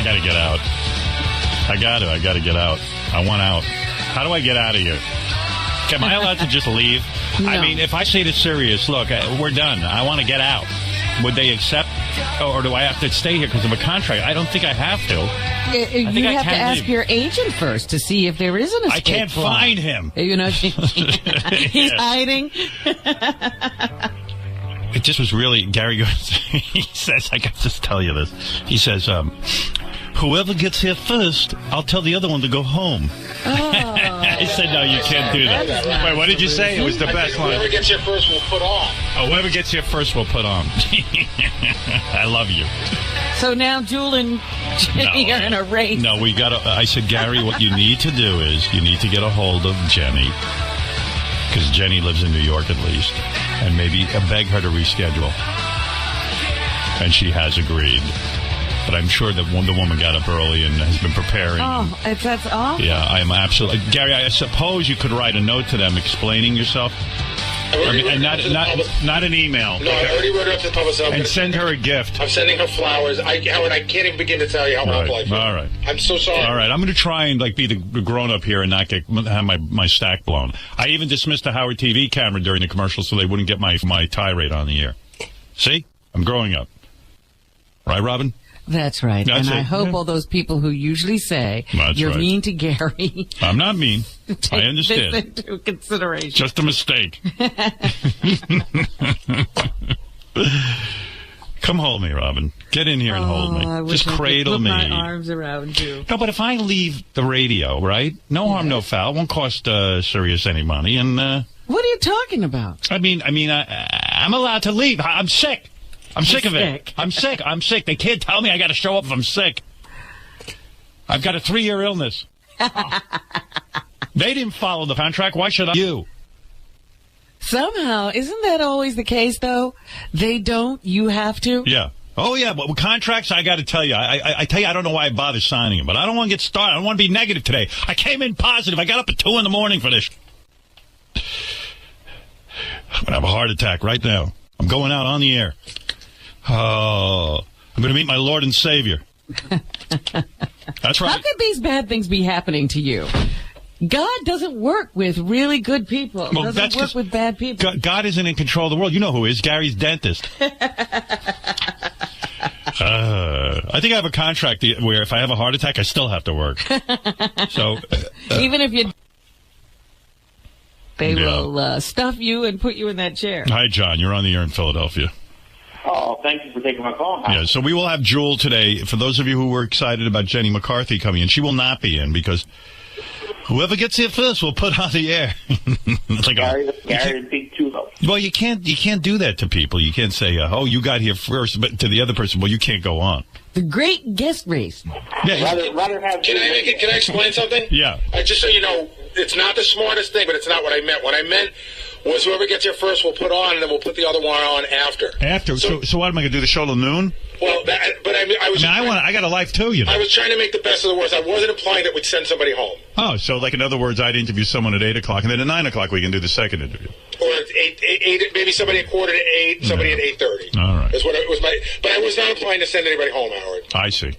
I got to get out. I got to get out. I want out. How do I get out of here? Am I allowed to just leave? No. I mean, if I say to Sirius, look, we're done. I want to get out. Would they accept, or do I have to stay here because of a contract? I don't think I have to. You have to ask your agent first to see if there is an escape I can't find him. You know, he's hiding. It just was really, Gary goes, he says, I got to just tell you this. He says, whoever gets here first, I'll tell the other one to go home. Oh. I said, no, you can't do that. Wait, what did you say? It was the best line. Whoever gets here first will put on. Oh, whoever gets here first will put on. I love you. So now Jewel and Jenny are in a race. No, we got to, I said, Gary, what you need to do is you need to get a hold of Jenny, because Jenny lives in New York at least, and maybe beg her to reschedule. And she has agreed. But I'm sure that the woman got up early and has been preparing. Oh, that's awful. Yeah, I am absolutely. Gary, I suppose you could write a note to them explaining yourself. And not an email. No, I already wrote it up to the public. And send her a gift. I'm sending her flowers. Howard, I can't even begin to tell you how awful I feel. All right. I'm so sorry. All right, I'm going to try and be the grown-up here and not have my stack blown. I even dismissed the Howard TV camera during the commercial so they wouldn't get my tirade on the air. See? I'm growing up. Right, Robin? That's right. That's and it. I hope all those people who usually say you're mean to Gary. I'm not mean. Take I understand. this into consideration. Just a mistake. Come hold me, Robin. Get in here and hold me. Just cradle me. Put my arms around you. No, but if I leave the radio, right? No harm, no foul. Won't cost Sirius any money. And what are you talking about? I'm allowed to leave. I'm sick. I'm sick of it. I'm sick. They can't tell me I got to show up if I'm sick. I've got a 3-year illness. They didn't follow the contract. Why should I? You? Somehow, isn't that always the case, though? They don't. You have to. Yeah. Oh, yeah. But with contracts, I got to tell you, I tell you, I don't know why I bother signing them. But I don't want to get started. I don't want to be negative today. I came in positive. I got up at 2 in the morning for this. I'm going to have a heart attack right now. I'm going out on the air. Oh, I'm going to meet my Lord and Savior. That's right. How could these bad things be happening to you? God doesn't work with really good people. Well, doesn't work with bad people. God isn't in control of the world. You know who is. Gary's dentist. I think I have a contract where if I have a heart attack, I still have to work. So even if you... They will stuff you and put you in that chair. Hi, John. You're on the air in Philadelphia. Oh, thank you for taking my call. Yeah, so we will have Jewel today. For those of you who were excited about Jenny McCarthy coming in, she will not be in because whoever gets here first will put on the air. It's like Gary big too low. Well, you can't do that to people. You can't say, "Oh, you got here first," but to the other person, well, you can't go on. The great guest race. Yeah. Rather have. Can I explain something? Yeah. Just so you know, it's not the smartest thing, but it's not what I meant. What I meant was whoever gets here first will put on, and then we'll put the other one on after. After. So what am I going to do? The show till noon? Well, I got a life too, you know. I was trying to make the best of the worst. I wasn't implying that we'd send somebody home. Oh, so like in other words, I'd interview someone at 8 o'clock, and then at 9 o'clock we can do the second interview. Or at 8, maybe somebody at 7:45, somebody at 8:30. All right. That's what it was. But I was not implying to send anybody home, Howard. I see.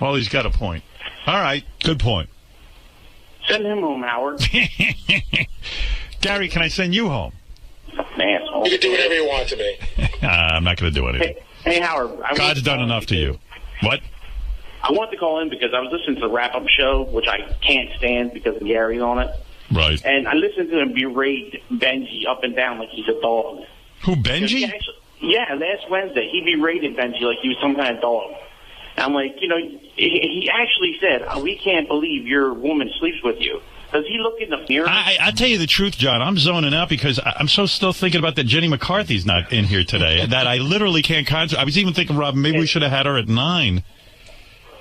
Well, he's got a point. All right, good point. Send him home, Howard. Gary, can I send you home? Asshole. You can do whatever you want to me. I'm not going to do anything. Hey, Howard. God's done enough to you. What? I wanted to call in because I was listening to the wrap-up show, which I can't stand because of Gary on it. Right. And I listened to him berate Benji up and down like he's a dog. Who, Benji? Yeah, last Wednesday, he berated Benji like he was some kind of dog. And I'm like, he actually said, we can't believe your woman sleeps with you. Does he look in the mirror? I tell you the truth, John. I'm zoning out because I'm still thinking about that Jenny McCarthy's not in here today. That I literally can't concentrate. I was even thinking, Robin, maybe we should have had her at 9.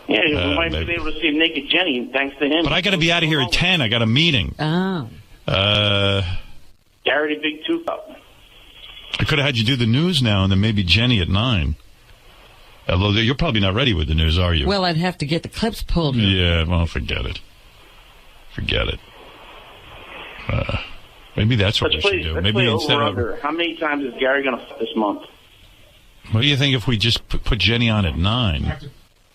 Yeah, we might be able to see naked Jenny thanks to him. But I got to be out of here at 10. I got a meeting. Oh. Gary the Big Tooth up. I could have had you do the news now and then maybe Jenny at 9. Although you're probably not ready with the news, are you? Well, I'd have to get the clips pulled. Yeah, well, forget it. Forget it. Maybe that's what we should do. Maybe instead of how many times is Gary going to this month? What do you think if we just put Jenny on at 9?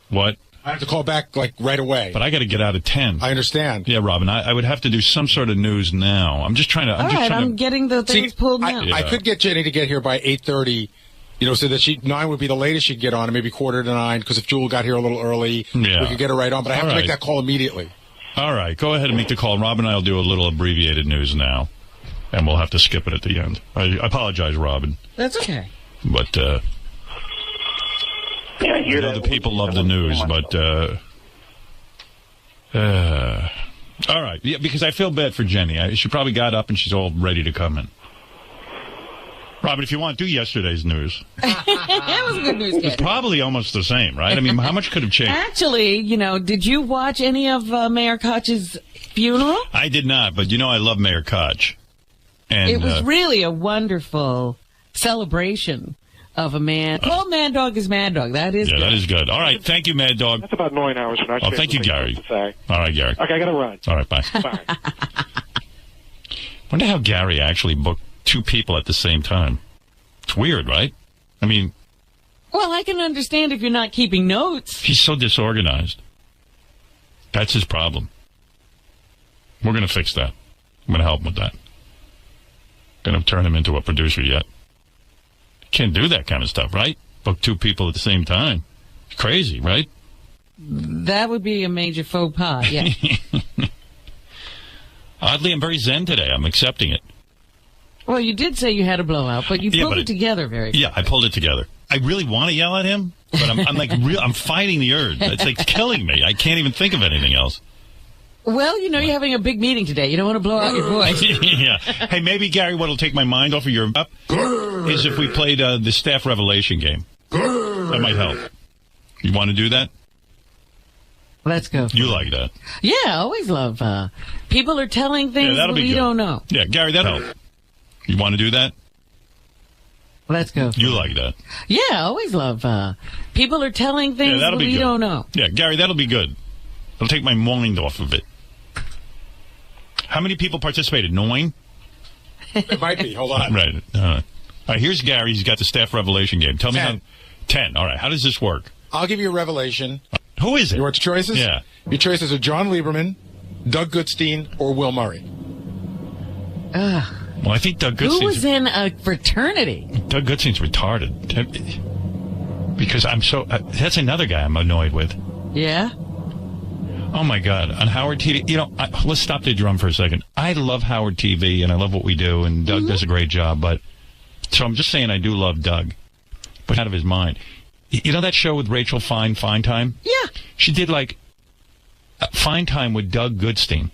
What? I have to call back, like, right away. But I got to get out at 10. I understand. Yeah, Robin, I would have to do some sort of news now. I'm just trying to... I'm getting the things pulled now. I could get Jenny to get here by 8:30, so that 9 would be the latest she'd get on, and maybe 8:45, because if Jewel got here a little early, we could get her right on. But I have to make that call immediately. All right, go ahead and make the call. Robin and I will do a little abbreviated news now, and we'll have to skip it at the end. I apologize, Robin. That's okay. But, I know the people love the news, but, all right. Yeah, because I feel bad for Jenny. She probably got up and she's all ready to come in. Robin, if you want, do yesterday's news. That was a good news. It's probably almost the same, right? I mean, how much could have changed? Actually, did you watch any of Mayor Koch's funeral? I did not, but I love Mayor Koch. And it was really a wonderful celebration of a man. Well, Mad Dog is Mad Dog. That is good. That is good. All right. Thank you, Mad Dog. That's about 9 hours from now. Oh, thank you, Gary. All right, Gary. Okay, I got to run. All right, bye. Bye. Wonder how Gary actually booked 2 people at the same time. It's weird, right? I mean... Well, I can understand if you're not keeping notes. He's so disorganized. That's his problem. We're going to fix that. I'm going to help him with that. Going to turn him into a producer yet. Can't do that kind of stuff, right? Book 2 people at the same time. It's crazy, right? That would be a major faux pas, yeah. Oddly, I'm very zen today. I'm accepting it. Well, you did say you had a blowout, but you pulled it together very Yeah, I pulled it together. I really want to yell at him, but I'm fighting the urge. It's like killing me. I can't even think of anything else. Well, you're having a big meeting today. You don't want to blow out your voice. Yeah. Hey, maybe, Gary, what'll take my mind off of your up is if we played the staff revelation game. That might help. You want to do that? Let's go. You like that? Yeah, I always love people are telling things we don't know. Yeah, Gary, that'll help. You want to do that? Let's go. You like that? Yeah, I always love people are telling things we don't know. Yeah, Gary, that'll be good. It'll take my mind off of it. How many people participated? 9? It might be. Hold on. Right. All right. Here's Gary. He's got the staff revelation game. Tell 10. me how. 10. All right. How does this work? I'll give you a revelation. Who is it? You want your choices? Yeah. Your choices are John Lieberman, Doug Goodstein, or Will Murray. Well, I think Doug Goodstein. Who was in a fraternity? Doug Goodstein's retarded. Because I'm so. That's another guy I'm annoyed with. Yeah? Oh, my God. On Howard TV, let's stop the drum for a second. I love Howard TV, and I love what we do, and Doug does a great job. So I'm just saying I do love Doug, but out of his mind. You know that show with Rachel Fine Time? Yeah. She did, Fine Time with Doug Goodstein.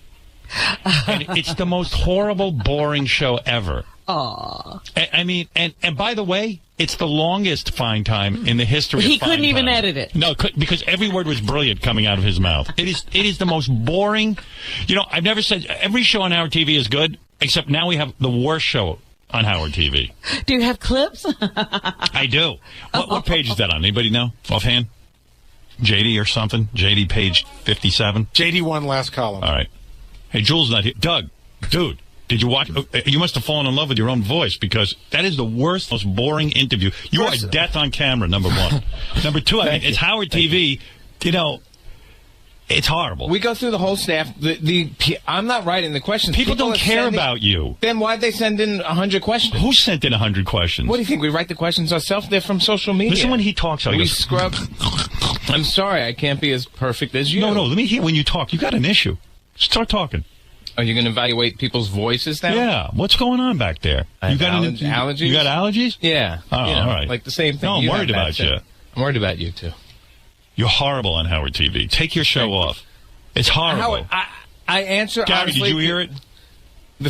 And it's the most horrible, boring show ever. Aw. I mean, and by the way, it's the longest Fine Time in the history of Fine Time. He couldn't even edit it. No, because every word was brilliant coming out of his mouth. It is the most boring. I've never said every show on Howard TV is good, except now we have the worst show on Howard TV. Do you have clips? I do. What page is that on? Anybody know offhand? JD or something? JD page 57? JD1 last column. All right. Hey, Jules not here. Doug, dude. Did you watch? You must have fallen in love with your own voice, because that is the worst, most boring interview. You are death on camera, number 1. Number 2, I mean, it's Howard TV. It's horrible. We go through the whole staff. I'm not writing the questions. People don't care about you. Then why'd they send in 100 questions? Who sent in 100 questions? What do you think? We write the questions ourselves? They're from social media. Listen when he talks. We scrub. I'm sorry, I can't be as perfect as you. No, let me hear when you talk. You got an issue. Start talking. Are you going to evaluate people's voices now? Yeah. What's going on back there? You got allergies? You got allergies? Yeah. Oh, all right. Like the same thing. No, I'm worried about you. I'm worried about you, too. You're horrible on Howard TV. Take your show off. It's horrible. Howard, I answer Gary, honestly, did you hear it?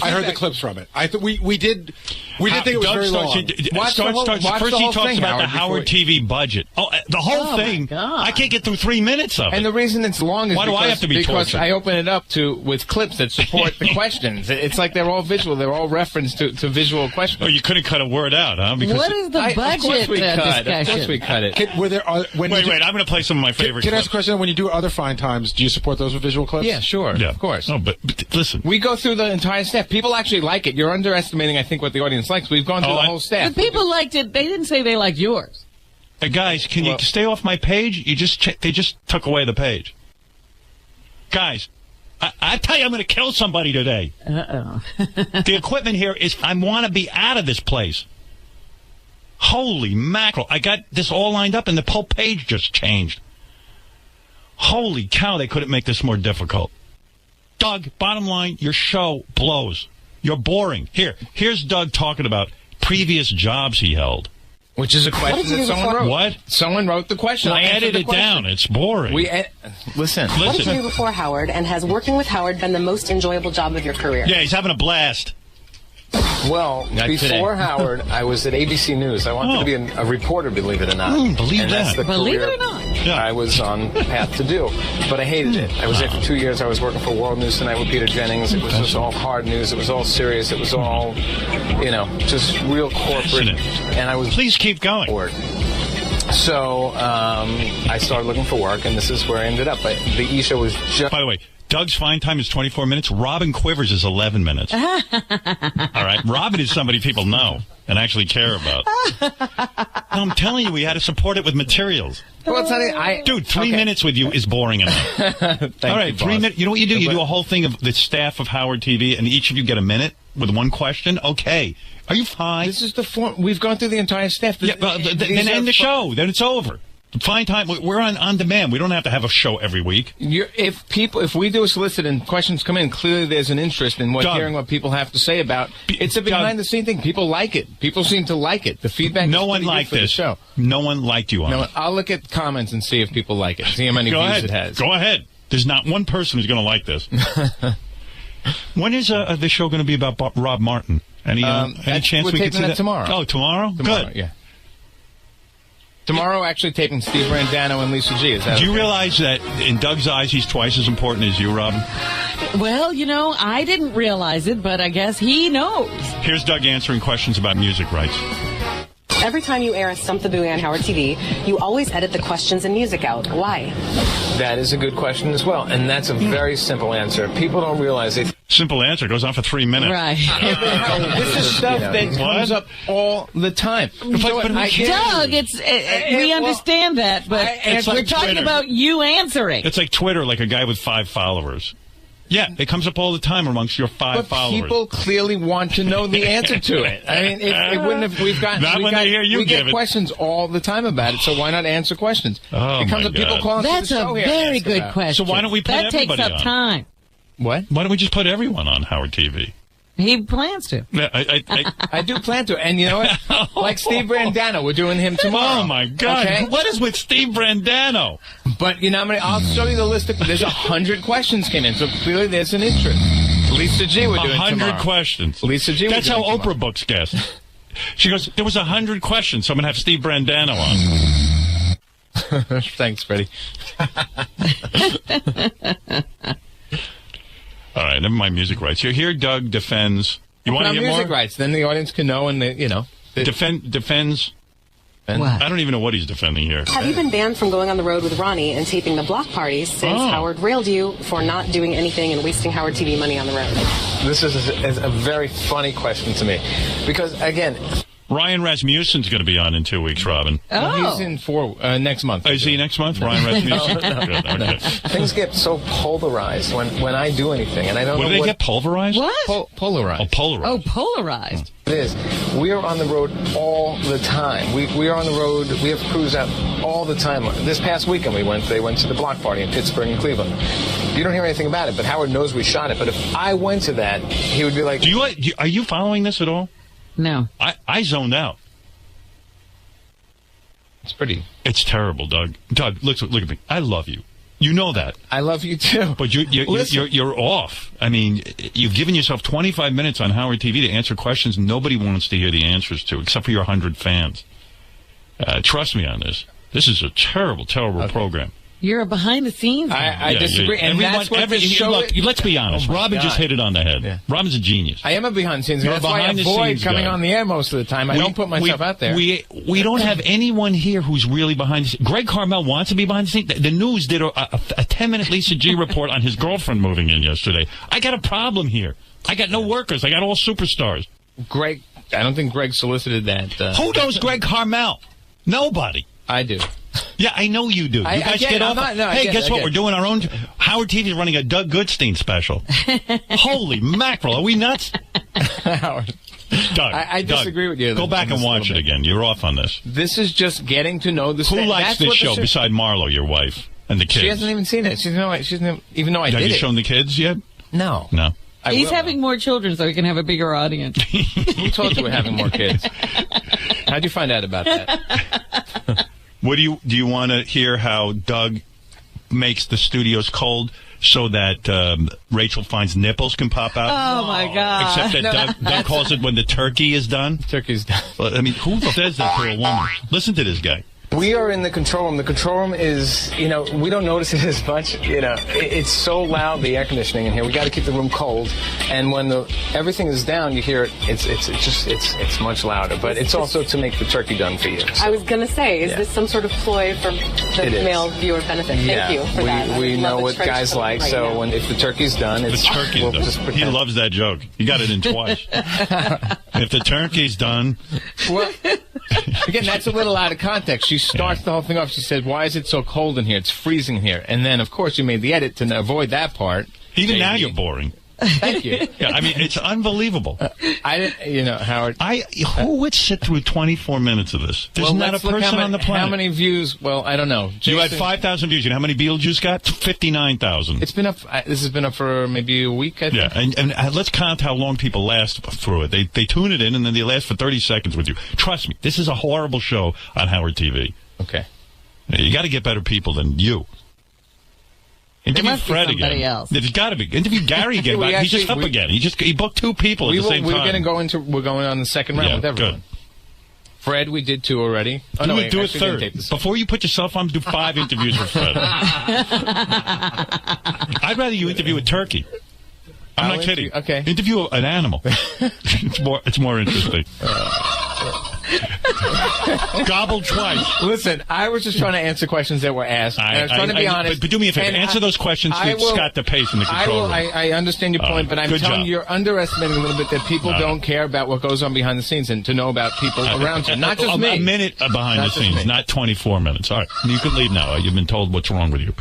I heard the clips from it. We did think it was very long. First he talks about the Howard TV budget. Oh, the whole thing. I can't get through 3 minutes of it. And the reason it's long is why do I have to be because tortured? I open it up with clips that support the questions. It's like they're all visual. They're all referenced to visual questions. Oh, you couldn't cut a word out, huh? Because what is the budget discussion? Of course we cut it. Wait, I'm going to play some of my favorite clips. Can I ask a question? When you do other Fine Times, do you support those with visual clips? Yeah, sure. Yeah. Of course. No, but listen. We go through the entire staff. People actually like it. You're underestimating, I think, what the audience likes. We've gone through the whole staff. The people liked it. They didn't say they liked yours. Guys, can you stay off my page? They just took away the page. Guys, I tell you, I'm going to kill somebody today. Uh-oh. The equipment here is, I want to be out of this place. Holy mackerel. I got this all lined up, and the whole page just changed. Holy cow, they couldn't make this more difficult. Doug, bottom line, your show blows. You're boring. Here's Doug talking about previous jobs he held. Which is a question that someone wrote. What? Someone wrote the question. Well, edit it down. It's boring. Listen. What did you do before Howard, and has working with Howard been the most enjoyable job of your career? Yeah, he's having a blast. Well, before Howard, I was at ABC News. I wanted to be a reporter, believe it or not. Believe that's the believe career it or not. I was on path to do. But I hated it. I was there for 2 years. I was working for World News Tonight with Peter Jennings. It was just all hard news. It was all serious. It was all, just real corporate. And I was... Please keep going. So I started looking for work, and this is where I ended up. But the E! Show was just... By the way, Doug's fine time is 24 minutes. Robin Quivers is 11 minutes. All right? Robin is somebody people know and actually care about. I'm telling you, we had to support it with materials. Well, Dude, 3 minutes with you is boring enough. All right, 3 minutes. You know what you do? You do a whole thing of the staff of Howard TV, and each of you get a minute with one question. Okay. Are you fine? This is the form. We've gone through the entire staff. Then end the show. Then it's over. Fine time. We're on demand. We don't have to have a show every week. If we do a solicit and questions come in, clearly there's an interest in hearing what people have to say about. It's a behind-the-scene thing. People like it. People seem to like it. The feedback. No one liked this show. No one liked you on it. I'll look at comments and see if people like it. See how many views it has. Go ahead. There's not one person who's going to like this. When is the show going to be about Rob Martin? Any chance we could see that tomorrow? Oh, tomorrow? Good. Yeah. Tomorrow, actually taping Steve Brandano and Lisa G. Do you realize that in Doug's eyes, he's twice as important as you, Robin? Well, I didn't realize it, but I guess he knows. Here's Doug answering questions about music rights. Every time you air a Stump the Booey on Howard TV, you always edit the questions and music out. Why? That is a good question as well, and that's a very simple answer. People don't realize it. Simple answer. Goes on for 3 minutes. Right. This is stuff that comes up all the time. Doug, we understand that, but we're talking about you answering. It's like Twitter, like a guy with 5 followers. Yeah, it comes up all the time amongst your 5 followers. People clearly want to know the answer to it. I mean, it wouldn't have. We get questions all the time about it. So why not answer questions? Oh, it comes my up. People God. call That's a very good question. So why don't we put everybody on? That takes up time. What? Why don't we just put everyone on Howard TV? He plans to. Yeah, I do plan to. And you know what? Like Steve Brandano, we're doing him tomorrow. Oh, my God. Okay? What is with Steve Brandano? But you know how many? I'll show you the list. There's 100 questions came in, so clearly there's an interest. Lisa G. we're doing 100 questions. Lisa G. That's how Oprah books guests. She goes, there was 100 questions, so I'm going to have Steve Brandano on. Thanks, Freddie. All right, never mind music rights. You're here, Doug defends. You want to get music more? rights, then the audience can know, and defends. What? I don't even know what he's defending here. Have you been banned from going on the road with Ronnie and taping the block parties since Howard railed you for not doing anything and wasting Howard TV money on the road? This is a very funny question to me. Because, again... Ryan Rasmussen's going to be on in 2 weeks, Robin. Oh. He's in next month. Is he next month, Ryan Rasmussen? No. Good, okay. Things get so polarized when I do anything, and I don't know what. Do they get pulverized? What? Polarized. Oh, polarized. Oh, polarized. It is. We are on the road all the time. We are on the road. We have crews out all the time. This past weekend they went to the block party in Pittsburgh and Cleveland. You don't hear anything about it, but Howard knows we shot it. But if I went to that, he would be like... Are you following this at all? No. I zoned out. It's terrible, Doug. Doug, look at me. I love you. You know that. I love you too. But you're off. I mean, you've given yourself 25 minutes on Howard TV to answer questions nobody wants to hear the answers to, except for your 100 fans. Trust me on this. This is a terrible, terrible program. You're a behind-the-scenes guy. I disagree. And that's what the show... Look, let's be honest. Robin just hit it on the head. Yeah. Robin's a genius. I am a behind-the-scenes guy. That's why I avoid coming on the air most of the time. I don't put myself out there. We don't have anyone here who's really behind the scenes. Greg Carmel wants to be behind the scenes. The news did a 10-minute Lisa G report on his girlfriend moving in yesterday. I got a problem here. I got no workers. I got all superstars. Greg, I don't think Greg solicited that. Who knows Greg Carmel? Nobody. I do. Yeah, I know you do. You guys get off. Hey, guess what? We're doing our own. Howard TV is running a Doug Goodstein special. Holy mackerel. Are we nuts? Howard. Doug, I disagree with you. Go back and watch it again. You're off on this. This is just getting to know the Who likes this show beside Marlo, your wife, and the kids? She hasn't even seen it. She doesn't even know I did it. Have you shown the kids yet? No. No. He's having more children so he can have a bigger audience. Who told you we're having more kids? How'd you find out about that? Do you want to hear how Doug makes the studios cold so that Rachel finds nipples can pop out? Oh, my God. Except that Doug calls it when the turkey is done. Turkey's done. Well, I mean, who says that to a woman? Listen to this guy. We are in the control room. The control room is, we don't notice it as much. It's so loud, the air conditioning in here. We got to keep the room cold. And when everything is down, you hear it. It's much louder. But it's also to make the turkey done for you. So. I was going to say, is this some sort of ploy for the male viewer benefit? Thank you for that. We know what guys like. Right so if the turkey's done, the turkey's done. Just he loves that joke. He got it in twice. If the turkey's done. Well, again, that's a little out of context. She starts the whole thing off. She said, "Why is it so cold in here? It's freezing here." And then, of course, you made the edit to avoid that part. Even now, you're boring. Thank you. Yeah, I mean, it's unbelievable. Howard. Who would sit through 24 minutes of this? There's not a person on the planet. How many views? Well, I don't know. You had 5,000 views. You know how many Beetlejuice got? 59,000. It's been up. This has been up for maybe a week, I think. Yeah, and let's count how long people last through it. They tune it in, and then they last for 30 seconds with you. Trust me, this is a horrible show on Howard TV. Okay. You got to get better people than you. Interview Fred again. Else. There's got to be. Interview Gary again. He's just up again. He booked 2 people at the same time. We're going on the second round with everyone. Good. Fred, we did 2 already. Do a third. Before you put yourself on, do 5 interviews with Fred. I'd rather you interview a turkey. I'm not kidding. Okay. Interview an animal. It's more interesting. Gobbled twice. Listen, I was just trying to answer questions that were asked. I was trying to be honest. But do me a favor. Answer those questions to Scott DePace in the control room. I understand your point, but I'm telling you, you're underestimating a little bit that people don't care about what goes on behind the scenes and to know about people around you. Not just me. A minute behind the scenes, not 24 minutes. All right. You can leave now. You've been told what's wrong with you.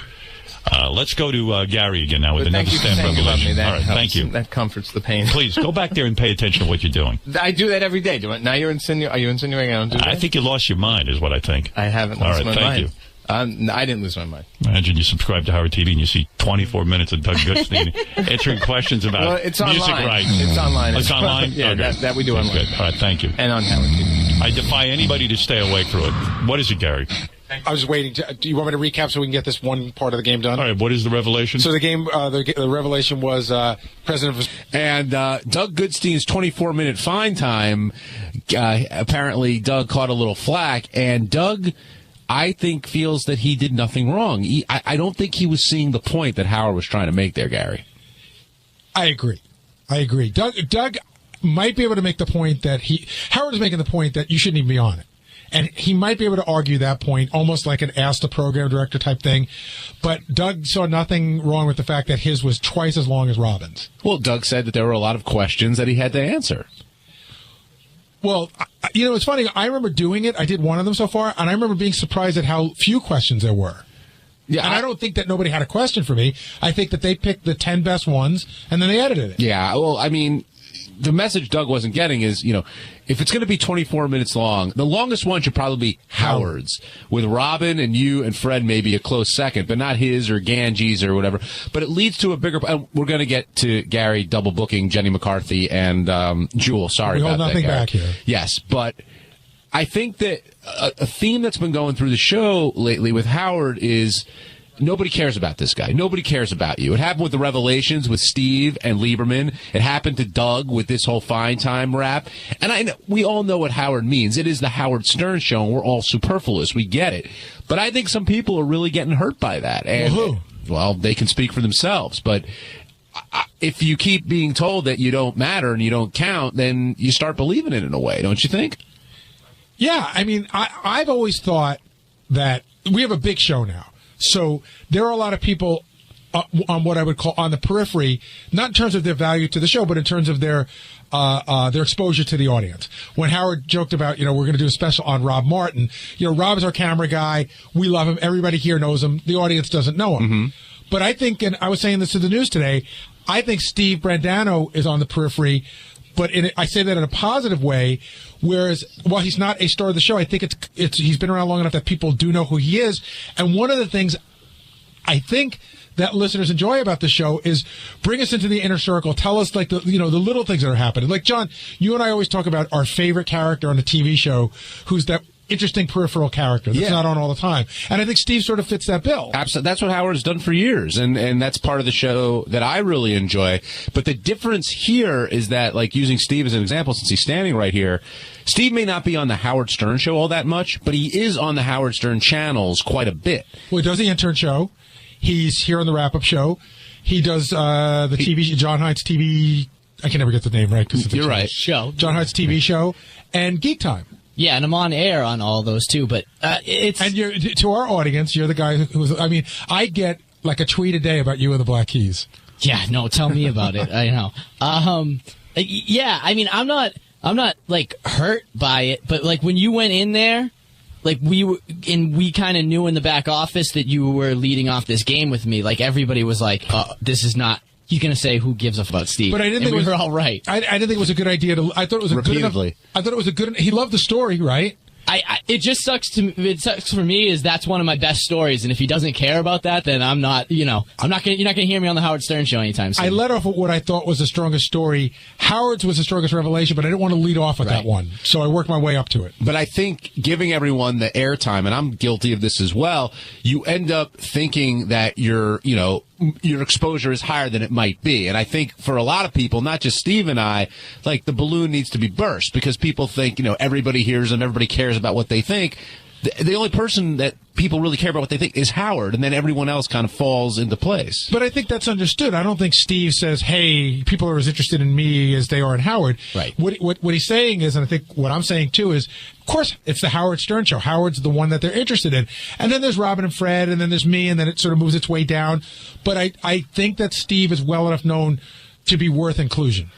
Let's go to Gary again now with another stamp revelation. All right, thank you. That comforts the pain. Please, go back there and pay attention to what you're doing. I do that every day. Now are you insinuating I don't do that? I think you lost your mind is what I think. I haven't lost my mind. All right, thank you. I didn't lose my mind. Imagine you subscribe to Howard TV and you see 24 minutes of Doug Goodstein answering questions about music rights. It's online. It's online? Yeah, okay. that we do online. Good. All right, thank you. And on Howard TV. I defy anybody to stay awake through it. What is it, Gary? I was waiting. Do you want me to recap so we can get this one part of the game done? All right. What is the revelation? So the game, the revelation was President of... And Doug Goodstein's 24-minute fine time, apparently Doug caught a little flack, and Doug, I think, feels that he did nothing wrong. I don't think he was seeing the point that Howard was trying to make there, Gary. I agree. Doug might be able to make the point that Howard is making the point that you shouldn't even be on it. And he might be able to argue that point, almost like an ask the program director type thing. But Doug saw nothing wrong with the fact that his was twice as long as Robin's. Well, Doug said that there were a lot of questions that he had to answer. Well, it's funny. I remember doing it. I did one of them so far, and I remember being surprised at how few questions there were. Yeah, and I don't think that nobody had a question for me. I think that they picked the 10 best ones, and then they edited it. Yeah, well, I mean, the message Doug wasn't getting is, if it's going to be 24 minutes long, the longest one should probably be Howard's, with Robin and you and Fred maybe a close second, but not his or Ganges or whatever. But it leads to a bigger... we're going to get to Gary double booking Jenny McCarthy and Jewel. Sorry about that, We hold nothing Gary. back here. Yes, but I think that a theme that's been going through the show lately with Howard is... nobody cares about this guy. Nobody cares about you. It happened with the revelations with Steve and Lieberman. It happened to Doug with this whole fine time rap. And we all know what Howard means. It is the Howard Stern show, and we're all superfluous. We get it. But I think some people are really getting hurt by that. And, well, they can speak for themselves. But if you keep being told that you don't matter and you don't count, then you start believing it in a way, don't you think? Yeah, I mean, I've always thought that we have a big show now. So there are a lot of people on what I would call on the periphery, not in terms of their value to the show, but in terms of their exposure to the audience. When Howard joked about, we're going to do a special on Rob Martin, Rob is our camera guy. We love him. Everybody here knows him. The audience doesn't know him. Mm-hmm. But I think, and I was saying this to the news today, I think Steve Brandano is on the periphery, but I say that in a positive way, whereas while he's not a star of the show, I think he's been around long enough that people do know who he is. And one of the things I think that listeners enjoy about the show is bring us into the inner circle. Tell us like the little things that are happening. Like John, you and I always talk about our favorite character on the TV show, who's that interesting peripheral character that's not on all the time. And I think Steve sort of fits that bill. Absolutely. That's what Howard's done for years. And that's part of the show that I really enjoy. But the difference here is that, like, using Steve as an example, since he's standing right here, Steve may not be on the Howard Stern show all that much, but he is on the Howard Stern channels quite a bit. Well, he does the intern show. He's here on the wrap-up show. He does the TV, John Hines TV, I can never get the name right. You're right. Show. John Hines TV show. And Geek Time. Yeah, and I'm on air on all those too, but it's... And to our audience, you're the guy who's... I mean, I get like a tweet a day about you and the Black Keys. Yeah, no, tell me about it. I know. Yeah, I mean, I'm not like hurt by it, but like when you went in there, like we kind of knew in the back office that you were leading off this game with me. Like everybody was like, this is not... He's going to say, who gives a fuck about Steve? But I didn't think we were all right. I didn't think it was a good idea to... I thought it was a good enough... I thought it was a good... He loved the story, right? It just sucks it sucks for me is that's one of my best stories, and if he doesn't care about that, then I'm not, you're not gonna hear me on the Howard Stern show anytime soon. I led off with what I thought was the strongest story. Howard's was the strongest revelation, but I didn't want to lead off with that one, so I worked my way up to it. But I think giving everyone the airtime, and I'm guilty of this as well, you end up thinking that your exposure is higher than it might be. And I think for a lot of people, not just Steve and I, like the balloon needs to be burst because people think, everybody hears them, everybody cares about what they think. The only person that people really care about what they think is Howard, and then everyone else kind of falls into place. But I think that's understood. I don't think Steve says, hey, people are as interested in me as they are in Howard. Right. What he's saying is, and I think what I'm saying too is, of course, it's the Howard Stern show. Howard's the one that they're interested in. And then there's Robin and Fred, and then there's me, and then it sort of moves its way down. But I think that Steve is well enough known to be worth inclusion.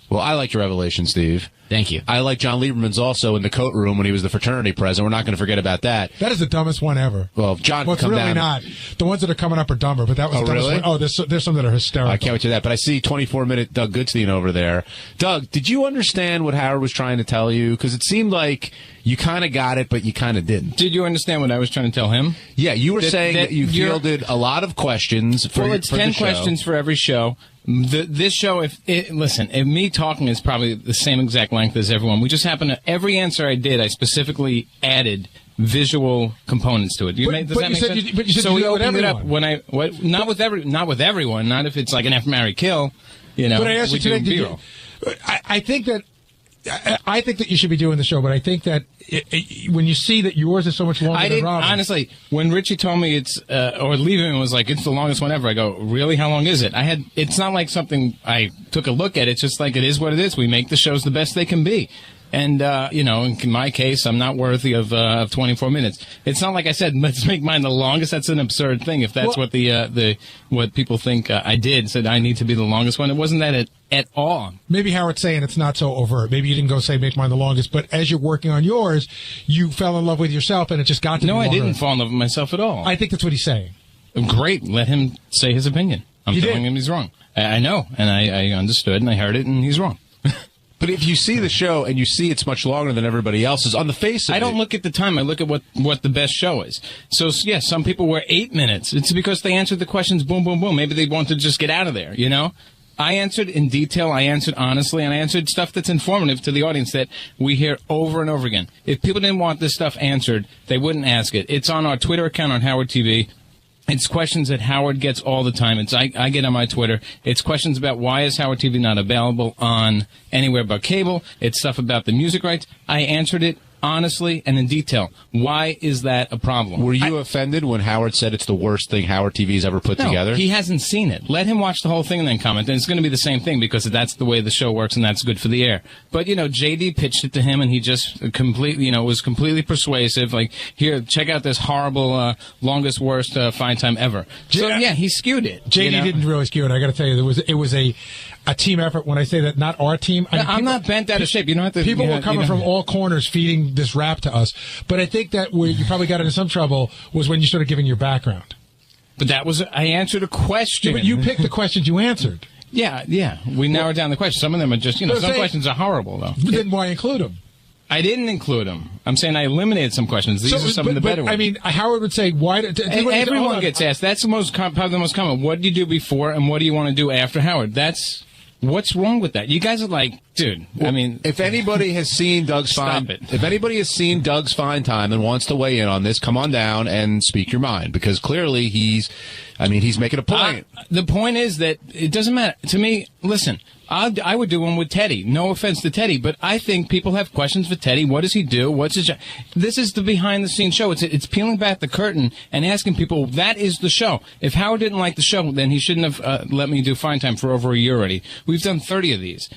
Well, I like your revelation, Steve. Thank you. I like John Lieberman's also in the coat room when he was the fraternity president. We're not going to forget about that. That is the dumbest one ever. Well, John, it's really down. Not. The ones that are coming up are dumber, but that was the dumbest one. Oh, there's some that are hysterical. I can't wait to that. But I see 24-minute Doug Goodstein over there. Doug, did you understand what Howard was trying to tell you? Because it seemed like you kind of got it, but you kind of didn't. Did you understand what I was trying to tell him? Yeah, you were saying that you fielded a lot of questions for Well, it's 10 questions for every show. This show, if me talking is probably the same exact length as everyone. We just happen to, every answer I did, I specifically added visual components to it. Does that make sense? But you said so we opened it up when not with everyone, not if it's like an F, Marry, Kill, But I asked you today, I think that you should be doing the show, but I think that when you see that yours is so much longer than Robin. Honestly, when Richie told me it's, or leaving was like, it's the longest one ever, I go, really? How long is it? It's not like something I took a look at. It's just like, it is what it is. We make the shows the best they can be. And, in my case, I'm not worthy of 24 minutes. It's not like I said, let's make mine the longest. That's an absurd thing. If that's what what people think I did, said I need to be the longest one. It wasn't that at all. Maybe Howard's saying it's not so overt. Maybe you didn't go say make mine the longest, but as you're working on yours, you fell in love with yourself and it just got to be longer. No, I didn't fall in love with myself at all. I think that's what he's saying. Great. Let him say his opinion. I'm telling him he's wrong. I know, and I understood, and I heard it, and he's wrong. But if you see the show and you see it's much longer than everybody else's, on the face of it... I don't look at the time. I look at what the best show is. So, yes, some people were 8 minutes. It's because they answered the questions boom, boom, boom. Maybe they want to just get out of there, I answered in detail, I answered honestly, and I answered stuff that's informative to the audience that we hear over and over again. If people didn't want this stuff answered, they wouldn't ask it. It's on our Twitter account on Howard TV. It's questions that Howard gets all the time. I get on my Twitter. It's questions about why is Howard TV not available on anywhere but cable. It's stuff about the music rights. I answered it honestly and in detail. Why is that a problem? Were you offended when Howard said it's the worst thing Howard TV's ever put together? He hasn't seen it. Let him watch the whole thing and then comment. And it's going to be the same thing because that's the way the show works and that's good for the air. But, JD pitched it to him and he just completely, was completely persuasive. Like, here, check out this horrible, longest, worst fine time ever. So, yeah, he skewed it. JD didn't really skew it. I got to tell you, it was a team effort. When I say that, not our team. I'm not bent out of shape. You don't have to. People were coming from all corners feeding this rap to us. But I think that where you probably got into some trouble was when you started giving your background. But I answered a question. Yeah, but you picked the questions you answered. Yeah. We narrowed down the questions. Some of them are just, some questions are horrible, though. Then why include them? I didn't include them. I'm saying I eliminated some questions. These are some of the better ones. I mean, Howard would say, why... Everyone gets asked. That's probably the most common. What do you do before and what do you want to do after Howard? What's wrong with that? You guys are like, dude, well, if anybody has seen Doug's if anybody has seen Doug's Fine Time and wants to weigh in on this, come on down and speak your mind, because clearly he's making a point. The point is that it doesn't matter. To me, listen, I would do one with Teddy. No offense to Teddy, but I think people have questions for Teddy. What does he do? What's his job? This is the behind-the-scenes show. It's peeling back the curtain and asking people, that is the show. If Howard didn't like the show, then he shouldn't have let me do Fine Time for over a year already. We've done 30 of these.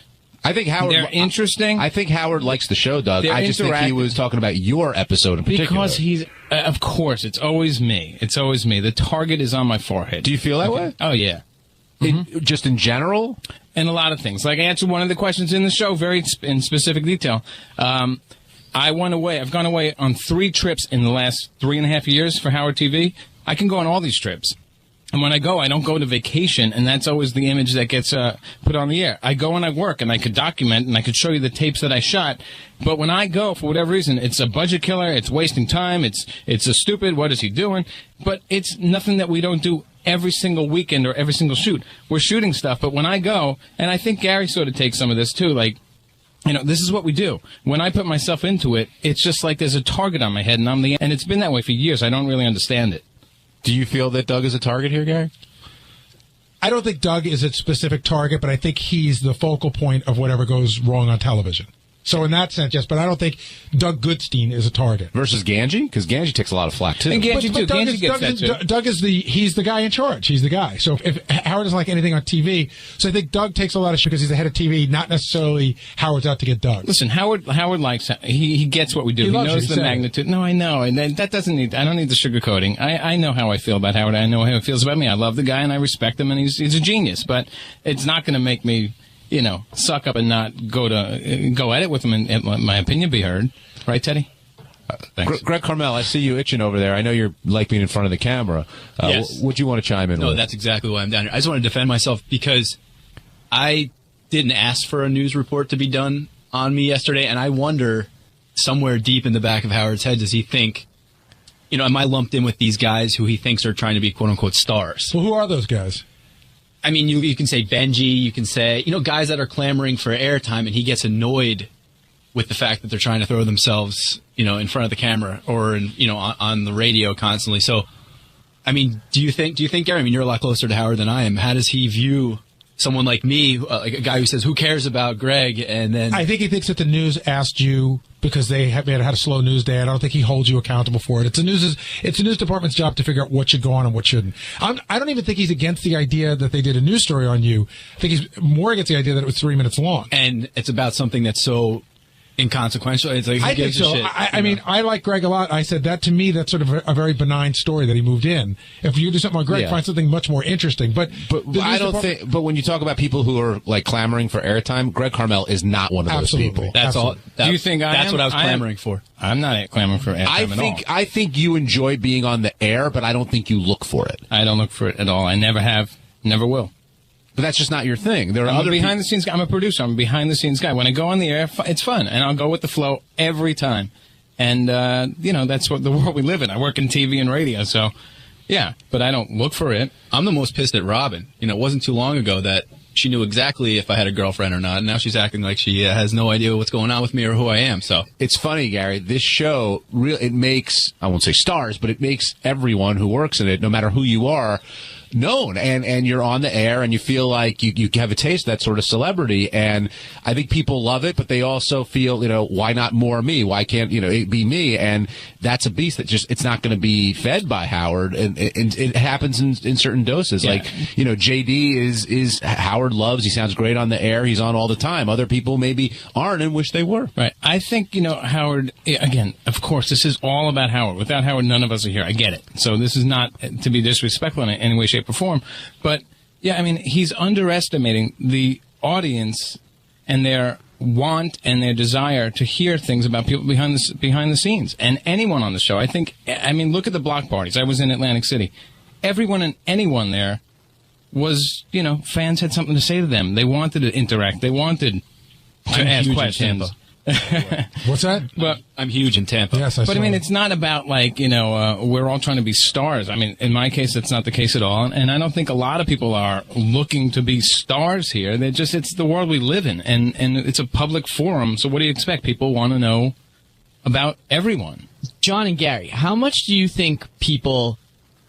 I think Howard. They're interesting. I think Howard likes the show, Doug. I just think he was talking about your episode in particular. Because he's, of course, it's always me. It's always me. The target is on my forehead. Do you feel that way? Oh, yeah. Just in general? And a lot of things. Like I answered one of the questions in the show very in specific detail. I've gone away on 3 trips in the last 3.5 years for Howard TV. I can go on all these trips. And when I go, I don't go to vacation, and that's always the image that gets put on the air. I go and I work, and I could document, and I could show you the tapes that I shot. But when I go, for whatever reason, it's a budget killer, it's wasting time, it's a stupid, what is he doing? But it's nothing that we don't do every single weekend or every single shoot. We're shooting stuff, but when I go, and I think Gary sort of takes some of this too, like, this is what we do. When I put myself into it, it's just like there's a target on my head, and and it's been that way for years. I don't really understand it. Do you feel that Doug is a target here, Gary? I don't think Doug is a specific target, but I think he's the focal point of whatever goes wrong on television. So in that sense, yes, but I don't think Doug Goodstein is a target. Versus Ganji? Because Ganji takes a lot of flack, too. And Ganji, too. Ganji gets that, too. Doug is he's the guy in charge. He's the guy. So if Howard doesn't like anything on TV, so I think Doug takes a lot of shit because he's the head of TV, not necessarily Howard's out to get Doug. Listen, Howard likes, he gets what we do. He knows the magnitude. No, I know. And that doesn't need, I don't need the sugarcoating. I know how I feel about Howard. I know how he feels about me. I love the guy and I respect him and he's a genius. But it's not going to make me, suck up and not go at it with him and let my opinion be heard. Right, Teddy? Thanks. Greg Carmel, I see you itching over there. I know you're like being in front of the camera. Yes. Would you want to chime in with? No, that's exactly why I'm down here. I just want to defend myself because I didn't ask for a news report to be done on me yesterday, and I wonder, somewhere deep in the back of Howard's head, does he think, am I lumped in with these guys who he thinks are trying to be quote-unquote stars? Well, who are those guys? I mean, you can say Benji, you can say, guys that are clamoring for airtime, and he gets annoyed with the fact that they're trying to throw themselves, in front of the camera or, on the radio constantly. So, I mean, do you think, Gary, you're a lot closer to Howard than I am. How does he view someone like me, like a guy who says, who cares about Greg? And then I think he thinks that the news asked you because they had a slow news day. I don't think he holds you accountable for it. It's the news department's job to figure out what should go on and what shouldn't. I don't even think he's against the idea that they did a news story on you. I think he's more against the idea that it was 3 minutes long. And it's about something that's so inconsequential. It's like, I think so. I mean, I like Greg a lot. I said that to me, that's sort of a very benign story that he moved in. If you do something on Greg, find something much more interesting. But I don't think. But when you talk about people who are like clamoring for airtime, Greg Carmel is not one of those people. That's all. Do you think that's what I was clamoring for? I'm not clamoring for airtime at all. I think you enjoy being on the air, but I don't think you look for it. I don't look for it at all. I never have, never will. But that's just not your thing. There are other behind-the-scenes guy. I'm a producer. I'm a behind-the-scenes guy. When I go on the air, it's fun, and I'll go with the flow every time. And, that's what the world we live in. I work in TV and radio, so, yeah. But I don't look for it. I'm the most pissed at Robin. It wasn't too long ago that she knew exactly if I had a girlfriend or not, and now she's acting like she has no idea what's going on with me or who I am. So it's funny, Gary. This show really, it makes, I won't say stars, but it makes everyone who works in it, no matter who you are, known, and you're on the air, and you feel like you have a taste of that sort of celebrity, and I think people love it, but they also feel, why not more me? Why can't, it be me? And that's a beast that just, it's not going to be fed by Howard, and it happens in certain doses. Yeah. Like, JD is Howard loves, he sounds great on the air, he's on all the time. Other people maybe aren't and wish they were. Right. I think, Howard, again, of course, this is all about Howard. Without Howard, none of us are here. I get it. So this is not to be disrespectful in any way, shape, or form. But, yeah, I mean, he's underestimating the audience and their want and their desire to hear things about people behind the scenes. And anyone on the show, look at the block parties. I was in Atlantic City. Everyone and anyone there was, fans had something to say to them. They wanted to interact. They wanted to ask questions. What's that? Well, I'm huge in Tampa. Yes, but it's not about we're all trying to be stars. I mean, in my case, that's not the case at all. And I don't think a lot of people are looking to be stars here. It's the world we live in, and it's a public forum. So what do you expect? People want to know about everyone. John and Gary, how much do you think people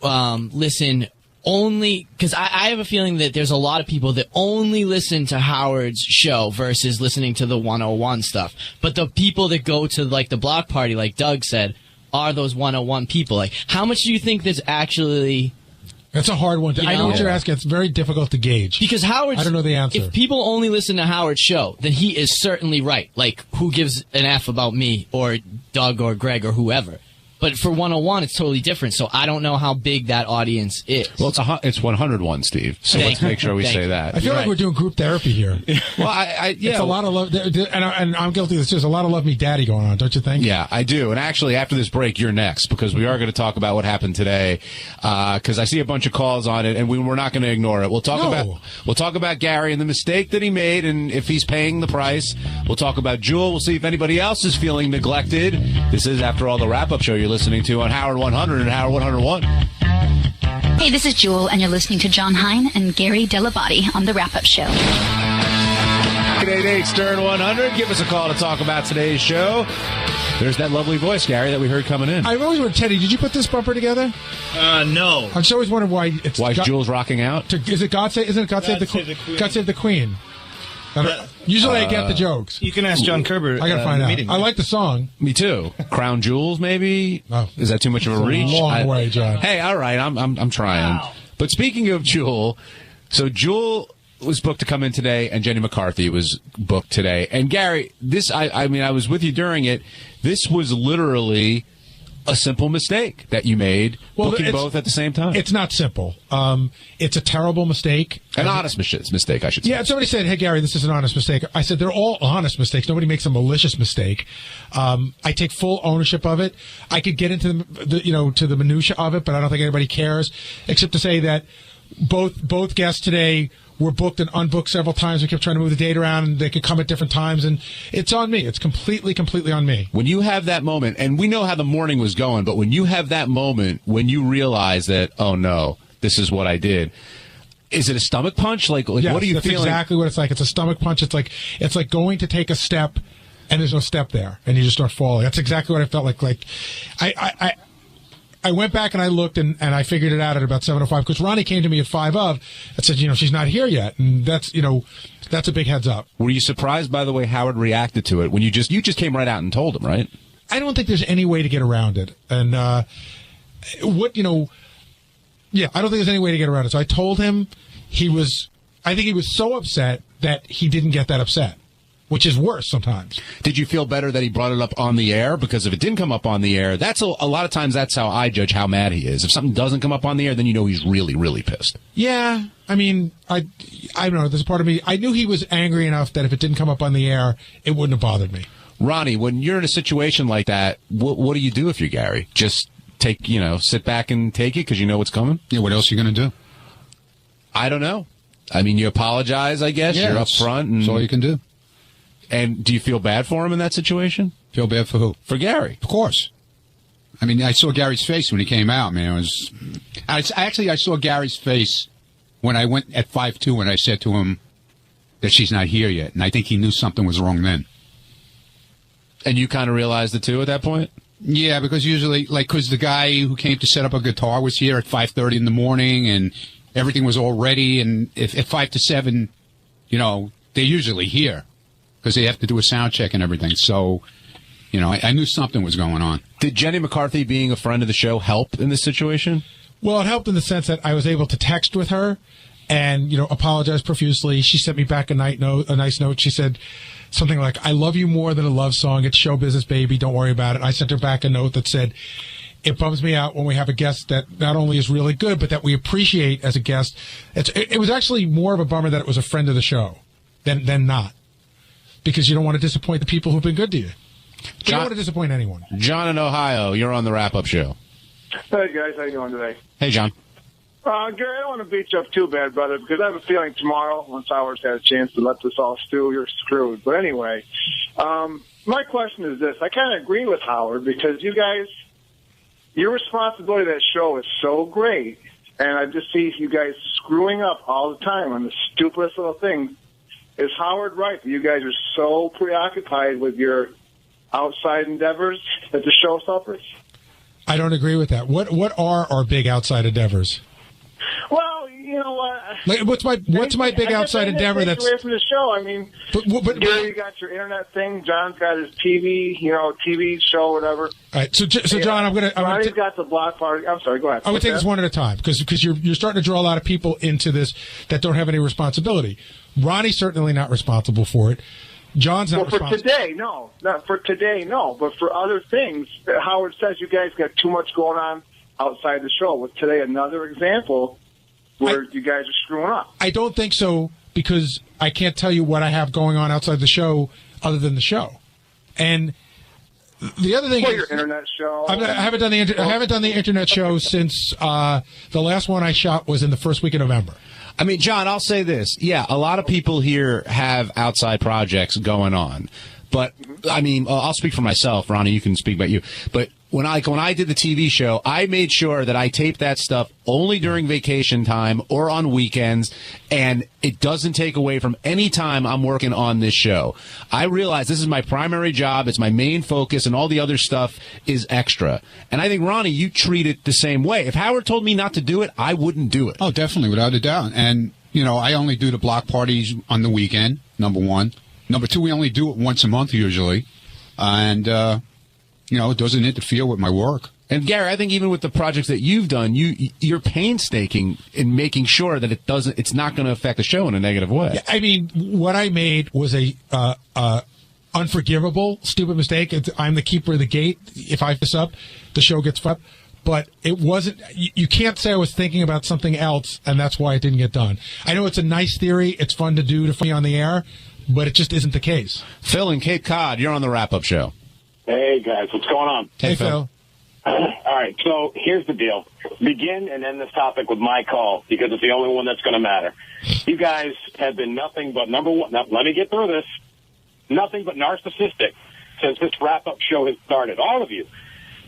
listen? Only because I have a feeling that there's a lot of people that only listen to Howard's show versus listening to the 101 stuff. But the people that go to the block party, like Doug said, are those 101 people. Like, how much do you think there's actually? That's a hard one. I know what you're asking. It's very difficult to gauge. Because I don't know the answer. If people only listen to Howard's show, then he is certainly right. Like, who gives an F about me or Doug or Greg or whoever? But for 101, it's totally different. So I don't know how big that audience is. Well, it's 101, Steve. So let's make sure we say that. I feel like we're doing group therapy here. Well, it's a lot of love, and I'm guilty of this. There's a lot of love me daddy going on, don't you think? Yeah, I do. And actually, after this break, you're next, because we are going to talk about what happened today. Because I see a bunch of calls on it, and we're not going to ignore it. We'll talk about Gary and the mistake that he made, and if he's paying the price. We'll talk about Jewel. We'll see if anybody else is feeling neglected. This is, after all, the wrap-up show you're listening to on Howard 100 and Howard 101. Hey, this is Jewel, and you're listening to John Hein and Gary Dell'Abate on the wrap-up show. 888 Stern 100. Give us a call to talk about today's show. There's that lovely voice, Gary, that we heard coming in. I've always wondered, Teddy, did you put this bumper together? No. I've just always wondered why it's... Why Jewel's rocking out? Is it God Save the Queen? God Save the Queen. Usually I get the jokes. You can ask John Kerber. I gotta find out. I like the song. Me too. Crown Jewels, maybe? No. Is that too much of a reach? A long way, John. Hey, all right, I'm trying. Wow. But speaking of Jewel, so Jewel was booked to come in today, and Jenny McCarthy was booked today. And Gary, this, I was with you during it. This was literally a simple mistake that you made, booking both at the same time. It's not simple. It's a terrible mistake. An honest mistake, I should say. Yeah, somebody said, hey, Gary, this is an honest mistake. I said, they're all honest mistakes. Nobody makes a malicious mistake. I take full ownership of it. I could get into to the minutia of it, but I don't think anybody cares, except to say that both guests today were booked and unbooked several times. We kept trying to move the date around, and they could come at different times, and it's on me. It's completely on me. When you have that moment, and we know how the morning was going, but when you have that moment, when you realize that, oh no, this is what I did, is it a stomach punch? Like yes, what are you that's feeling? Exactly what it's like. It's a stomach punch. It's like going to take a step, and there's no step there, and you just start falling. That's exactly what I felt like. Like, I went back and I looked and I figured it out at about 7:05 because Ronnie came to me at 5 of and said, she's not here yet, and that's a big heads up. Were you surprised by the way Howard reacted to it when you just came right out and told him, right? I don't think there's any way to get around it, and I don't think there's any way to get around it. So I told him I think he was so upset that he didn't get that upset, which is worse sometimes. Did you feel better that he brought it up on the air? Because if it didn't come up on the air, that's a lot of times that's how I judge how mad he is. If something doesn't come up on the air, then he's really, really pissed. Yeah. I mean, I don't know. There's a part of me. I knew he was angry enough that if it didn't come up on the air, it wouldn't have bothered me. Ronnie, when you're in a situation like that, what do you do if you're Gary? Just sit back and take it because you know what's coming? Yeah, what else are you going to do? I don't know. I mean, you apologize, I guess. Yeah, you're up front. That's all you can do. And do you feel bad for him in that situation? Feel bad for who? For Gary. Of course. I mean, I saw Gary's face when he came out, man. I saw Gary's face when I went at 5-2 and I said to him that she's not here yet. And I think he knew something was wrong then. And you kind of realized it too at that point? Yeah, because usually, because the guy who came to set up a guitar was here at 5:30 in the morning, and everything was all ready. And if at 5 to 7, they're usually here because they have to do a sound check and everything. So, I knew something was going on. Did Jenny McCarthy being a friend of the show help in this situation? Well, it helped in the sense that I was able to text with her and, apologize profusely. She sent me back a nice note. She said something like, "I love you more than a love song. It's show business, baby. Don't worry about it." I sent her back a note that said, "It bums me out when we have a guest that not only is really good, but that we appreciate as a guest." It was actually more of a bummer that it was a friend of the show than not, because you don't want to disappoint the people who've been good to you. You don't want to disappoint anyone. John in Ohio, you're on the wrap-up show. Hey, guys. How you doing today? Hey, John. Gary, I don't want to beat you up too bad, brother, because I have a feeling tomorrow, once Howard's had a chance to let this all stew, you're screwed. But anyway, my question is this. I kind of agree with Howard because you guys, your responsibility to that show is so great, and I just see you guys screwing up all the time on the stupidest little things. Is Howard right that you guys are so preoccupied with your outside endeavors that the show suffers? I don't agree with that. What are our big outside endeavors? Well, you know what? Like, what's my big outside endeavor that's away from the show? I mean, but Gary, you got your internet thing. John's got his TV show, whatever. All right, so John, I'm gonna. Ronnie's got the block party. I'm sorry, go ahead. I would take this one at a time because you're starting to draw a lot of people into this that don't have any responsibility. Ronnie's certainly not responsible for it. John's not responsible. For today, no. Not for today, no. But for other things, Howard says you guys got too much going on outside the show. With today, another example where you guys are screwing up. I don't think so because I can't tell you what I have going on outside the show other than the show. And the other thing is your internet show. I haven't done the internet show since the last one I shot was in the first week of November. I mean, John, I'll say this. Yeah, a lot of people here have outside projects going on. But, I mean, I'll speak for myself. Ronnie, you can speak about you. But when I did the TV show, I made sure that I taped that stuff only during vacation time or on weekends, and it doesn't take away from any time I'm working on this show. I realize this is my primary job, it's my main focus, and all the other stuff is extra. And I think, Ronnie, you treat it the same way. If Howard told me not to do it, I wouldn't do it. Oh, definitely, without a doubt. And, I only do the block parties on the weekend, number one. Number two, we only do it once a month usually. And, it doesn't interfere with my work. And Gary, I think even with the projects that you've done, you're painstaking in making sure that it's not going to affect the show in a negative way. Yeah, I mean, what I made was a unforgivable, stupid mistake. I'm the keeper of the gate. If I mess up, the show gets fucked. But it wasn't. You can't say I was thinking about something else, and that's why it didn't get done. I know it's a nice theory. It's fun to do to be on the air, but it just isn't the case. Phil and Cape Cod, you're on the wrap-up show. Hey, guys. What's going on? Hey, Phil. All right. So here's the deal. Begin and end this topic with my call because it's the only one that's going to matter. You guys have been nothing but, number one, now, let me get through this, nothing but narcissistic since this wrap-up show has started. All of you.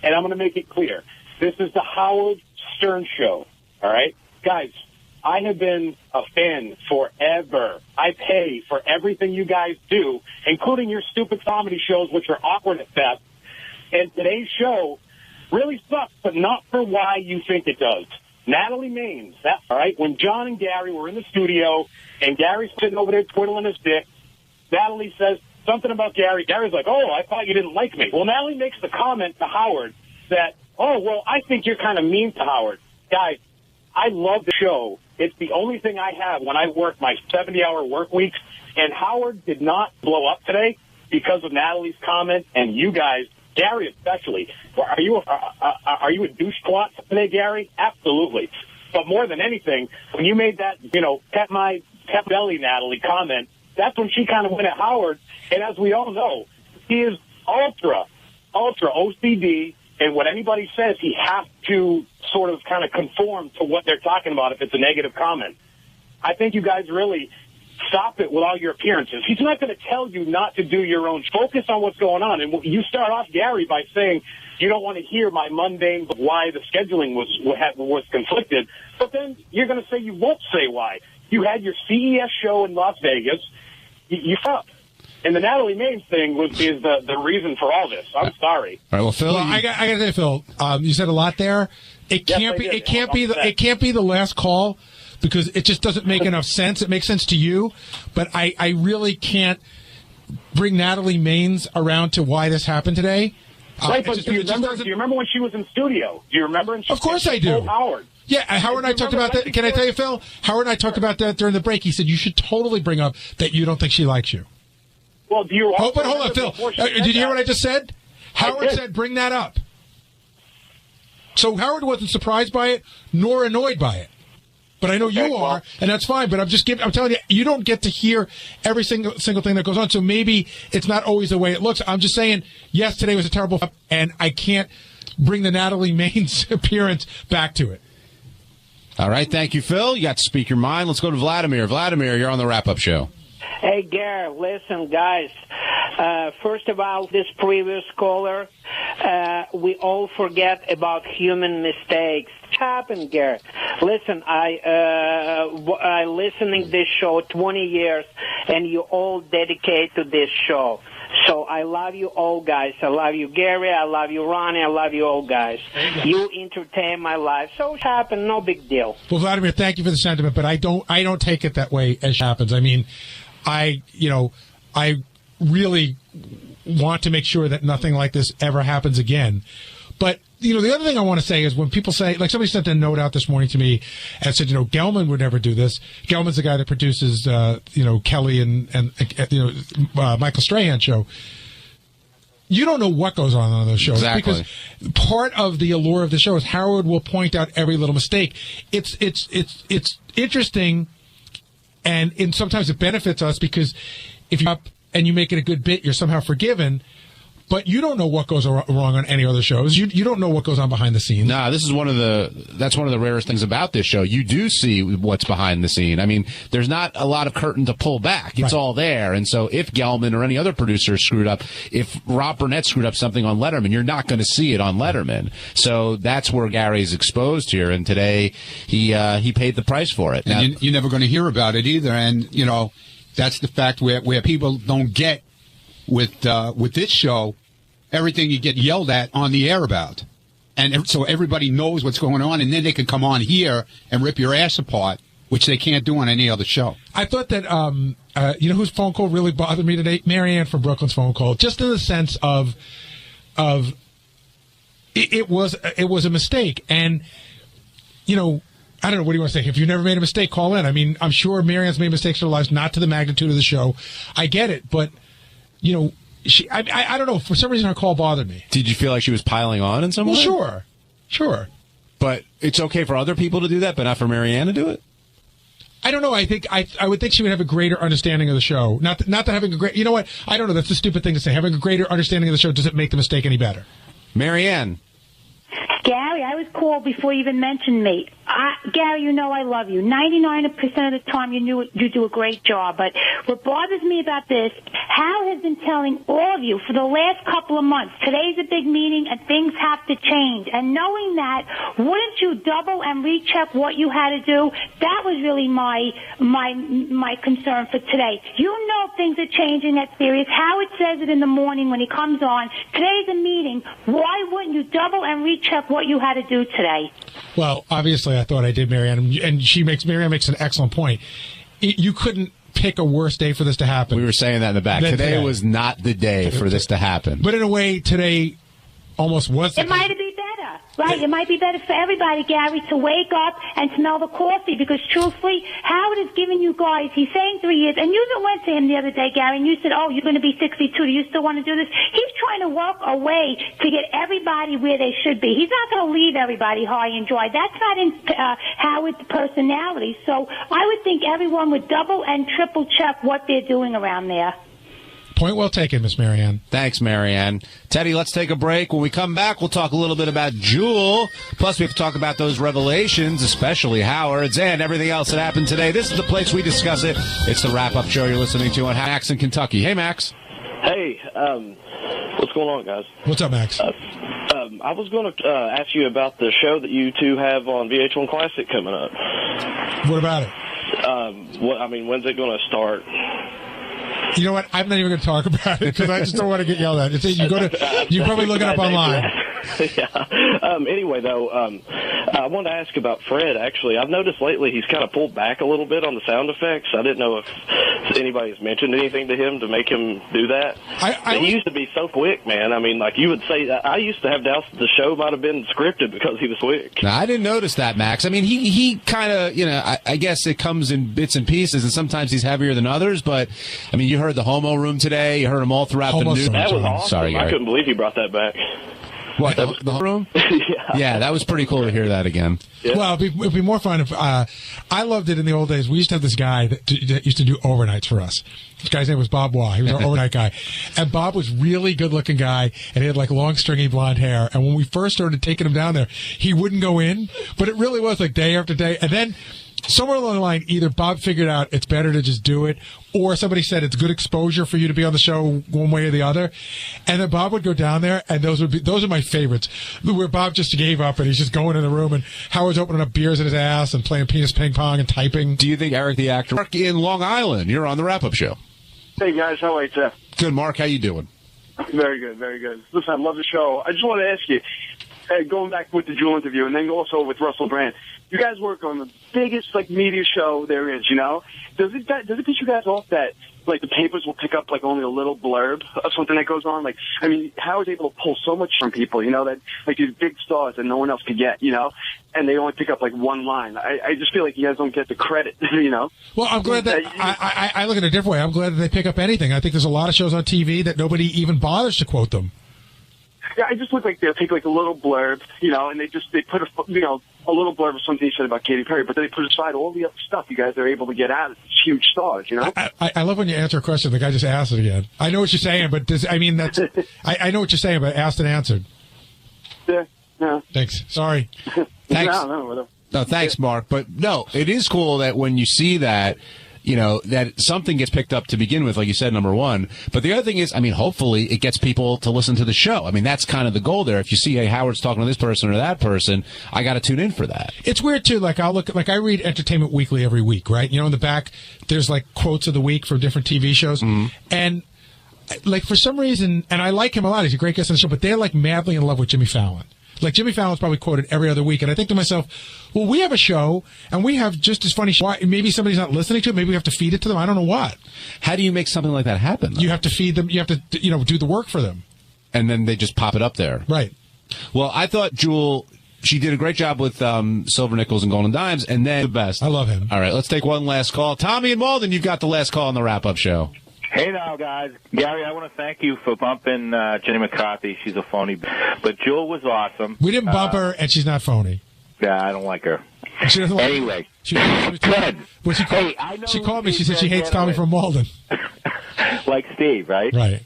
And I'm going to make it clear. This is the Howard Stern Show. All right? Guys, I have been a fan forever. I pay for everything you guys do, including your stupid comedy shows, which are awkward at best. And today's show really sucks, but not for why you think it does. Natalie Maines, all right, when John and Gary were in the studio, and Gary's sitting over there twiddling his dick, Natalie says something about Gary. Gary's like, oh, I thought you didn't like me. Well, Natalie makes the comment to Howard that, oh, well, I think you're kind of mean to Howard. Guys, I love the show. It's the only thing I have when I work my 70-hour work weeks. And Howard did not blow up today because of Natalie's comment. And you guys, Gary especially, are you a douche twat today, Gary? Absolutely. But more than anything, when you made that, pep belly Natalie comment, that's when she kind of went at Howard. And as we all know, he is ultra OCD. And what anybody says, he has to sort of kind of conform to what they're talking about if it's a negative comment. I think you guys really stop it with all your appearances. He's not going to tell you not to do your own. Focus on what's going on. And you start off, Gary, by saying you don't want to hear my mundane why the scheduling was conflicted. But then you're going to say you won't say why. You had your CES show in Las Vegas. You fucked. And the Natalie Maines thing is the reason for all this. I'm sorry. All right, well, Phil, I got to say, Phil, you said a lot there. It can't be the last call. because it just doesn't make enough sense. It makes sense to you, but I really can't bring Natalie Maines around to why this happened today. Right, but do you remember when she was in studio? Do you remember? Of course I do. Howard. Yeah, Howard and I talked about that. Can I tell you, Phil? Howard and I talked about that during the break. He said you should totally bring up that you don't think she likes you. Well, do you... But hold on, Phil. Did you hear what I just said? Howard said bring that up. So Howard wasn't surprised by it, nor annoyed by it. But I know you are, and that's fine. But I'm telling you, you don't get to hear every single thing that goes on. So maybe it's not always the way it looks. I'm just saying, yes, today was a terrible, and I can't bring the Natalie Maines appearance back to it. All right, thank you, Phil. You got to speak your mind. Let's go to Vladimir. Vladimir, you're on the wrap-up show. Hey, Gary, listen, guys. First of all, this previous caller, we all forget about human mistakes. It happened, Gary. Listen, I listening this show 20 years, and you all dedicate to this show. So I love you all, guys. I love you, Gary. I love you, Ronnie. I love you all, guys. You entertain my life. So it happened. No big deal. Well, Vladimir, thank you for the sentiment, but I don't take it that way as it happens. I mean, I really want to make sure that nothing like this ever happens again. But, the other thing I want to say is when people say, like somebody sent a note out this morning to me and said, Gelman would never do this. Gelman's the guy that produces, Kelly and Michael Strahan show. You don't know what goes on those shows. Exactly. Because part of the allure of the show is Howard will point out every little mistake. It's interesting, and sometimes it benefits us because if you're up and you make it a good bit, you're somehow forgiven. But you don't know what goes wrong on any other shows. You don't know what goes on behind the scenes. Nah, that's one of the rarest things about this show. You do see what's behind the scene. I mean, there's not a lot of curtain to pull back. It's all there. And so if Gelman or any other producer screwed up, if Rob Burnett screwed up something on Letterman, you're not going to see it on Letterman. So that's where Gary's exposed here. And today he paid the price for it. And you're never going to hear about it either. And, that's the fact where people don't get with this show, everything you get yelled at on the air about. And so everybody knows what's going on, and then they can come on here and rip your ass apart, which they can't do on any other show. I thought that, whose phone call really bothered me today? Marianne from Brooklyn's phone call, just in the sense of it was a mistake. And, I don't know, what do you want to say? If you've never made a mistake, call in. I mean, I'm sure Marianne's made mistakes in her life, not to the magnitude of the show. I get it, but, I don't know. For some reason, her call bothered me. Did you feel like she was piling on in some way? Well, sure. But it's okay for other people to do that, but not for Marianne to do it? I don't know. I think I would think she would have a greater understanding of the show. Not that having a great... You know what? I don't know. That's a stupid thing to say. Having a greater understanding of the show doesn't make the mistake any better. Marianne. Gary, I was called before you even mentioned me. Gary, I love you. 99% of the time you do a great job. But what bothers me about this, Hal has been telling all of you for the last couple of months, today's a big meeting and things have to change. And knowing that, wouldn't you double and recheck what you had to do? That was really my concern for today. You know things are changing at Sirius. Howard says it in the morning when he comes on. Today's a meeting. Why wouldn't you double and recheck what you had to do today? Well, obviously, I thought I did, Marianne, and Marianne makes an excellent point. You couldn't pick a worse day for this to happen. We were saying that in the back. Today was not the day for this to happen. But in a way, today almost was. It might be better, right? It might be better for everybody, Gary, to wake up and smell the coffee because, truthfully, Howard is giving you guys, he's saying 3 years, and you even went to him the other day, Gary, and you said, you're going to be 62. Do you still want to do this? He's trying to work a way to get everybody where they should be. He's not going to leave everybody high and dry. That's not in Howard's personality. So I would think everyone would double and triple check what they're doing around there. Point well taken, Miss Marianne. Thanks, Marianne. Teddy, let's take a break. When we come back, we'll talk a little bit about Jewel. Plus, we have to talk about those revelations, especially Howard's, and everything else that happened today. This is the place we discuss it. It's the wrap-up show you're listening to on Max in Kentucky. Hey, Max. Hey, what's going on, guys? What's up, Max? I was going to ask you about the show that you two have on VH1 Classic coming up. What about it? When's it going to start? You know what? I'm not even going to talk about it because I just don't want to get yelled at. You probably look it up online. Yeah. Anyway, though, I wanted to ask about Fred, actually. I've noticed lately he's kind of pulled back a little bit on the sound effects. I didn't know if anybody's mentioned anything to him to make him do that. He used to be so quick, man. I mean, like you would say, I used to have doubts that the show might have been scripted because he was quick. No, I didn't notice that, Max. I mean, he kind of, I guess it comes in bits and pieces, and sometimes he's heavier than others, but, I mean, you heard the Homo Room today. You heard him all throughout the news. That was awesome. Sorry, Gary. I couldn't believe he brought that back. What, the room? Yeah, that was pretty cool to hear that again. Yeah. Well, it'd be more fun if I loved it in the old days. We used to have this guy that used to do overnights for us. This guy's name was Bob Waugh. He was our overnight guy. And Bob was really good-looking guy, and he had like long, stringy blonde hair. And when we first started taking him down there, he wouldn't go in, but it really was like day after day. And then somewhere along the line, either Bob figured out it's better to just do it, or somebody said it's good exposure for you to be on the show one way or the other. And then Bob would go down there, and those are my favorites, where Bob just gave up and he's just going in the room, and Howard's opening up beers in his ass and playing penis ping pong and typing. Do you think Eric the actor? Mark in Long Island, you're on the wrap-up show. Hey guys, how are you, Jeff? Good, Mark. How you doing? Very good, very good. Listen, I love the show. I just want to ask you, going back with the Jewel interview, and then also with Russell Brand. You guys work on the biggest media show there is. Does it piss you guys off that the papers will pick up only a little blurb of something that goes on? Howard's able to pull so much from people, that these big stars that no one else could get, and they only pick up one line. I just feel like you guys don't get the credit, Well, I'm glad that I look at it a different way. I'm glad that they pick up anything. I think there's a lot of shows on TV that nobody even bothers to quote them. Yeah, I just look like they'll take a little blurb, and they put a little blurb of something you said about Katy Perry, but then they put aside all the other stuff you guys are able to get out of these huge stars, I love when you answer a question, the guy just asked it again. I know what you're saying, but I know what you're saying, but asked and answered. Yeah, no. Thanks. Sorry. Thanks. No, thanks, Mark. But no, it is cool that when you see that, that something gets picked up to begin with, like you said, number one. But the other thing is, hopefully it gets people to listen to the show. That's kind of the goal there. If you see, hey, Howard's talking to this person or that person, I got to tune in for that. It's weird, too. I read Entertainment Weekly every week, right? In the back, there's quotes of the week from different TV shows. Mm-hmm. And for some reason, and I like him a lot. He's a great guest on the show, but they're madly in love with Jimmy Fallon. Jimmy Fallon's probably quoted every other week, and I think to myself, well, we have a show, and we have just as funny maybe somebody's not listening to it. Maybe we have to feed it to them. I don't know what. How do you make something like that happen, though? You have to feed them. You have to, do the work for them. And then they just pop it up there. Right. Well, I thought Jewel, she did a great job with Silver Nickels and Golden Dimes, and then the best. I love him. All right, let's take one last call. Tommy and Malden, you've got the last call on the wrap-up show. Hey now, guys. Gary, I want to thank you for bumping Jenny McCarthy. She's a phony. But Jewel was awesome. We didn't bump her, and she's not phony. Yeah, I don't like her. She doesn't like anyway. Fred. Well, she called me. She said she hates Tommy from Malden. Like Steve, right? Right.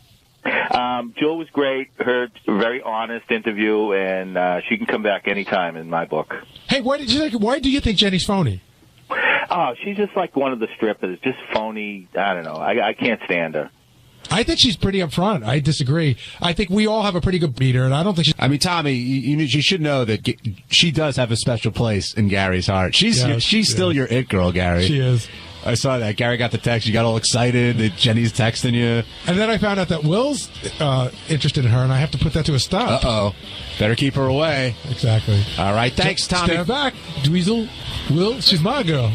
Jewel was great. Her very honest interview, and she can come back anytime in my book. Hey, why do you think Jenny's phony? Oh, she's just like one of the strippers, just phony. I don't know. I can't stand her. I think she's pretty upfront. I disagree. I think we all have a pretty good beater, and I don't think she's... Tommy, you should know that she does have a special place in Gary's heart. She's still your it girl, Gary. She is. I saw that. Gary got the text. You got all excited that Jenny's texting you. And then I found out that Will's interested in her, and I have to put that to a stop. Uh-oh. Better keep her away. Exactly. All right. Thanks, Tommy. Stand back, Dweezil. Will, she's my girl.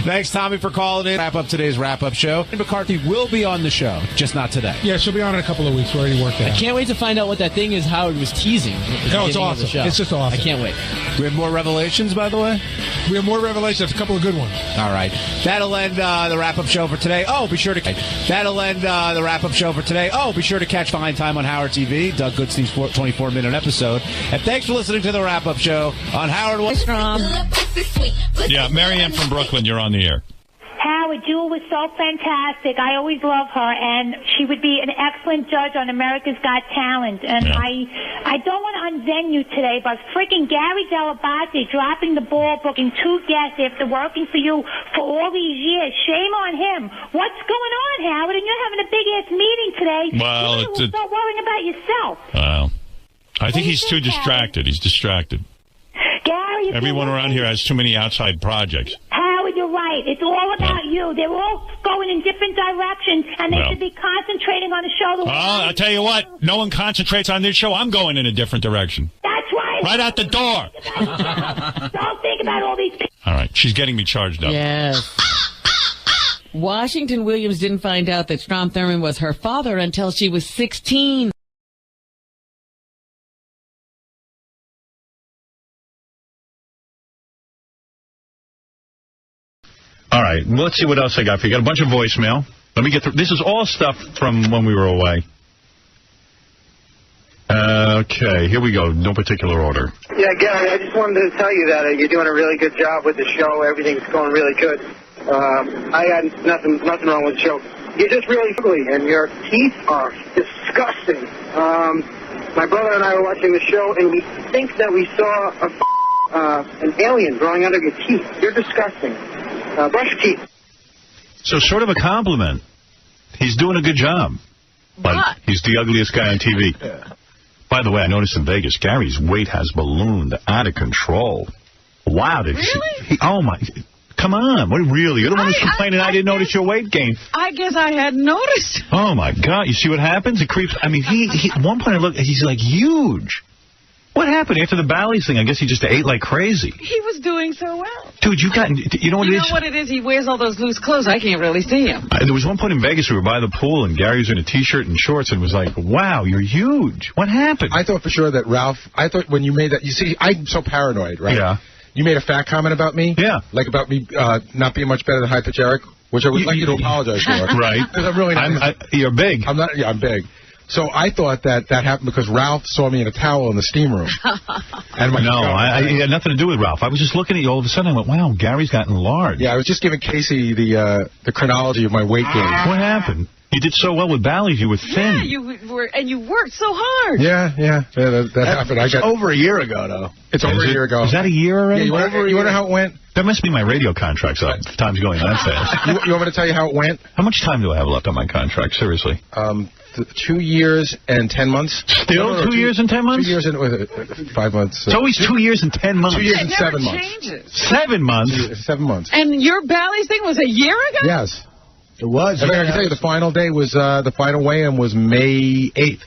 Thanks, Tommy, for calling in. Wrap up today's wrap-up show. McCarthy will be on the show, just not today. Yeah, she'll be on in a couple of weeks. We already worked out. I can't wait to find out what that thing is Howard was teasing. No, it's awesome. It's just awesome. I can't wait. We have more revelations, by the way? We have more revelations. A couple of good ones. All right. That'll end the wrap-up show for today. That'll end the wrap-up show for today. Be sure to catch Fine Time on Howard TV, Doug Goodstein's 24-minute episode. And thanks for listening to the wrap-up show on Howard. Yeah, Marianne from Brooklyn, you're on the air. Howard, Jewel was so fantastic. I always love her, and she would be an excellent judge on America's Got Talent. And yeah. I don't want to unzen you today, but freaking Gary Dell'Abate dropping the ball, booking 2 guests after working for you for all these years. Shame on him. What's going on, Howard? And you're having a big-ass meeting today. Well, start worrying about yourself. I think he's too distracted. He's distracted. Gary, everyone around here has too many outside projects. Howard, you're right. It's all about you. They're all going in different directions, and they should be concentrating on the show. I'll tell you what. No one concentrates on this show. I'm going in a different direction. Right out the door. Don't think about all these people. All right. She's getting me charged up. Yes. Washington Williams didn't find out that Strom Thurmond was her father until she was 16. All right, let's see what else I got for you. Got a bunch of voicemail. Let me get through. This is all stuff from when we were away. Okay, here we go. No particular order. Yeah, Gary, I just wanted to tell you that you're doing a really good job with the show. Everything's going really good. I got nothing wrong with the show. You're just really ugly, and your teeth are disgusting. My brother and I were watching the show, and we think that we saw an alien growing out of your teeth. You're disgusting. Brush your teeth. So sort of a compliment. He's doing a good job. But he's the ugliest guy on TV. Yeah. By the way, I noticed in Vegas, Gary's weight has ballooned out of control. Wow. Really? Oh, my. Come on. What, really? You're the one who's complaining I didn't notice your weight gain. I guess I hadn't noticed. Oh, my God. You see what happens? It creeps. I mean, he at one point I looked, he's like huge. What happened after the Bally's thing? I guess he just ate like crazy. He was doing so well. Dude, you know what it is? You know what it is? He wears all those loose clothes. I can't really see him. There was one point in Vegas we were by the pool, and Gary was in a T-shirt and shorts, and was like, wow, you're huge. What happened? I thought for sure that Ralph, I thought when you made that, you see, I'm so paranoid, right? Yeah. You made a fat comment about me? Yeah. Like about me not being much better than High Pitch Eric, which I would like you to apologize for. Right. Because I'm really not. You're big. I'm not, yeah, I'm big. So I thought that happened because Ralph saw me in a towel in the steam room. And it had nothing to do with Ralph. I was just looking at you all of a sudden. I went, wow, Gary's gotten large. Yeah, I was just giving Casey the chronology of my weight gain. What happened? You did so well with Bally's. You were thin. Yeah, you worked so hard. Yeah, that happened. I got over a year ago, though. It's over a year ago. Is that a year already? Yeah, you want to know how it went? That must be my radio contract's up. Time's going that fast. You want me to tell you how it went? How much time do I have left on my contract? Seriously. 2 years and 10 months. Still 2 years and 10 months? 2 years and 5 months. It's always 2 years and 10 months. 2 years and It 7 never months. changes. 7 months? 7 months. And your Bally's thing was a year ago? Yes. It was. I can tell you the final day was, the final weigh-in was May 8th.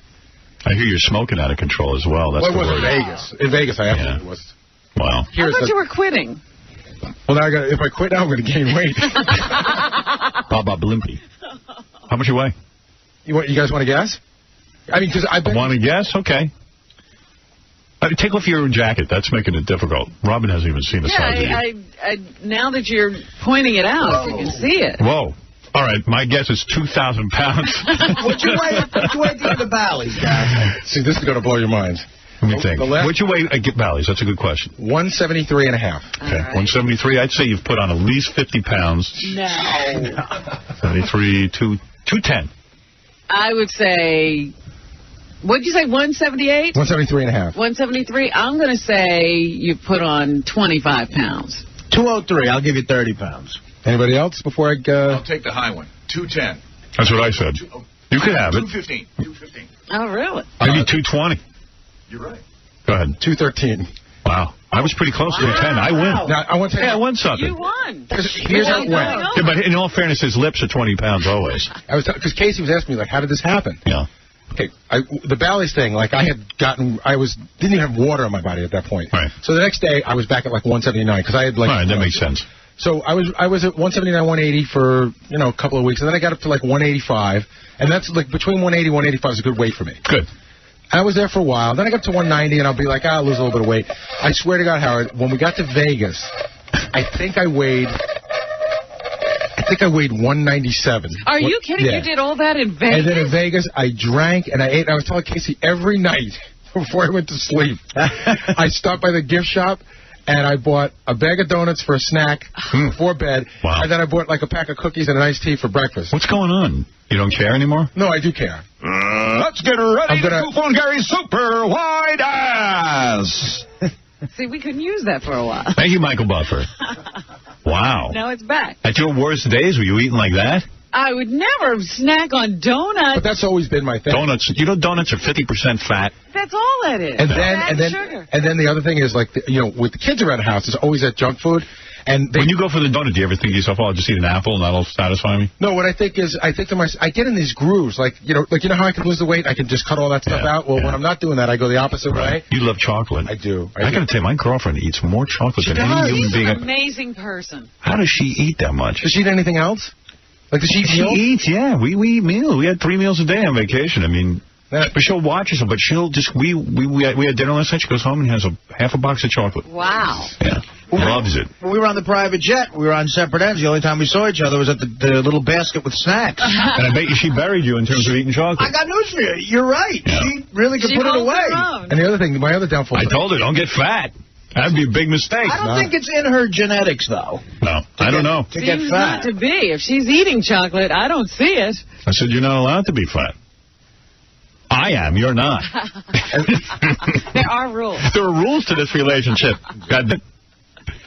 I hear you're smoking out of control as well. That's it was in Vegas. In Vegas, I absolutely was. Wow. I thought you were quitting. Well, now if I quit now, I'm going to gain weight. Baba Blimpy. How much you weigh? You guys want to guess? I mean, because I want to guess? Okay. Take off your jacket. That's making it difficult. Robin hasn't even seen the size of you. Now that you're pointing it out, you can see it. Whoa. All right, my guess is 2,000 pounds. What'd you weigh at the Bally's, guys? See, this is going to blow your minds. Let me think. What'd you weigh at Bally's? That's a good question. 173 and a half. Okay, right. 173. I'd say you've put on at least 50 pounds. No. 73, 210. I would say, what'd you say, 178? 173 and a half. 173. I'm going to say you put on 25 pounds. 203. I'll give you 30 pounds. Anybody else before I go? I'll take the high one. 210. That's what I said. You could have it. 215. 215. Oh, really? Maybe 220. You're right. Go ahead. 213. Wow. I was pretty close to 210. I win. Now, I want to I won something. You won. Here's how it went. Yeah, but in all fairness, his lips are 20 pounds always. Because Casey was asking me, like, how did this happen? Yeah. Okay, the Bally's thing, like, didn't even have water on my body at that point. Right. So the next day, I was back at, like, 179, because I had, like... All right, that makes sense. So I was at 179, 180 for, a couple of weeks, and then I got up to, like, 185, and that's, like, between 180 and 185 is a good weight for me. Good. I was there for a while. Then I got up to 190, and I'll be like, I'll lose a little bit of weight. I swear to God, Howard, when we got to Vegas, I think I weighed 197. Are you kidding? Yeah. You did all that in Vegas? And then in Vegas, I drank and I ate. And I was telling Casey every night before I went to sleep, I stopped by the gift shop and I bought a bag of donuts for a snack before bed. Wow. And then I bought like a pack of cookies and an iced tea for breakfast. What's going on? You don't care anymore? No, I do care. Let's get ready to goof on Gary's super wide ass. See, we couldn't use that for a while. Thank you, Michael Buffer. Wow. Now it's back. At your worst days, were you eating like that? I would never snack on donuts. But that's always been my thing. Donuts. You know, donuts are 50% fat. That's all that is. And then, sugar. and then the other thing is, like, with the kids around the house, there's always that junk food. And when you go for the donut, do you ever think to yourself, "Oh, I'll just eat an apple and that'll satisfy me"? No, what I think is, I think to myself, I get in these grooves, like you know how I can lose the weight, I can just cut all that stuff out. Well, when I'm not doing that, I go the opposite way. You love chocolate. I do. I got to tell you, my girlfriend eats more chocolate than any human She's being. an amazing person. How does she eat that much? Does she eat anything else? Like, does she eat meals? She eats, yeah. We eat meals. We had 3 meals a day on vacation. I mean, but she'll watch us. But she'll just we had dinner last night. She goes home and has half a box of chocolate. Wow. Yeah. Loves it. When we were on the private jet, we were on separate ends. The only time we saw each other was at the little basket with snacks. And I bet you she buried you in terms of eating chocolate. I got news for you. You're right. Yeah. She really could put it away. And the other thing, my other downfall. I told her, don't get fat. That'd be a big mistake. I don't think it's in her genetics, though. No, I don't know. To get fat. Not to be. If she's eating chocolate, I don't see it. I said, you're not allowed to be fat. I am. You're not. There are rules. There are rules to this relationship.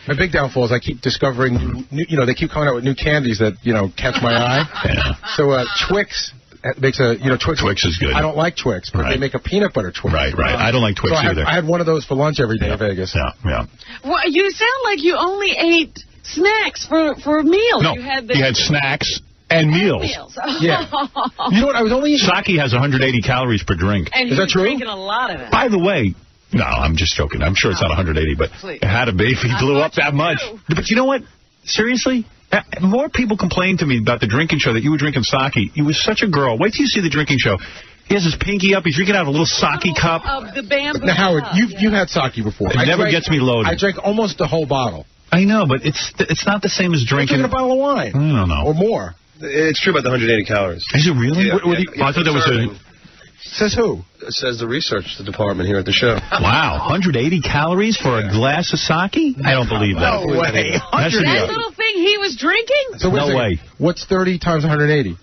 My big downfall is I keep discovering, they keep coming out with new candies that, catch my eye. Yeah. So Twix makes a, Twix is good. I don't like Twix, but they make a peanut butter Twix. Right. I don't like Twix either. I had one of those for lunch every day in Vegas. Yeah. Well, you sound like you only ate snacks for meals. No, you had snacks and meals. Yeah. You know what? I was only eating... Sake has 180 calories per drink. And is that true? Drinking a lot of it. By the way... No, I'm just joking. I'm sure it's not 180, but it had a baby. He blew up that much. But you know what? Seriously? More people complained to me about the drinking show that you were drinking sake. You were such a girl. Wait till you see the drinking show. He has his pinky up. He's drinking out of a little sake cup. Of the bamboo. Now, Howard, you've had sake before. It never gets me loaded. I drank almost the whole bottle. I know, but it's not the same as drinking a bottle of wine. I don't know. Or more. It's true about the 180 calories. Is it really? Yeah, I thought that was a... Says who? It says the research department here at the show. Wow, 180 calories for a glass of sake? I don't believe that. No way. That little thing he was drinking? So no way. What's 30 times 180?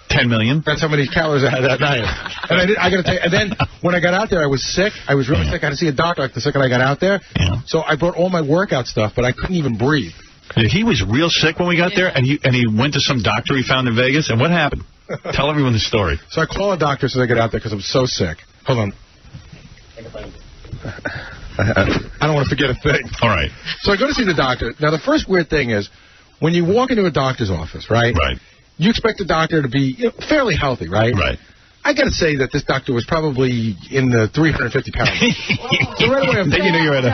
10 million. That's how many calories I had that night. And I got to tell you, and then when I got out there, I was sick. I was really sick. I had to see a doctor like the second I got out there. Yeah. So I brought all my workout stuff, but I couldn't even breathe. He was real sick when we got there, and he went to some doctor he found in Vegas. And what happened? Tell everyone the story. So I call a doctor so I get out there because I'm so sick. Hold on. I don't want to forget a thing. All right. So I go to see the doctor. Now, the first weird thing is, when you walk into a doctor's office, right? Right. You expect the doctor to be fairly healthy, right? Right. I got to say that this doctor was probably in the 350 pounds. So right away, I'm thinking you were at a...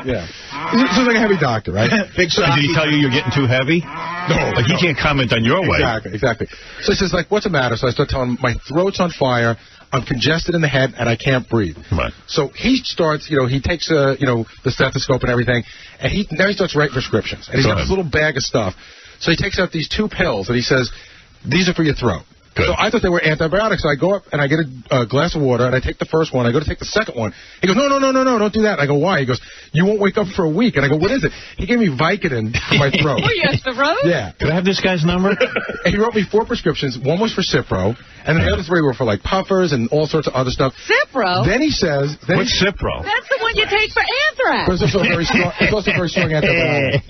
Yeah. This is like a heavy doctor, right? Big Did he tell you you're getting too heavy? No. Like, he can't comment on your weight. Exactly. So he says, like, what's the matter? So I start telling him, my throat's on fire, I'm congested in the head, and I can't breathe. Right. So he starts, he takes, the stethoscope and everything, and now he starts writing prescriptions. And he's got this little bag of stuff. So he takes out these 2 pills, and he says, these are for your throat. Good. So I thought they were antibiotics. So I go up and I get a glass of water, and I take the first one. I go to take the second one. He goes, no, don't do that. And I go, why? He goes, you won't wake up for a week. And I go, what is it? He gave me Vicodin for my throat. Were you at the road? Yeah. Could I have this guy's number? And he wrote me 4 prescriptions. One was for Cipro, and the other 3 were for, like, puffers and all sorts of other stuff. Cipro? Then he says... What's Cipro? That's the one you take for anthrax. But it's also a very strong antibiotic.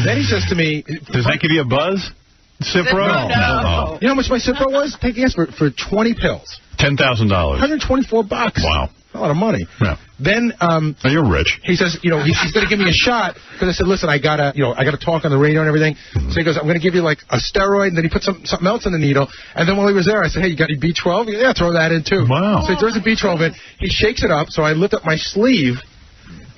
Then he says to me... Does that give you a buzz? Cipro? No. You know how much my Cipro was? Take a guess for 20 pills. $10,000. $124. Wow. A lot of money. Yeah. Then you're rich. He says, he's going to give me a shot because I said, listen, I gotta talk on the radio and everything. So he goes, I'm going to give you like a steroid, and then he put something else in the needle. And then while he was there, I said, hey, you got any B12? He goes, yeah, throw that in too. Wow. So he throws the B12 in. He shakes it up. So I lift up my sleeve.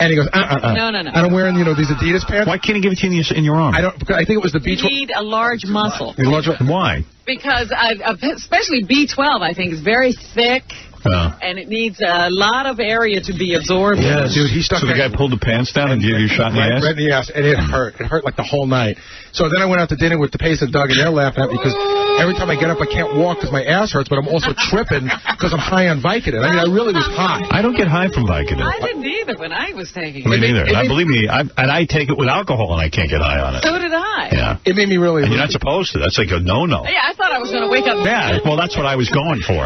And he goes, No. And I'm wearing, these Adidas pants. Why can't he give it to you in your arm? Because I think it was the B12. You need a large muscle. Why? Because especially B12, I think, is very thick. And it needs a lot of area to be absorbed. Yeah, dude, he stuck. So the guy pulled the pants down and gave you a shot in the ass? Right in the ass, and it hurt. It hurt like the whole night. So then I went out to dinner with the Pace and Doug, and they're laughing at me because every time I get up, I can't walk because my ass hurts, but I'm also tripping because I'm high on Vicodin. I mean, I really was high. I don't get high from Vicodin. I didn't either when I was taking it. Me neither. Believe me, I take it with alcohol, and I can't get high on it. So did I. Yeah. It made me really... And you're not supposed to. That's like a no-no. Yeah, I thought I was going to wake up... Yeah, well, that's what I was going for.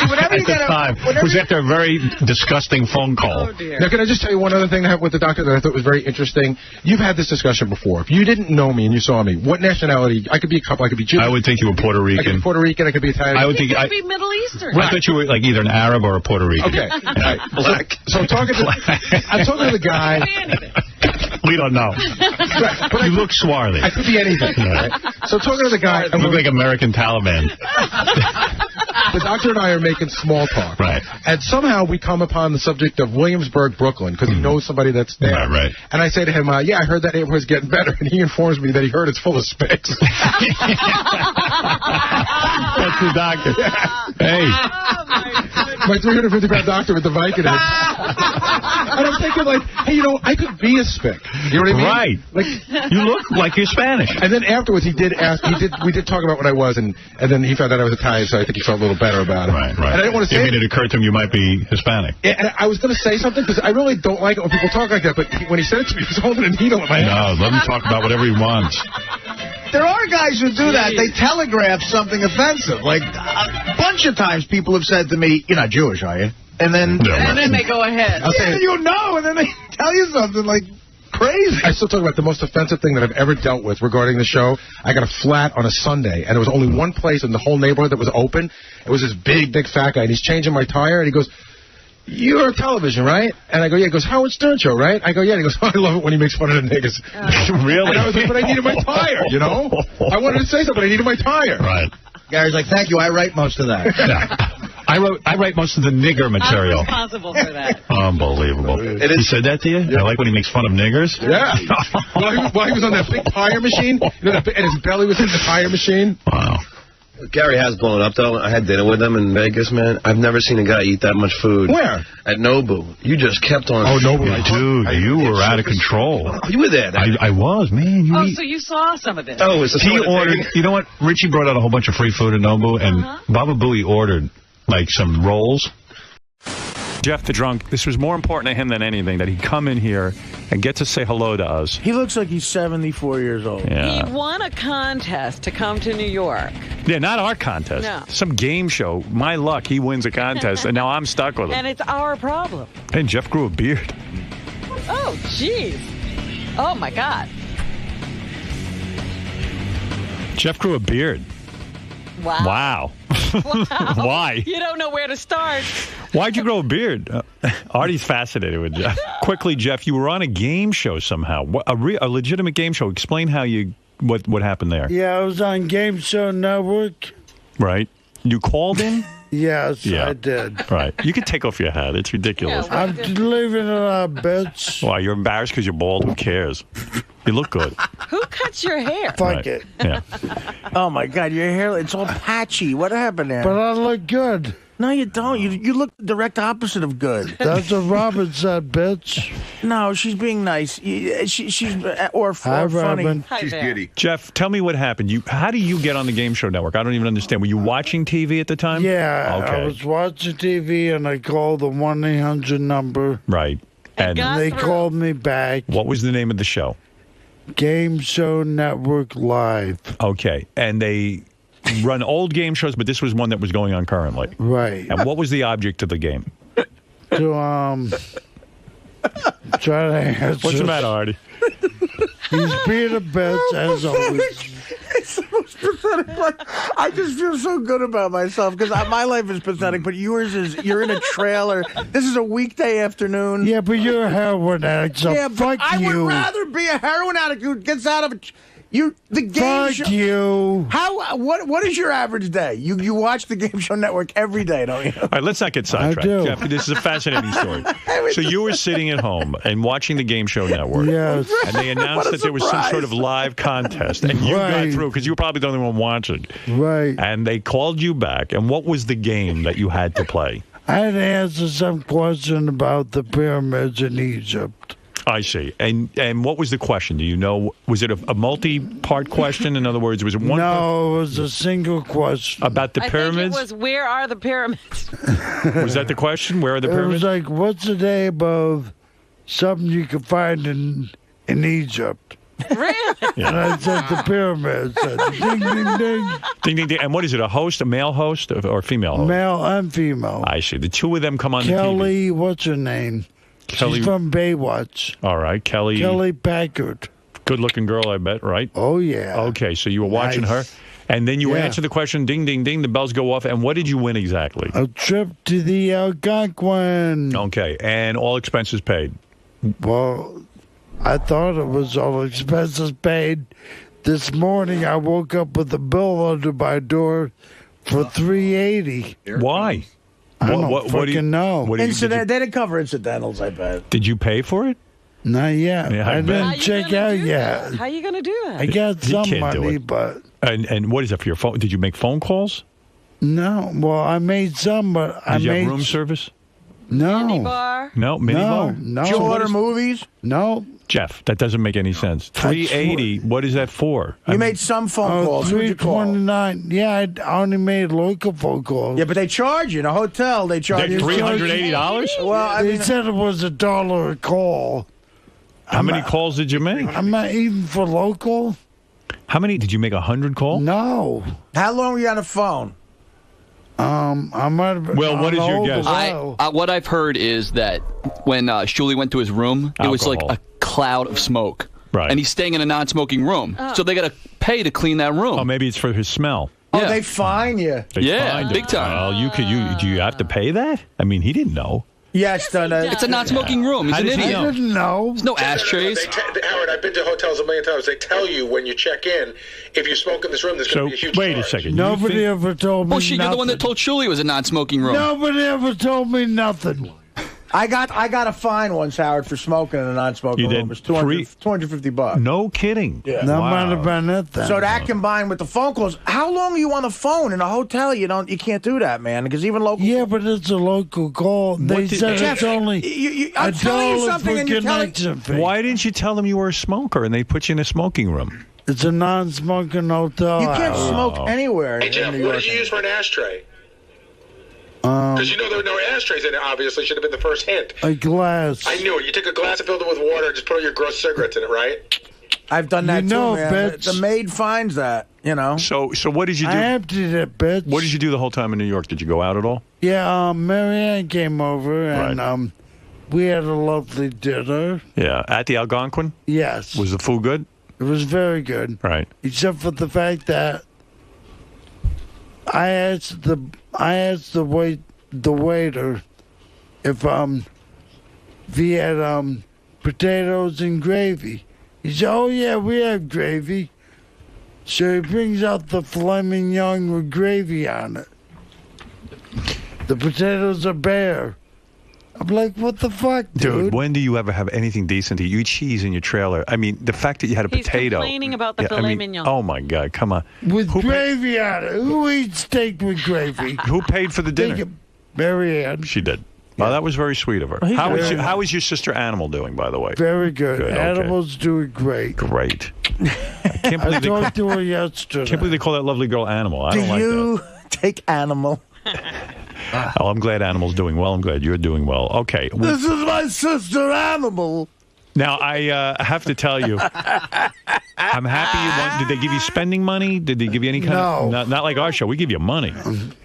Whenever you get time. It was after a very disgusting phone call. Oh, dear. Now, can I just tell you one other thing with the doctor that I thought was very interesting? You've had this discussion before. If you didn't know me and you saw me, what nationality? I could be a couple. I could be Jewish. I would think you were Puerto Rican. I could be Puerto Rican. I could be Italian. I would think... I could be Middle Eastern. I thought you were like either an Arab or a Puerto Rican. Okay. Right. Black. So I'm talking to the guy. We don't know. But you look swarthy. I could be anything. Right? So talking to the guy... You look like American Taliban. The doctor and I are making small talk. Right. And somehow we come upon the subject of Williamsburg, Brooklyn, because he knows somebody that's there. Right. And I say to him, yeah, I heard that neighborhood's getting better. And he informs me that he heard it's full of spics. That's the doctor. Hey. My $350 doctor with the Vicodin. And I'm thinking, like, hey, I could be a spic. You know what I mean? Right. Like, you look like you're Spanish. And then afterwards, we did talk about what I was, and then he found out I was Italian, so I think he felt a little better about it. Right. And I didn't want to say it occurred to him you might be Hispanic. Yeah, and I was going to say something, because I really don't like it when people talk like that, but when he said it to me, he was holding a needle in my hand. No, let him talk about whatever he wants. There are guys who do that. They telegraph something offensive. Like, a bunch of times people have said to me, "You're not Jewish, are you?" And then they go ahead. And then they tell you something like crazy. I still talk about the most offensive thing that I've ever dealt with regarding the show. I got a flat on a Sunday, and there was only one place in the whole neighborhood that was open. It was this big fat guy, and he's changing my tire, and he goes, "You're a television, right?" And I go, "Yeah." He goes, "Howard Stern show, right?" I go, "Yeah." And he goes, "Oh, I love it when he makes fun of the niggas." Really? And I was like, "But I needed my tire, I wanted to say something, but I needed my tire. Right. Gary's like, "Thank you, I write most of that." Yeah. I write most of the nigger material. I'm responsible for that. Unbelievable. He said that to you? Yeah. I like when he makes fun of niggers? Yeah. While he was on that big tire machine, and his belly was in the tire machine. Wow. Gary has blown up, though. I had dinner with him in Vegas, man. I've never seen a guy eat that much food. Where? At Nobu. You just kept on... Oh, Nobu. Dude, you were out of control. You were there. I was, man. So you saw some of this. Oh, it's he ordered... You know what? Richie brought out a whole bunch of free food at Nobu, and Baba Booey ordered, like, some rolls. Jeff the drunk, this was more important to him than anything, that he'd come in here and get to say hello to us. He looks like he's 74 years old. Yeah. He won a contest to come to New York. Yeah, not our contest. No. Some game show. My luck, he wins a contest, and now I'm stuck with him. And it's our problem. And Jeff grew a beard. Oh, jeez. Oh, my God. Jeff grew a beard. Wow. Why? You don't know where to start. Why'd you grow a beard? Artie's fascinated with Jeff. Quickly, Jeff, you were on a game show somehow. A legitimate game show. Explain how what happened there. Yeah, I was on Game Show Network. Right. You called in? Yes, I did. Right. You can take off your hat. It's ridiculous. Yeah, I'm leaving it on, bitch. Why, you're embarrassed because you're bald? Who cares? You look good. Who cuts your hair? Fuck it. Yeah. Oh, my God, your hair, it's all patchy. What happened there? But I look good. No, you don't. You look the direct opposite of good. That's what Robin said, bitch. No, she's being nice. She's or Hi, funny. Robin. She's beauty. Jeff, tell me what happened. How do you get on the Game Show Network? I don't even understand. Were you watching TV at the time? Yeah, Okay. I was watching TV and I called the 1-800 number. Right. And they called me back. What was the name of the show? Game Show Network Live. Okay. And they run old game shows, but this was one that was going on currently. Right. And what was the object of the game? To, try to answer. What's the matter, Artie? He's being a bitch, as always. It's the most pathetic. But I just feel so good about myself because my life is pathetic, but yours is, you're in a trailer. This is a weekday afternoon. Yeah, but you're a heroin addict, so yeah, fuck but you. I would rather be a heroin addict who gets out of it. The game Fuck show. you. What is your average day? You watch the Game Show Network every day, don't you? All right, let's not get sidetracked. I do. Jeff, this is a fascinating story. So you were sitting at home and watching the Game Show Network. Yes. And they announced that there was some sort of live contest. And you got through because you were probably the only one watching. Right. And they called you back. And what was the game that you had to play? I had to answer some question about the pyramids in Egypt. I see. And what was the question? Do you know? Was it a multi-part question? In other words, was it one? No, it was a single question. About the pyramids? I think it was, where are the pyramids? Was that the question? Where are the pyramids? It was like, what's the name of something you can find in Egypt? Really? Yeah. And I said the pyramids. Ding, ding, ding. Ding, ding, ding. And what is it, a host, a male host, or a female host? Male and female. I see. The two of them come on Kelly, the TV. what's her name? Kelly, she's from Baywatch. All right, Kelly. Kelly Packard. Good-looking girl, I bet, right? Oh, yeah. Okay, so you were watching her, and then you answer the question, ding, ding, ding, the bells go off, and what did you win exactly? A trip to the Algonquin. Okay, and all expenses paid. Well, I thought it was all expenses paid. This morning, I woke up with a bill under my door for $380. Why? I don't fucking know. What do you, They didn't cover incidentals, I bet. did you pay for it? Not yet. Yeah, I I bet. didn't check out yet. How are you going to do that? I got He some can't do money, it. but And what is that for your phone? Did you make phone calls? no. Well, I made some, but I Did you made have room service? no. Bar? No, minibar? No. Did you So what order is- movies? No. Jeff, that doesn't make any sense. $380. What is that for? You made some phone calls. Who'd you call? $329. Yeah, I only made local phone calls. Yeah, but they charge you. In a hotel, they charge you $380? Well, I they mean, said it was $1 a call. How many calls did you make? I'm not even for local. How many? Did you make 100 calls? No. how long were you on the phone? I might have been. Well, what is your guess? What I've heard is that when Shuli went to his room, it was like Alcohol. a cloud of smoke. Right. And he's staying in a non-smoking room. So they got to pay to clean that room. Oh, maybe it's for his smell. Oh, they fine you. They Yeah, fined him. big time. Well, do you have to pay that? I mean, he didn't know. Yes, It's a non-smoking room. He's How an does he idiot. know? I didn't know. There's no ashtrays. Howard, I've been to hotels a million times. They tell you when you check in, if you smoke in this room, there's So, going to be a huge wait a charge. second. Nobody ever told me Oh, shit, you're the one that nothing. told Shuli it was a non-smoking room. Nobody ever told me nothing. I got a fine once, Howard, for smoking in a non-smoking You room. did? It was $250. No kidding. Yeah. That Wow. might have been it then. So that combined with the phone calls, how long are you on the phone in a hotel? You can't do that, man, because even local. Yeah, but it's a local call. They said Jeff, it's only I'm telling you $1 something, for and you're telling. connection fee. Why didn't you tell them you were a smoker and they put you in a smoking room? It's a non-smoking hotel. You can't smoke anywhere Hey, in Jeff, New what York. did you use for an ashtray? Because you know there were no ashtrays in it, obviously. Should have been the first hint. A glass. I knew it. You took a glass and filled it with water and just put all your gross cigarettes in it, right? I've done that You know, too, man. bitch. The maid finds that, you know. So what did you do? I emptied it, bitch. What did you do the whole time in New York? Did you go out at all? Yeah, Marianne came over and Right. we had a lovely dinner. Yeah. At the Algonquin? Yes. Was the food good? It was very good. Right. Except for the fact that I asked the waiter if he had potatoes and gravy. He said, "Oh yeah, we have gravy." So he brings out the filet mignon with gravy on it. The potatoes are bare. I'm like, what the fuck, dude? When do you ever have anything decent to eat? You eat cheese in your trailer. I mean, the fact that you had a He's potato. complaining about the I filet mean, mignon. Oh, my God. Come on. With gravy on it. Who eats steak with gravy? Who paid for the dinner? Take it, Marianne. She did. Well, that was very sweet of her. He's How very- is your sister Animal doing, by the way? Very good. Good, okay. Animals doing great. Great. I can't believe I talked to her yesterday. Can't believe they call that lovely girl Animal. I Do don't like you take Animal? that. Oh, I'm glad Animal's doing well. I'm glad you're doing well. Okay. This is my sister Animal. Now, I have to tell you, I'm happy you won. Did they give you spending money? Did they give you any kind of... Not like our show. We give you money.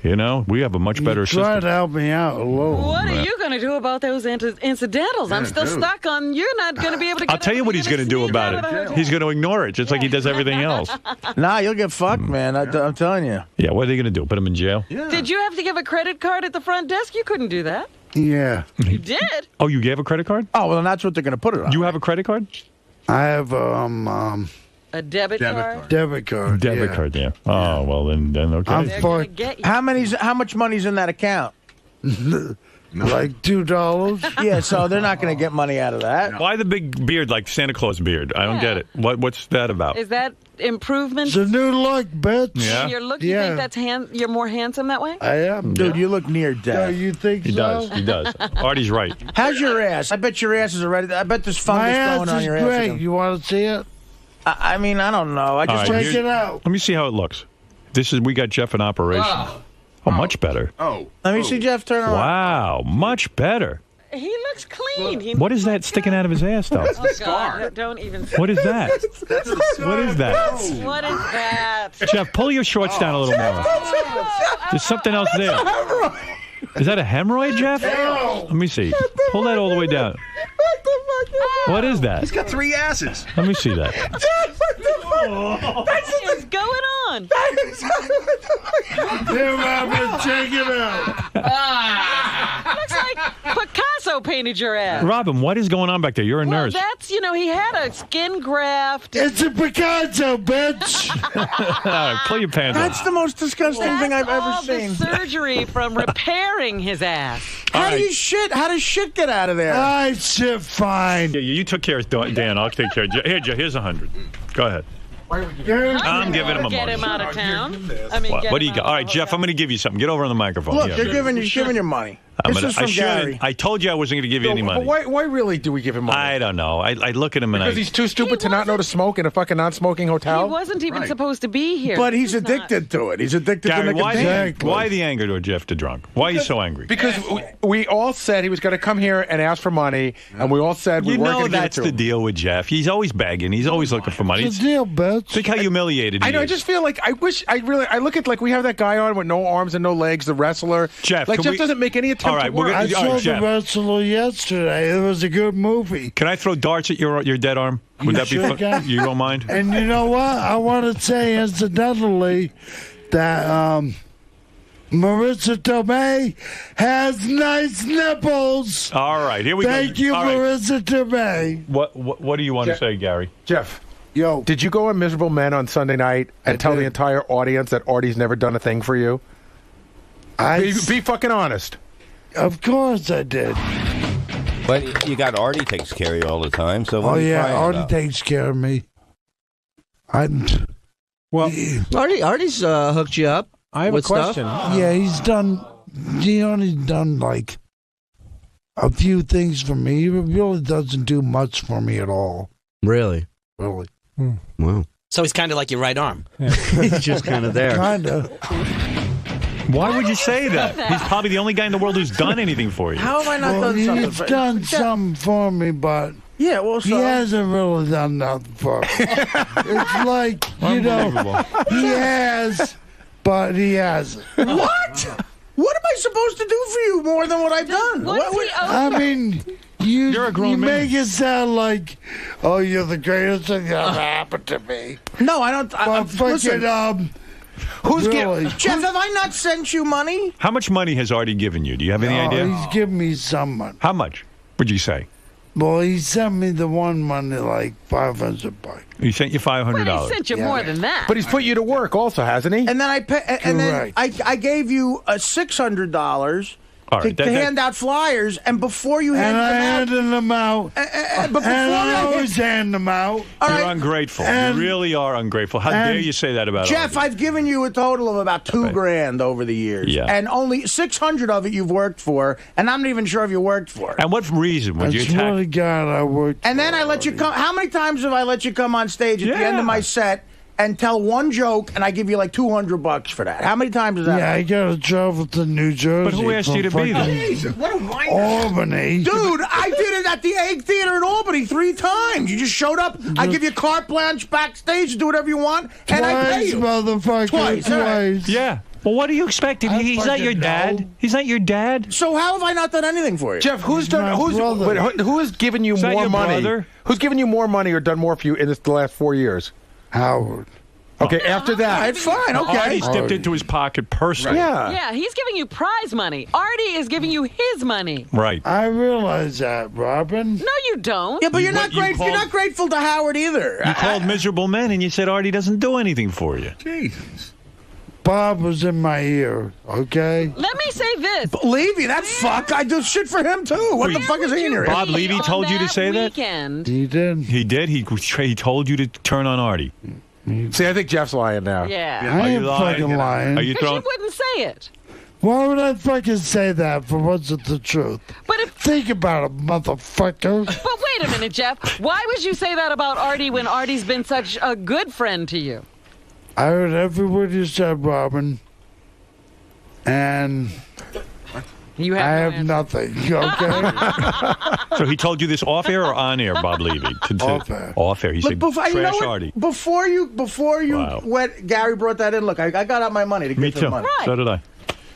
You know? We have a much better Try system. to help me out alone. What are you going to do about those incidentals? I'm still stuck on you're not going to be able to get I'll tell you what he's going to do about it. He's going to ignore it, just like he does everything else. Nah, you'll get fucked, man. I'm telling you. Yeah, what are they going to do? Put him in jail? Did you have to give a credit card at the front desk? You couldn't do that. Yeah. You did? Oh, you gave a credit card? Oh, well, that's what they're going to put it on. You have a credit card? I have A debit card? debit card. Debit card, yeah. Oh, well, then okay. I'm They're fucked. gonna get you. How much money's in that account? Like $2. Yeah, so they're not going to get money out of that. Why the big beard, like Santa Claus beard? I don't get it. What's that about? Is that improvement? It's a new look, bitch. Yeah. Your look, you think that's you're more handsome that way? I am. Dude, you look near No, death. you think He so? does. He does. Artie's right. How's your ass? I bet your ass is already. I bet there's fungus My ass going on is your ass. great. You want to see it? I mean, I don't know. I just All right, Check here- it out. Let me see how it looks. We got Jeff in operation. Oh, much better. let me see Jeff turn around. Wow, much better. He looks clean. He What is that sticking out of his ass, though? Oh, God, don't even. What is that? What is that? What is that? Jeff, pull your shorts down a little more. There's something else there. Is that a hemorrhoid, Jeff? Let me see. Pull that all the way down. What is that? He's got 3 asses. Let me see that. What is going on? Here, Robert, check it out. Looks like Picasso painted painted your ass. Robin, what is going on back there? You're a nurse. That's, he had a skin graft. It's a Picasso, bitch. Pull your pants That's the most disgusting thing I've ever seen. The surgery from repairing his ass. How does shit get out of there? I shit fine. Yeah, you took care of Dan. I'll take care of Jeff. Here, Jeff, here's 100. Go ahead. I'm giving him a Get money. him out of town. What do you got? All right, Jeff, I'm going to give you something. Get over on the microphone. Look, Yeah. you're giving your money. This is from Gary. I told you I wasn't going to give you any money. But why really do we give him money? I don't know. I look at him and Because he's too stupid to not know to smoke in a fucking non-smoking hotel? He wasn't even supposed to be here. But he's addicted to it. He's addicted Gary, to nicotine. why the anger to Jeff to drunk? Why are you so angry? Because we all said he was going to come here and ask for money, and we all said we weren't going to give it that's to the him. deal with Jeff. He's always begging. He's always looking for money. It's the deal, bitch. Think how humiliated he I know. I is. just feel like I look at like we have that guy on with no arms and no legs, the wrestler. Jeff, like can Jeff we- doesn't make any attempt All right, to we're work. gonna- I saw the Jeff. wrestler yesterday. It was a good movie. Can I throw darts at your dead arm? Would that be sure fun? can. You don't mind? And you know what? I want to say, incidentally, that Marissa Tomei has nice nipples. All right, here we go. Thank you, All right. Marissa Tomei. What do you want to Jeff. say, Gary? Jeff, yo, did you go on Miserable Men on Sunday night and tell the entire audience that Artie's never done a thing for you? Be fucking honest. Of course I did. But you got Artie takes care of you all the time. So what Oh are you yeah, crying Artie about? takes care of me. Artie's hooked you up. I have with a question. Stuff. Yeah, he only done like a few things for me. He really doesn't do much for me at all. Really? Really. Wow. So he's kind of like your right arm. He's just kind of there. Kinda. Why would you say that? He's probably the only guy in the world who's done anything for you. How have I not done something He's for done something for me, but yeah, well, he hasn't really done nothing for me. It's like, Unbelievable. he has, but he hasn't. What? What am I supposed to do for you more than what I've done? I mean, You're a grown you man. make it sound like, oh, you're the greatest thing that ever happened to me. No, I don't. But fucking, Who's really? Jeff, have I not sent you money? How much money has Artie given you? Do you have any idea? He's given me some money. How much would you say? Well, he sent me the one money like $500. He sent you $500. He sent you more than that. But he's put you to work also, hasn't he? And then and then Correct. I gave you $600 All right, to hand out flyers, and before you And I handed them out, handed them out. but before And I I always hand them out. You're ungrateful. And- you really are ungrateful. How dare you say that about Jeff, Artie? I've given you a total of about $2,000 over the years, Yeah. and only 600 of it you've worked for, and I'm not even sure if you worked for it. And what reason would I you swear attack? to God, I worked. And then I let you come. How many times have I let you come on stage at the end of my set and tell one joke, and I give you like $200 for that? How many times is that? Yeah, I gotta travel to New Jersey. But who asked you to be there? Jesus, what a whiner. Albany. Dude, I did it at the Egg Theater in Albany 3 times. You just showed up. I give you carte blanche backstage, do whatever you want, and I pay Twice, you. motherfucker. Twice, all right. Twice. Yeah. Well, what do you expect? He's not your dad. He's not your dad. So how have I not done anything for you? Jeff, who has given you Is that more your money? brother? Who's given you more money or done more for you in the last 4 years? Howard. Okay, after that. It's fine, okay. Artie's dipped into his pocket personally. Yeah. Yeah, he's giving you prize money. Artie is giving you his money. Right. I realize that, Robin. No, you don't. Yeah, but you're What, not you grateful. You're called- not grateful to Howard either. You called miserable men and you said Artie doesn't do anything for you. Jesus. Bob was in my ear, okay? Let me say this. Levy, that fuck. I do shit for him too. What the fuck is he in your ear? Bob Levy told you to say that? Weekend. He did. He did? He told you to turn on Artie. See, I think Jeff's lying now. Yeah. I Are you ain't lying? fucking lying. Are you Because throwing... you wouldn't say it. Why would I fucking say that for what's it the truth? But if, Think about it, motherfucker. but wait a minute, Jeff. Why would you say that about Artie when Artie's been such a good friend to you? I heard every word you said, Robin. And You I have, have nothing, okay? So he told you this off air or on air, Bob Levy? Off air. Off air. He said, you know trash what? Artie. Before you Wow. went, Gary brought that in. Look, I got out my money to Me give him too. money. So did I.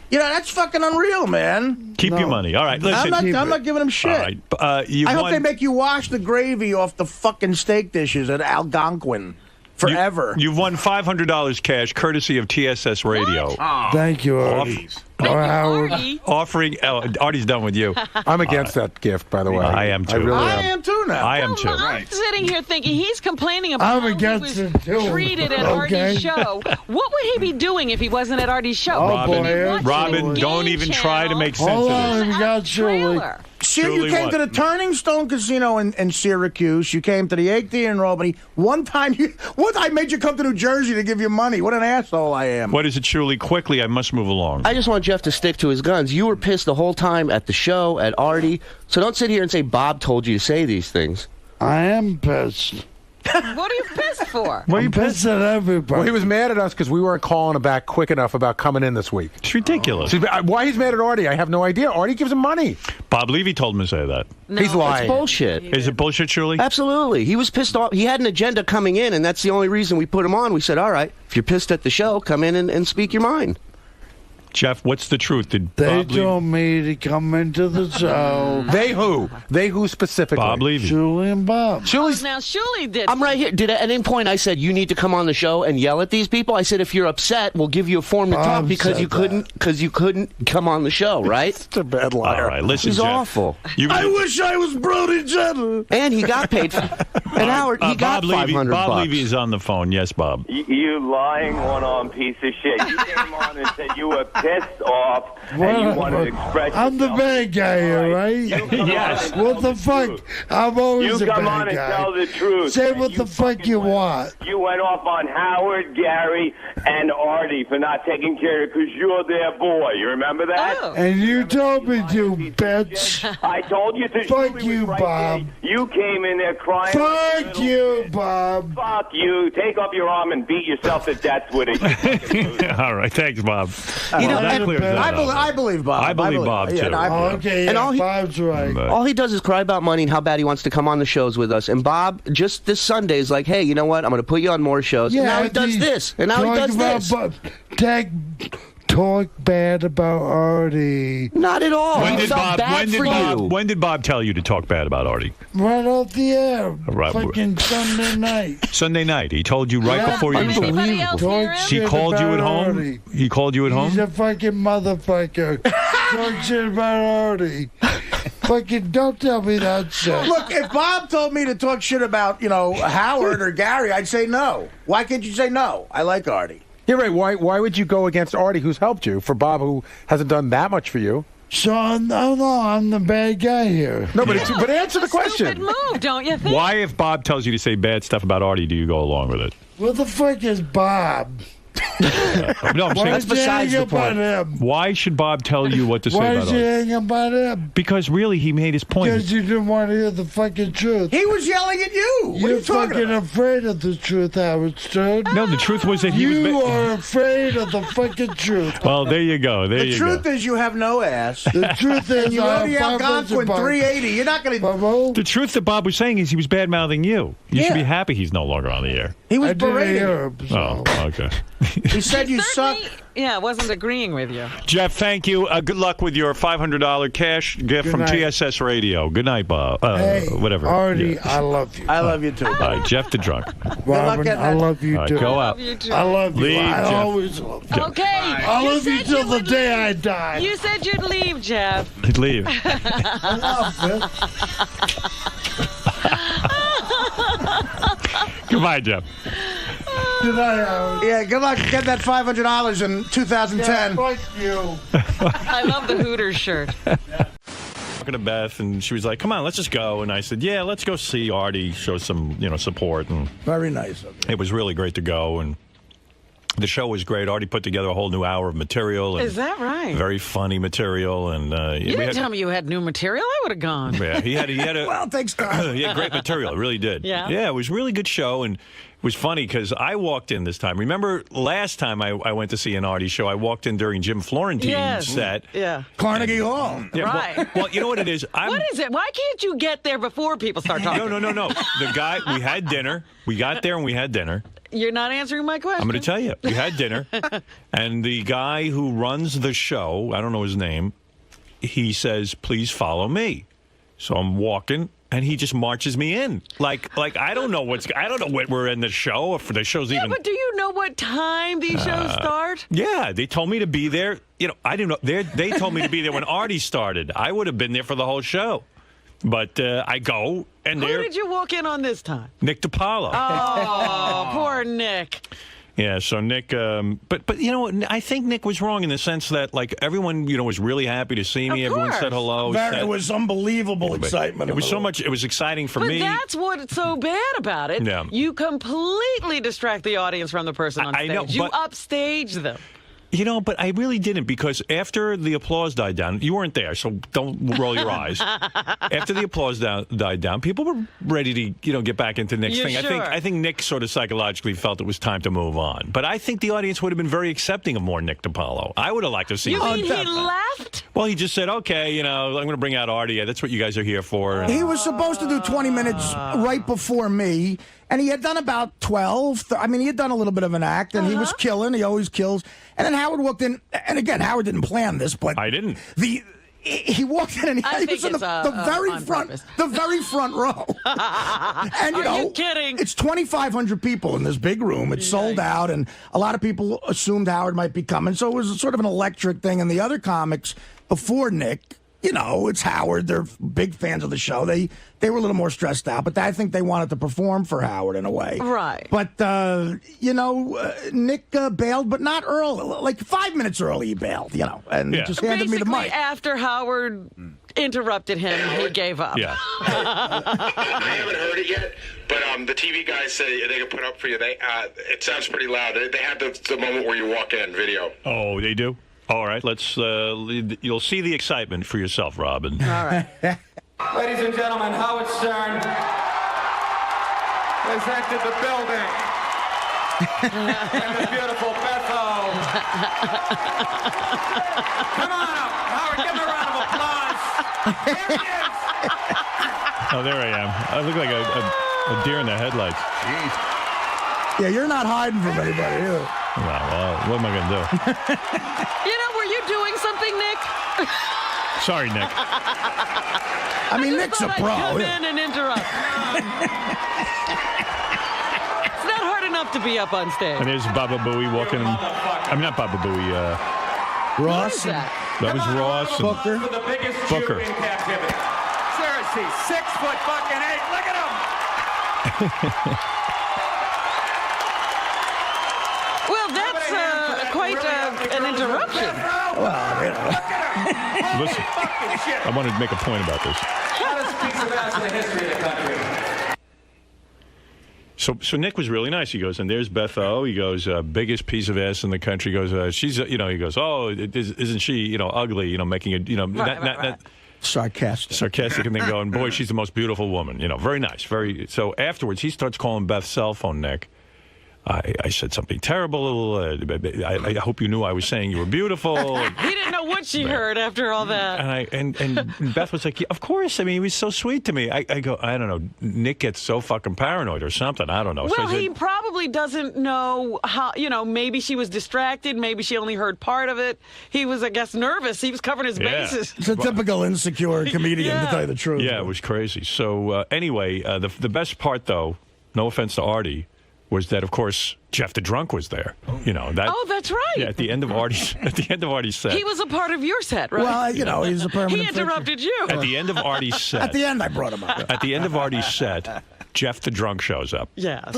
You know, that's fucking unreal, man. Keep your money. All right, listen. I'm not giving him shit. All right. You I hope won. they make you wash the gravy off the fucking steak dishes at Algonquin forever. You've won $500 cash, courtesy of TSS Radio. Thank you, Artie. Offering. Artie's done with you. I'm against that gift, by the way. I am too. I really I am too now. I am too. I'm sitting here thinking he's complaining about I'm how against he was it too. treated at Artie's show. What would he be doing if he wasn't at Artie's show? Robin, don't even try to make sense of this. We got Shirley. You came to the Turning Stone Casino in Syracuse. You came to the 8th in Albany. One time I made you come to New Jersey to give you money. What an asshole I am. What is it, Shirley? Quickly, I must move along. I just want Jeff to stick to his guns. You were pissed the whole time at the show, at Artie. So don't sit here and say Bob told you to say these things. I am pissed. What are you pissed for? I'm pissed at everybody. Well, he was mad at us because we weren't calling him back quick enough about coming in this week. It's ridiculous. Why he's mad at Artie, I have no idea. Artie gives him money. Bob Levy told him to say that. No, he's lying. It's bullshit. Is it bullshit, Shirley? Absolutely. He was pissed off. He had an agenda coming in, and that's the only reason we put him on. We said, all right, if you're pissed at the show, come in and speak your mind. Jeff, what's the truth? Did They Bob Levy... told me to come into the show. They who? They who specifically? Bob Levy. Julie and Bob. Now, Shirley did. I'm right here. At any point I said you need to come on the show and yell at these people? I said if you're upset, we'll give you a form to talk because you couldn't come on the show, right? It's a bad liar. All right, listen, He's Jeff. awful. I wish I was Brody Jenner. And he got paid. An hour. He got $500. Bob Levy is on the phone. Yes, Bob. You lying one-arm piece of shit. You came on and said you were pissed off and you wanted to express I'm the bad guy here, right? Yes. What the fuck? I'm always You the come bad on and guy. tell the truth. Say what the fuck you want. You went off on Howard, Gary, and Artie for not taking care of it because you're their boy. You remember that? Oh. And you told me to, bitch. I told you to. Fuck you, Bob. You came in there crying. Fuck you, Bob. Fuck you. Take up your arm and beat yourself to death with it. All right, thanks, Bob. I believe Bob. I believe Bob, too. Okay, And all he- Bob's right. All he does is cry about money and how bad he wants to come on the shows with us. And Bob, just this Sunday, is like, hey, you know what? I'm going to put you on more shows. And now he does this. And now he does this. Talk bad about Artie. Not at all. When He did felt bad for you. When did Bob tell you to talk bad about Artie? Right off the air. Right. Fucking Sunday night. Sunday night. He told you right before you. Anybody else hear him? He called you at home. Artie. He called you at home. He's a fucking motherfucker. Talk shit about Artie. Fucking don't tell me that shit. Look, if Bob told me to talk shit about, Howard or Gary, I'd say no. Why can't you say no? I like Artie. You're right. Why would you go against Artie, who's helped you, for Bob, who hasn't done that much for you? So, I'm the bad guy here. No, but answer the question. Stupid move, don't you think? Why, if Bob tells you to say bad stuff about Artie, do you go along with it? What the fuck is Bob? No, I'm saying Why is he hanging about him? Why should Bob tell you what to say Why about is he Artie? hanging about him? Because really, he made his point. Because you didn't want to hear the fucking truth. He was yelling at you. What are You're you talking fucking about? afraid of the truth, Howard Stern. No, the truth was that he was. You are afraid of the fucking truth. Well, there you go. The truth is you have no ass. The truth is and you already have gone for 380. You're not going to. The truth that Bob was saying is he was bad mouthing you. You should be happy he's no longer on the air. He was berating you. Oh, okay. He said you suck. Yeah, wasn't agreeing with you. Jeff, thank you. Good luck with your $500 cash gift from night. TSS Radio. Good night, Bob. Hey, whatever. Artie, Yeah. I love you. I love you too. All right, Jeff the drunk. Robin, I love you All right, too. go out. I love you. Leave, I Jeff. always love you. Okay. I love you till the day I die. You said you'd leave, Jeff. He'd leave. Goodbye, Jeff. Good night, Howard. Yeah, good luck getting that $500 in 2010. Yeah, fuck you. I love the Hooters shirt. Talking to Beth, and she was like, "Come on, let's just go." And I said, "Yeah, let's go see Artie, show some, support." And very nice of you. It was really great to go, and the show was great. Artie put together a whole new hour of material. And Is that right? Very funny material, and You didn't tell me you had new material. I would have gone. Yeah, he had a well, thanks, God. he had great material. It really did. Yeah. Yeah, it was a really good show, and it was funny because I walked in this time. Remember last time I went to see an Artie show, I walked in during Jim Florentine's set. Yeah. Carnegie Hall. Yeah, Right. Well, you know what it is? What is it? Why can't you get there before people start talking? No. The guy, we had dinner. We got there and we had dinner. You're not answering my question. I'm going to tell you. We had dinner, and the guy who runs the show, I don't know his name, he says, "Please follow me." So I'm walking, and he just marches me in. Like I don't know when we're in the show, if the show's even. Yeah, but do you know what time these shows start? Yeah, they told me to be there. I didn't know. They told me to be there when Artie started. I would have been there for the whole show. But I go, and who did you walk in on this time? Nick DiPaolo. Oh, poor Nick. Yeah, so Nick, but I think Nick was wrong in the sense that everyone was really happy to see me. Everyone said hello. It was unbelievable excitement. It was so much. It was exciting for me. But that's what's so bad about it. Yeah. You completely distract the audience from the person on stage. I know, you upstage them. But I really didn't, because after the applause died down, you weren't there, so don't roll your eyes. After the applause died down, people were ready to, get back into Nick's thing. Sure? I think Nick sort of psychologically felt it was time to move on. But I think the audience would have been very accepting of more Nick DiPaolo. I would have liked to see. You mean he left? Well, he just said, "Okay, I'm going to bring out Artie. That's what you guys are here for." He was supposed to do 20 minutes right before me. And he had done about 12. He had done a little bit of an act, and he was killing. He always kills. And then Howard walked in. And again, Howard didn't plan this, but I didn't. He walked in, and he was in the very front row. And Are you kidding? It's 2,500 people in this big room. It's sold out, and a lot of people assumed Howard might be coming. So it was sort of an electric thing. And the other comics before Nick, it's Howard. They're big fans of the show. They were a little more stressed out, but I think they wanted to perform for Howard in a way. Right. But, Nick bailed, but not early. Like 5 minutes early, he bailed, and just handed me the mic. After Howard interrupted him, he gave up. Yeah. I haven't heard it yet, but the TV guys say they can put up for you. It sounds pretty loud. They have the moment where you walk in video. Oh, they do? All right, let's. You'll see the excitement for yourself, Robin. All right. Ladies and gentlemen, Howard Stern has entered the building. And the beautiful Betho. Come on up, Howard. Give him a round of applause. There he is. Oh, there I am. I look like a deer in the headlights. Jeez. Yeah, you're not hiding from anybody, either. Well, what am I going to do? Were you doing something, Nick? Sorry, Nick. Nick's a pro. Come in and interrupt. It's not hard enough to be up on stage. And there's Baba Booey walking. Not Baba Booey. Ross. That was Ross. And Booker. The biggest Booker. Jew in captivity. Seriously, 6'8". Look at him. Well, that's quite an interruption. Listen, I wanted to make a point about this. Hottest piece of ass in the history of the country. So Nick was really nice. He goes, and there's Betho. He goes, biggest piece of ass in the country. He goes, she's, he goes, oh, isn't she, ugly, making it, Right. Sarcastic. And then going, boy, she's the most beautiful woman. Very nice. So afterwards, he starts calling Beth's cell phone, Nick. I said something terrible. I hope you knew I was saying you were beautiful. He didn't know what she heard after all that. And Beth was like, yeah, of course. He was so sweet to me. I go, I don't know. Nick gets so fucking paranoid or something. I don't know. Well, he probably doesn't know how, maybe she was distracted. Maybe she only heard part of it. He was, I guess, nervous. He was covering his bases. It's a typical insecure comedian, to tell you the truth. Yeah, it was crazy. So anyway, the best part, though, no offense to Artie, was that, of course, Jeff the Drunk was there. Oh, that's right. Yeah, at the end of Artie's set. He was a part of your set, right? Well, he's a permanent He interrupted you. At the end of Artie's set. At the end, I brought him up. At the end of Artie's set, Jeff the Drunk shows up. Yes.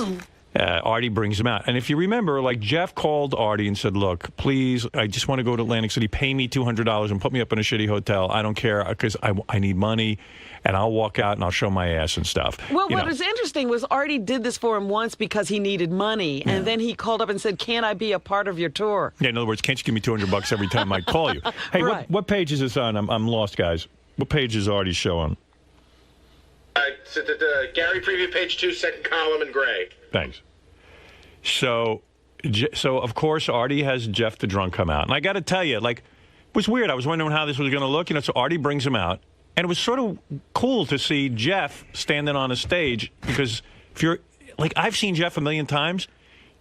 Artie brings him out. And if you remember, Jeff called Artie and said, look, please, I just want to go to Atlantic City. Pay me $200 and put me up in a shitty hotel. I don't care because I need money. And I'll walk out and I'll show my ass and stuff. Well, what was interesting was Artie did this for him once because he needed money. Yeah. And then he called up and said, can I be a part of your tour? Yeah, in other words, can't you give me $200 every time I call you? Hey, right. what page is this on? I'm lost, guys. What page is Artie showing? It's at the Gary preview, page 2, second column in gray. Thanks. So of course, Artie has Jeff the Drunk come out. And I got to tell you, it was weird. I was wondering how this was going to look. So Artie brings him out. And it was sort of cool to see Jeff standing on a stage because if you're I've seen Jeff a million times.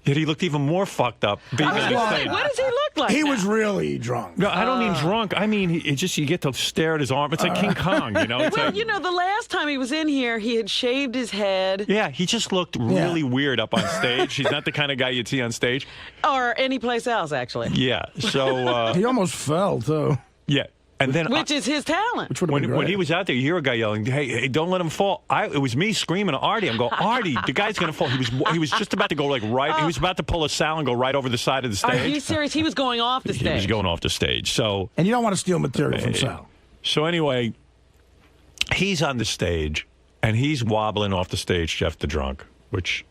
Yet he looked even more fucked up. Being on the stage. What does he look like? He now? was really drunk. No, I don't mean drunk. I mean, it just you get to stare at his arm. It's like King Kong, you know? It's Well, like, you know, the last time he was in here, he had shaved his head. yeah, he just looked really weird up on stage. He's not the kind of guy you'd see on stage. Or anyplace else, actually. Yeah, so... he almost fell, too. Yeah. And then Which is his talent. when he was out there, you hear a guy yelling, "Hey, don't let him fall!" It was me screaming at Artie. I'm going, "Artie, the guy's gonna fall." He was just about to go like right. He was about to pull a Sal and go right over the side of the stage. Are you serious? He was going off the stage. He was going off the stage. So and you don't want to steal material from Sal. So anyway, he's on the stage and he's wobbling off the stage, Jeff the drunk, which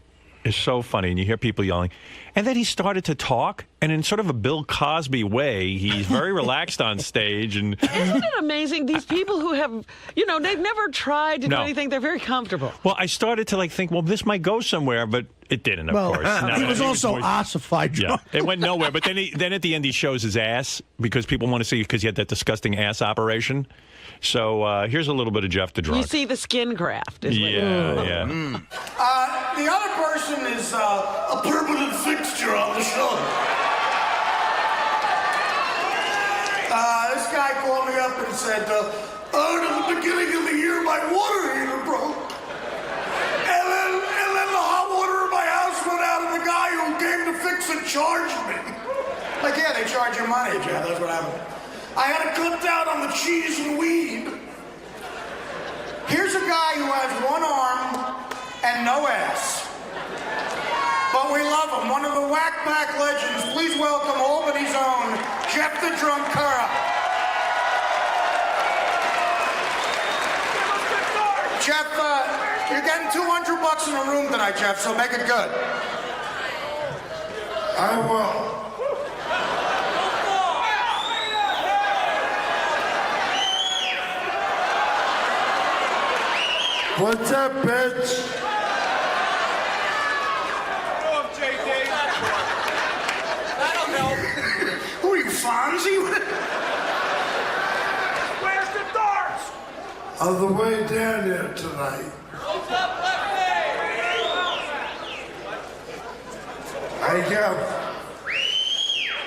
is so funny. And you hear people yelling. And then he started to talk, and in sort of a Bill Cosby way, he's very relaxed on stage. And isn't it amazing? These people who have, you know, they've never tried to do anything. They're very comfortable. Well, I started to think, well, this might go somewhere, but it didn't, of course. No, he was also ossified drunk. Yeah, it went nowhere. But then at the end, he shows his ass because people want to see because he had that disgusting ass operation. So here's a little bit of Jeff the drunk. You see the skin graft. Yeah. The other person is a permanent fixture on the show. This guy called me up and said, at the beginning of the year, my water heater broke. And then the hot water in my house went out, and the guy who came to fix it charged me. Like, yeah, they charge you money, Jeff. That's what happened. I had to cut down on the cheese and weed. Here's a guy who has one arm and no ass. But we love him. One of the Whack Pack legends. Please welcome Albany's own Jeff the Drunk Curra. Jeff, you're getting $200 in a room tonight, Jeff, so make it good. I will. What's up, bitch? Who are you, Fonzie? Where's the darts? On the way down here tonight,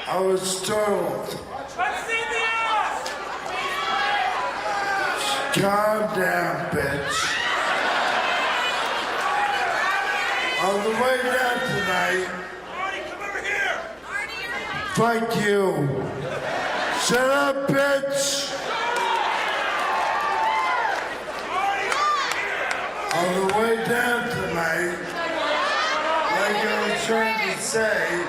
I was startled. Let's see the ass! Calm down, bitch. On the way down tonight, Artie, come over here! fuck you. Shut up, bitch. On the way down tonight, like I was trying to say,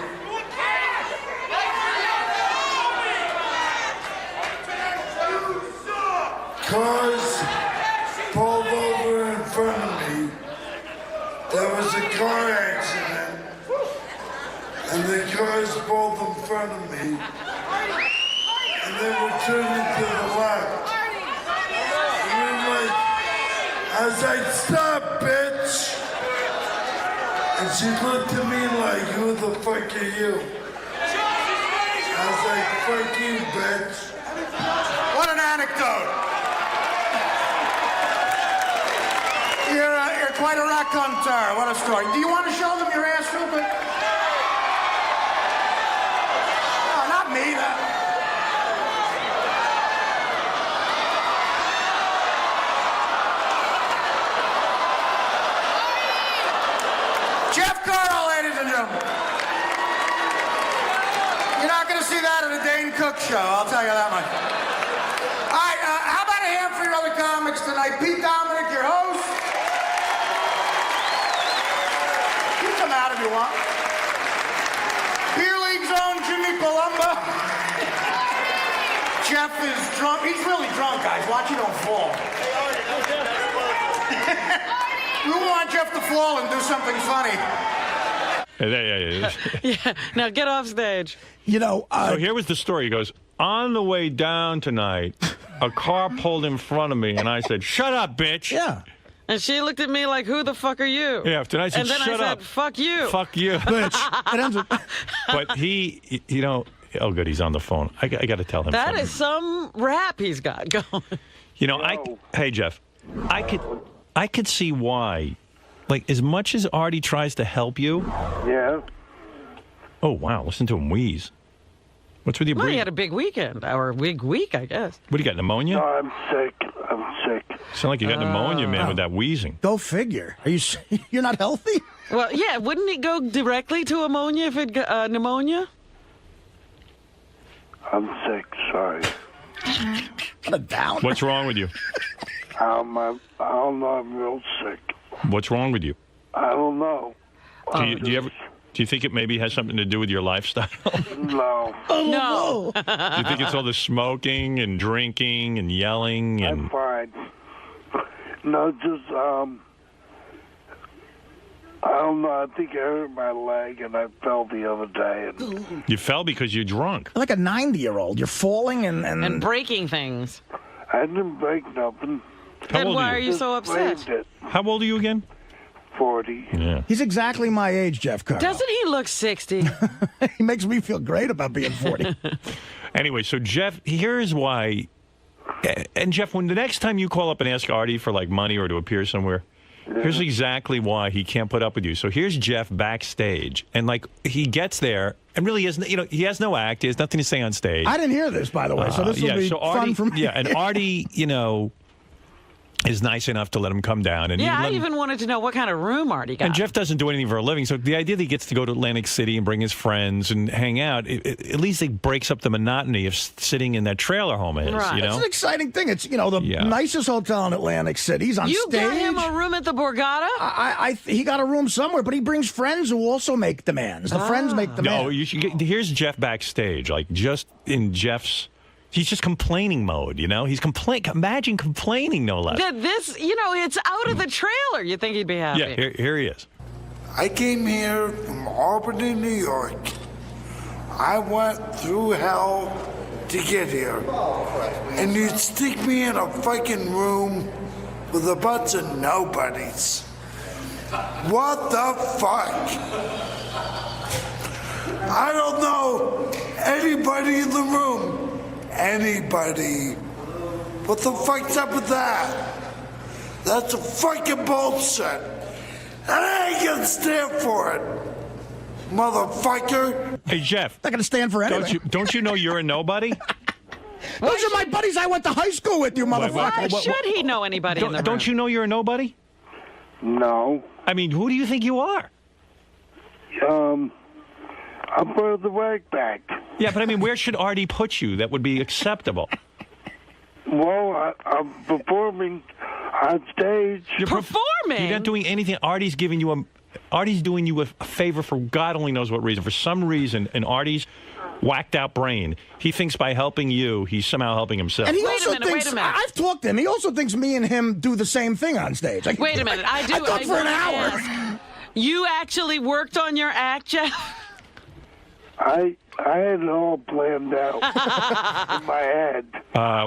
cars pulled over in front of me. There was a car accident, and the cars pulled in front of me, and they were turning to the left. I was like, stop, bitch! And she looked at me like, who the fuck are you? I was like, fuck you, bitch. What an anecdote. You're quite a raconteur. What a story. Do you want to show them your ass real quick? No, not me. Jeff Carl, ladies and gentlemen. You're not going to see that at a Dane Cook show, I'll tell you that much. All right, how about a hand for your other comics tonight? Pete Dominic, your host. You can come out if you want. Beer League's own Jimmy Palumbo. Jeff is drunk. He's really drunk, guys. Watch you don't fall. We want Jeff to fall and do something funny. Yeah. Now get off stage. You know. So here was the story. He goes, on the way down tonight, a car pulled in front of me, and I said, "Shut up, bitch." Yeah. And she looked at me like, who the fuck are you? Yeah, then I said, and then shut I up. said, fuck you. Fuck you. Bitch. But he, you know, oh, good, he's on the phone. I got to tell him That something. is some rap he's got going. You know, hey, Jeff, I could see why. Like, as much as Artie tries to help you, Yeah. Oh, wow. Listen to him wheeze. What's with your Well, he breathing? had a big weekend, or a big week, I guess. What do you got, pneumonia? No, I'm sick. Sound like you got pneumonia, man, with that wheezing. Go figure. Are you? You're not healthy? Well, yeah, wouldn't it go directly to ammonia if it got pneumonia? I'm sick. Sorry. What a down. What's wrong with you? I don't know. I'm real sick. What's wrong with you? I don't know. Do you think it maybe has something to do with your lifestyle? No. No. Do you think it's all the smoking and drinking and yelling and? I'm fine. No, just I don't know. I think I hurt my leg and I fell the other day. And You fell because you're drunk. Like a 90-year-old. You're falling and breaking things. I didn't break nothing. Then why are you so upset? How old are you again? 40. Yeah. He's exactly my age, Jeff Carl. Doesn't he look 60? He makes me feel great about being 40. Anyway, so Jeff, here's why. And Jeff, when the next time you call up and ask Artie for like money or to appear somewhere, here's exactly why he can't put up with you. So here's Jeff backstage, and like he gets there and really has, he has no act, he has nothing to say on stage. I didn't hear this, by the way, so this will be Artie, fun for me. Yeah, and Artie, is nice enough to let him come down. And Yeah, I even wanted to know what kind of room Artie got. And Jeff doesn't do anything for a living, so the idea that he gets to go to Atlantic City and bring his friends and hang out, at least it breaks up the monotony of sitting in that trailer home of his, Right. It's an exciting thing. It's, the nicest hotel in Atlantic City. He's on You stage. got him a room at the Borgata? He got a room somewhere, but he brings friends who also make demands. The friends make demands. No, you should here's Jeff backstage, like just in Jeff's. He's just complaining mode, He's imagine complaining, no less. That this, it's out of the trailer. You think he'd be happy? Yeah, here he is. I came here from Albany, New York. I went through hell to get here. And you'd stick me in a fucking room with a bunch of nobodies. What the fuck? I don't know anybody in the room. Anybody. What the fuck's up with that? That's a fucking bullshit. And I ain't gonna stand for it, motherfucker. Hey, Jeff. Not gonna stand for anything. Don't you know you're a nobody? Those are my buddies I went to high school with, you motherfucker. Why should he know anybody in the room? Don't you know you're a nobody? No. I mean, who do you think you are? I'm part of the rag bag. Yeah, but I mean, where should Artie put you that would be acceptable? Well, I'm performing on stage. You're performing? You're not doing anything. Artie's doing you a favor for God only knows what reason. For some reason, in Artie's whacked out brain, he thinks by helping you, he's somehow helping himself. And he Wait a minute. I've talked to him. He also thinks me and him do the same thing on stage. Wait a minute. I talked for an hour. You actually worked on your act, Jeff? I had it all planned out in my head.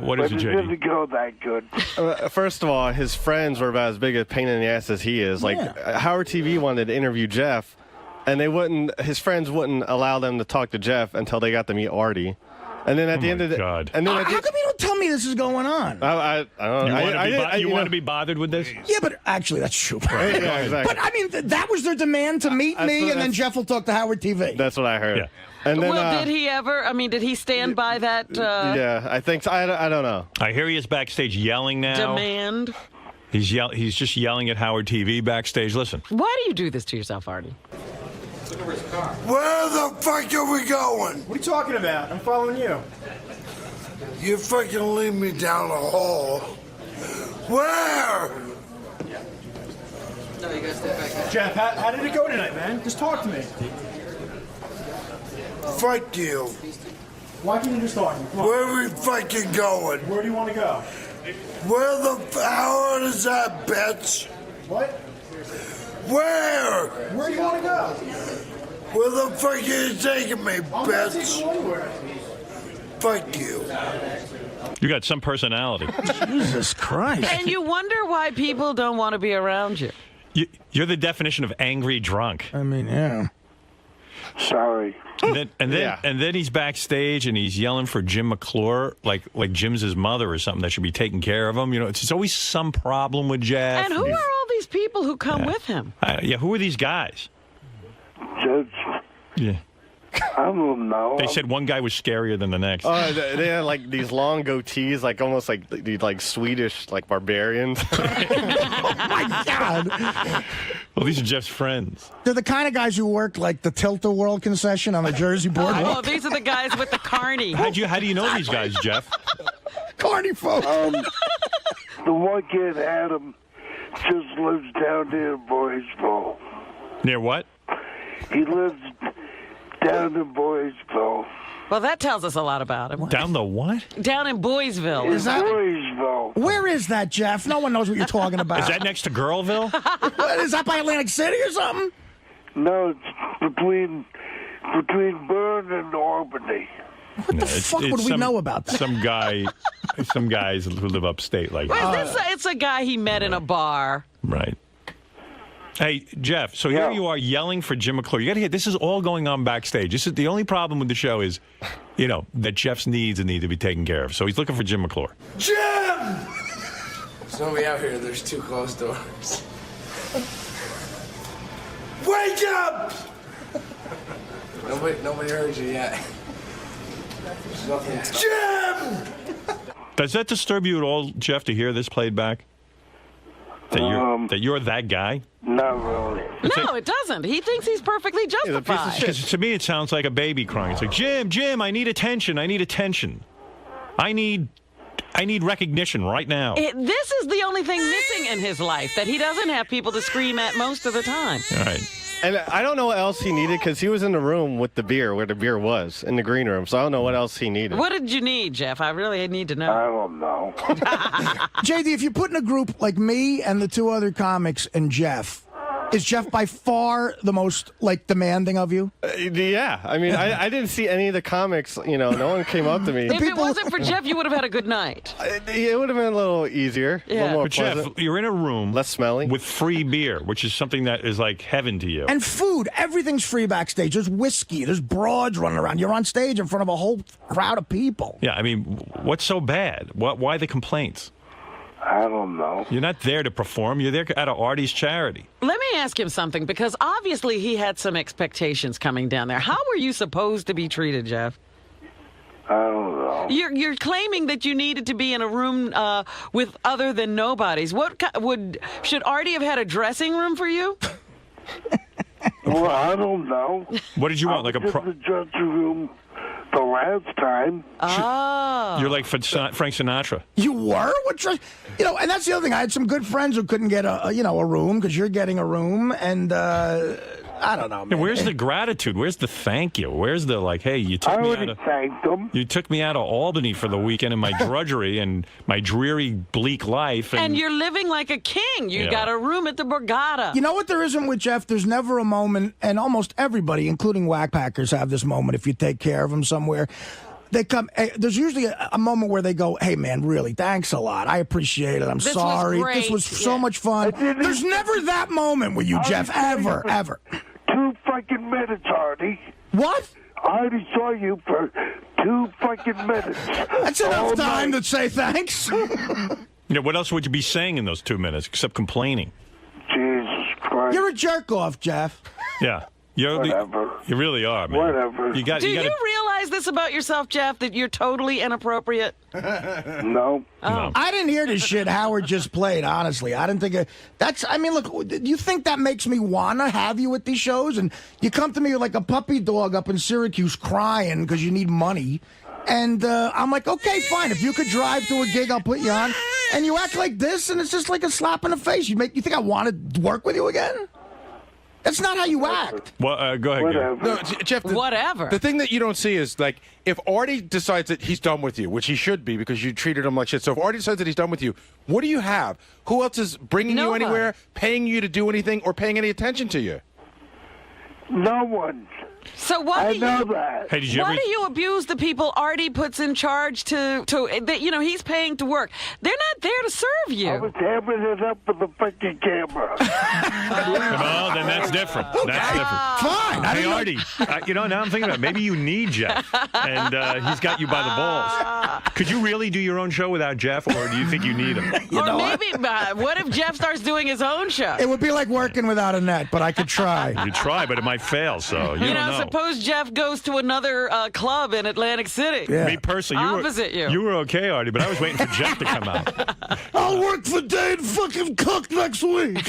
What is it, But JD? it didn't go that good. First of all, his friends were about as big a pain in the ass as he is. Like, Howard TV wanted to interview Jeff, and his friends wouldn't allow them to talk to Jeff until they got to meet Artie. And then at the end of the God. and then How come you don't tell me this is going on? I don't know. You want to be bothered with this? Yeah, but actually, that's true. Yeah, exactly. But I mean, that was their demand to meet me, and then Jeff will talk to Howard TV. That's what I heard. Yeah. And then, Well, did he ever? I mean, did he stand by that yeah, I think so. I don't know. I hear he is backstage yelling now. demand? He's just yelling at Howard TV backstage. Listen. Why do you do this to yourself, Artie? Where the fuck are we going? What are you talking about? I'm following you. You fucking lead me down a hole. Where? No, you gotta step back. Jeff, how did it go tonight, man? Just talk to me. Fuck you. Why can't you just talk to me? Come on. Where are we fucking going? Where do you want to go? Where the hell is that, bitch? What? Where? Where do you want to go? Where the fuck are you taking me, I'm not taking bitch? you anywhere. Fuck you. You got some personality. Jesus Christ. And you wonder why people don't want to be around you. You're the definition of angry drunk. I mean, yeah. Sorry. And then he's backstage and he's yelling for Jim McClure, like Jim's his mother or something that should be taking care of him. It's always some problem with Jeff. And who are all these people who come with him? Who are these guys? Judge. Yeah. I don't know. They said one guy was scarier than the next. Oh, they had like these long goatees, like almost like these like Swedish like barbarians. Oh my God! Well, these are Jeff's friends. They're the kind of guys who work like the Tilt-A-Whirl concession on the Jersey boardwalk. Oh, these are the guys with the carny. How do you know these guys, Jeff? Carny folks. The one kid, Adam, just lives down near Boysville. Near what? He lives down in Boysville. Well, that tells us a lot about him. Down the what? Down in Boysville. Is that Boysville? Where is that, Jeff? No one knows what you're talking about. Is that next to Girlville? What, is that by Atlantic City or something? No, it's between Bern and Albany. What the fuck would we know about that? Some guys who live upstate like Well, that. it's a guy he met in a bar. Right. Hey, Jeff, so here you are yelling for Jim McClure. You got to hear, this is all going on backstage. This is the only problem with the show is, that Jeff's needs need to be taken care of. So he's looking for Jim McClure. Jim! There's nobody out here. There's 2 closed doors. Wake up! Nobody heard you yet. There's nothing. Jim! Does that disturb you at all, Jeff, to hear this played back? That you're that guy? Not really. No, it doesn't. He thinks he's perfectly justified. Because to me, it sounds like a baby crying. It's like, Jim, I need attention. I need attention. I need recognition right now. This is the only thing missing in his life, that he doesn't have people to scream at most of the time. All right. And I don't know what else he needed because he was in the room with the beer, where the beer was, in the green room. So I don't know what else he needed. What did you need, Jeff? I really need to know. I don't know. JD, if you put in a group like me and the 2 other comics and Jeff, is Jeff by far the most, demanding of you? Yeah. I mean, I didn't see any of the comics. No one came up to me. If it wasn't for Jeff, you would have had a good night. It would have been a little easier. Yeah. A little more But pleasant. Jeff, you're in a room. Less smelly. With free beer, which is something that is like heaven to you. And food. Everything's free backstage. There's whiskey. There's broads running around. You're on stage in front of a whole crowd of people. Yeah, I mean, what's so bad? Why the complaints? I don't know. You're not there to perform. You're there out of Artie's charity. Let me ask him something, because obviously he had some expectations coming down there. How were you supposed to be treated, Jeff? I don't know. You're claiming that you needed to be in a room with other than nobodies. Should Artie have had a dressing room for you? Well, I don't know. What did you want? Like a the dressing room the last time. Oh. You're like Frank Sinatra. You were? And that's the other thing. I had some good friends who couldn't get a room because you're getting a room, and I don't know, man. Where's the gratitude? Where's the thank you? Where's the hey, you took me out of thanked them. You took me out of Albany for the weekend in my drudgery and my dreary, bleak life. And you're living like a king. You Yeah. got a room at the Borgata. You know what there isn't with Jeff? There's never a moment, and almost everybody, including whackpackers, have this moment if you take care of them somewhere. They come. There's usually a moment where they go, "Hey, man, really, thanks a lot. I appreciate it. I'm This sorry. was great. This was so much fun." There's never that moment with you, Jeff, ever. 2 fucking minutes, Artie. What? I already saw you for 2 fucking minutes. That's enough time to say thanks. What else would you be saying in those 2 minutes except complaining? Jesus Christ. You're a jerk off, Jeff. Yeah. Whatever. You really are, man. Whatever. You got. Do you gotta, realize this about yourself, Jeff, that you're totally inappropriate? No. Oh. I didn't hear this shit Howard just played, honestly. I didn't think that's, look, do you think that makes me want to have you at these shows? And you come to me like a puppy dog up in Syracuse crying because you need money. And I'm like, okay, fine. If you could drive to a gig, I'll put you on. And you act like this, and it's just like a slap in the face. You think I want to work with you again? That's not how you act. Well, go ahead, Gary. No, Jeff, Whatever. The thing that you don't see is, if Artie decides that he's done with you, which he should be because you treated him like shit. So if Artie decides that he's done with you, what do you have? Who else is bringing Nobody. you anywhere, paying you to do anything, or paying any attention to you? No one. So why do you? That. Hey, did you Why ever? do you abuse the people Artie puts in charge that he's paying to work? They're not there to serve I you. was hammering it up with the fucking camera. Well, then that's different. That's different. Fine. Hey, Artie, now I'm thinking about it. Maybe you need Jeff, and he's got you by the balls. Could you really do your own show without Jeff, or do you think you need him? Or maybe, what if Jeff starts doing his own show? It would be like working without a net, but I could try. You try, but it might fail, so you don't know. suppose Jeff goes to another club in Atlantic City. Me personally, opposite you. You were okay, Artie, but I was waiting for Jeff to come out. I'll work for Dane fucking Cook next week.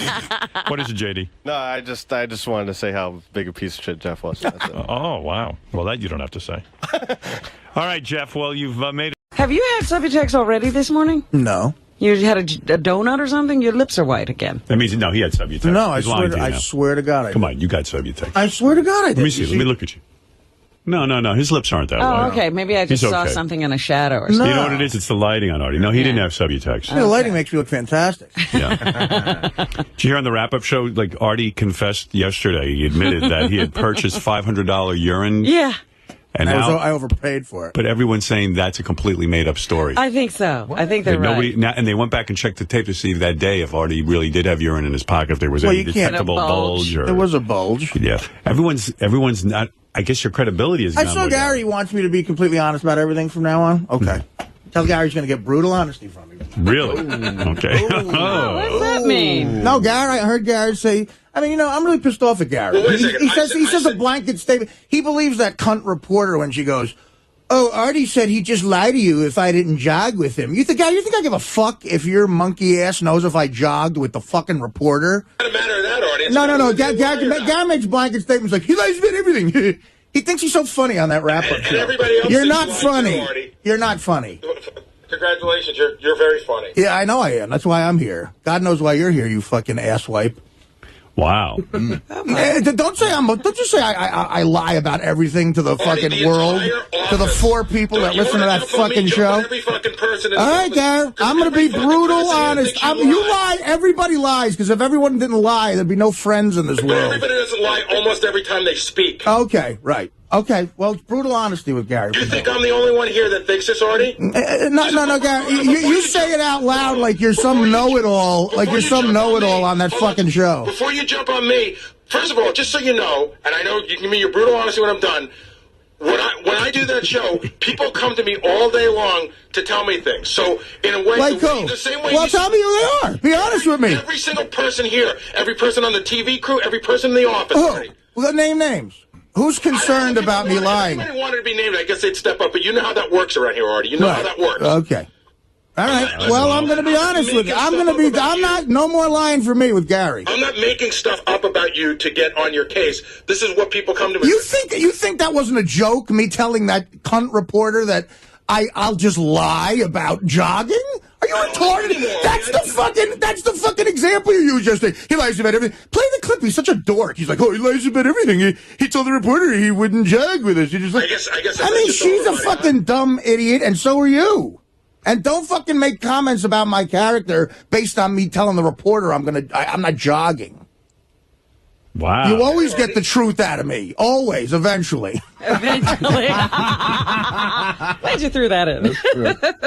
What is it, JD? No, I just wanted to say how big a piece of shit Jeff was. That's it. Oh, wow. Well, that you don't have to say. All right, Jeff. Well, you've made it. Have you had Subutex already this morning? No. You had a donut or something? Your lips are white again. That means, no, he had Subutex. No, He's lying to you I now. swear to God I did. Come on, you got Subutex. I swear to God I did. Let me see. Let me look at you. No. His lips aren't that white. Oh, okay. Maybe I just He's saw okay. something in a shadow or something. You know what it is? It's the lighting on Artie. No, he didn't have Subutex. The lighting makes me look fantastic. Yeah. Did you hear on the wrap-up show, like, Artie confessed yesterday, he admitted that he had purchased $500 urine. Yeah. And now, I overpaid for it. But everyone's saying that's a completely made-up story. I think so. I think they're right. And they went back and checked the tape to see that day if Artie really did have urine in his pocket, if there was any detectable bulge. There was a bulge. Yeah. Everyone's not. I guess your credibility is. I saw Gary wants me to be completely honest about everything from now on. Okay. Tell Gary's going to get brutal honesty from me. Really? Okay. What's that mean? No, Gary. I heard Gary say. I mean, I'm really pissed off at Gary. He says a blanket statement. He believes that cunt reporter when she goes, "Oh, Artie said he'd just lie to you if I didn't jog with him." You think I give a fuck if your monkey ass knows if I jogged with the fucking reporter? Not a matter of that, Artie. No. Gary makes blanket statements like he lies about everything. He thinks he's so funny on that wrap-up show. Everybody else You're thinks not he's funny. Artie. You're not funny. Congratulations, you're very funny. Yeah, I know I am. That's why I'm here. God knows why you're here, you fucking asswipe. Wow. Don't you say I lie about everything to the fucking world, to the 4 people that listen to that fucking show. Every fucking person. All right, Gary, I'm going to be brutal honest. You lie. Everybody lies, because if everyone didn't lie, there'd be no friends in this world. Everybody doesn't lie almost every time they speak. Okay, right. Okay, well, it's brutal honesty with Gary. You think I'm the only one here that thinks this, Artie? No, Gary. You say it out loud like you're some know-it-all, on that fucking show. Before you jump on me, first of all, just so you know, and I know you can give me your brutal honesty when I'm done, when I do that show, people come to me all day long to tell me things. So, in a way, like who? the same way well, tell me who they are. Be honest with me. Every single person here, every person on the TV crew, every person in the office. Who? Well, name names. Who's concerned about me lying? If anybody wanted to be named, I guess they'd step up. But you know how that works around here, Artie. You know how that works. Okay. All right. Well, I'm going to be honest with you. I'm not. No more lying for me with Gary. I'm not making stuff up about you to get on your case. This is what people come to me. You think that wasn't a joke? Me telling that cunt reporter that I'll just lie about jogging? Are you retarded? That's the fucking example you use yesterday. He lies about everything. Play the clip. He's such a dork. He's like, oh, he lies about everything. He told the reporter he wouldn't jog with us. He just like, I guess. I mean, she's a fucking dumb idiot, and so are you. And don't fucking make comments about my character based on me telling the reporter I'm not jogging. Wow. You always get the truth out of me. Always, eventually. Eventually. Glad you threw that in.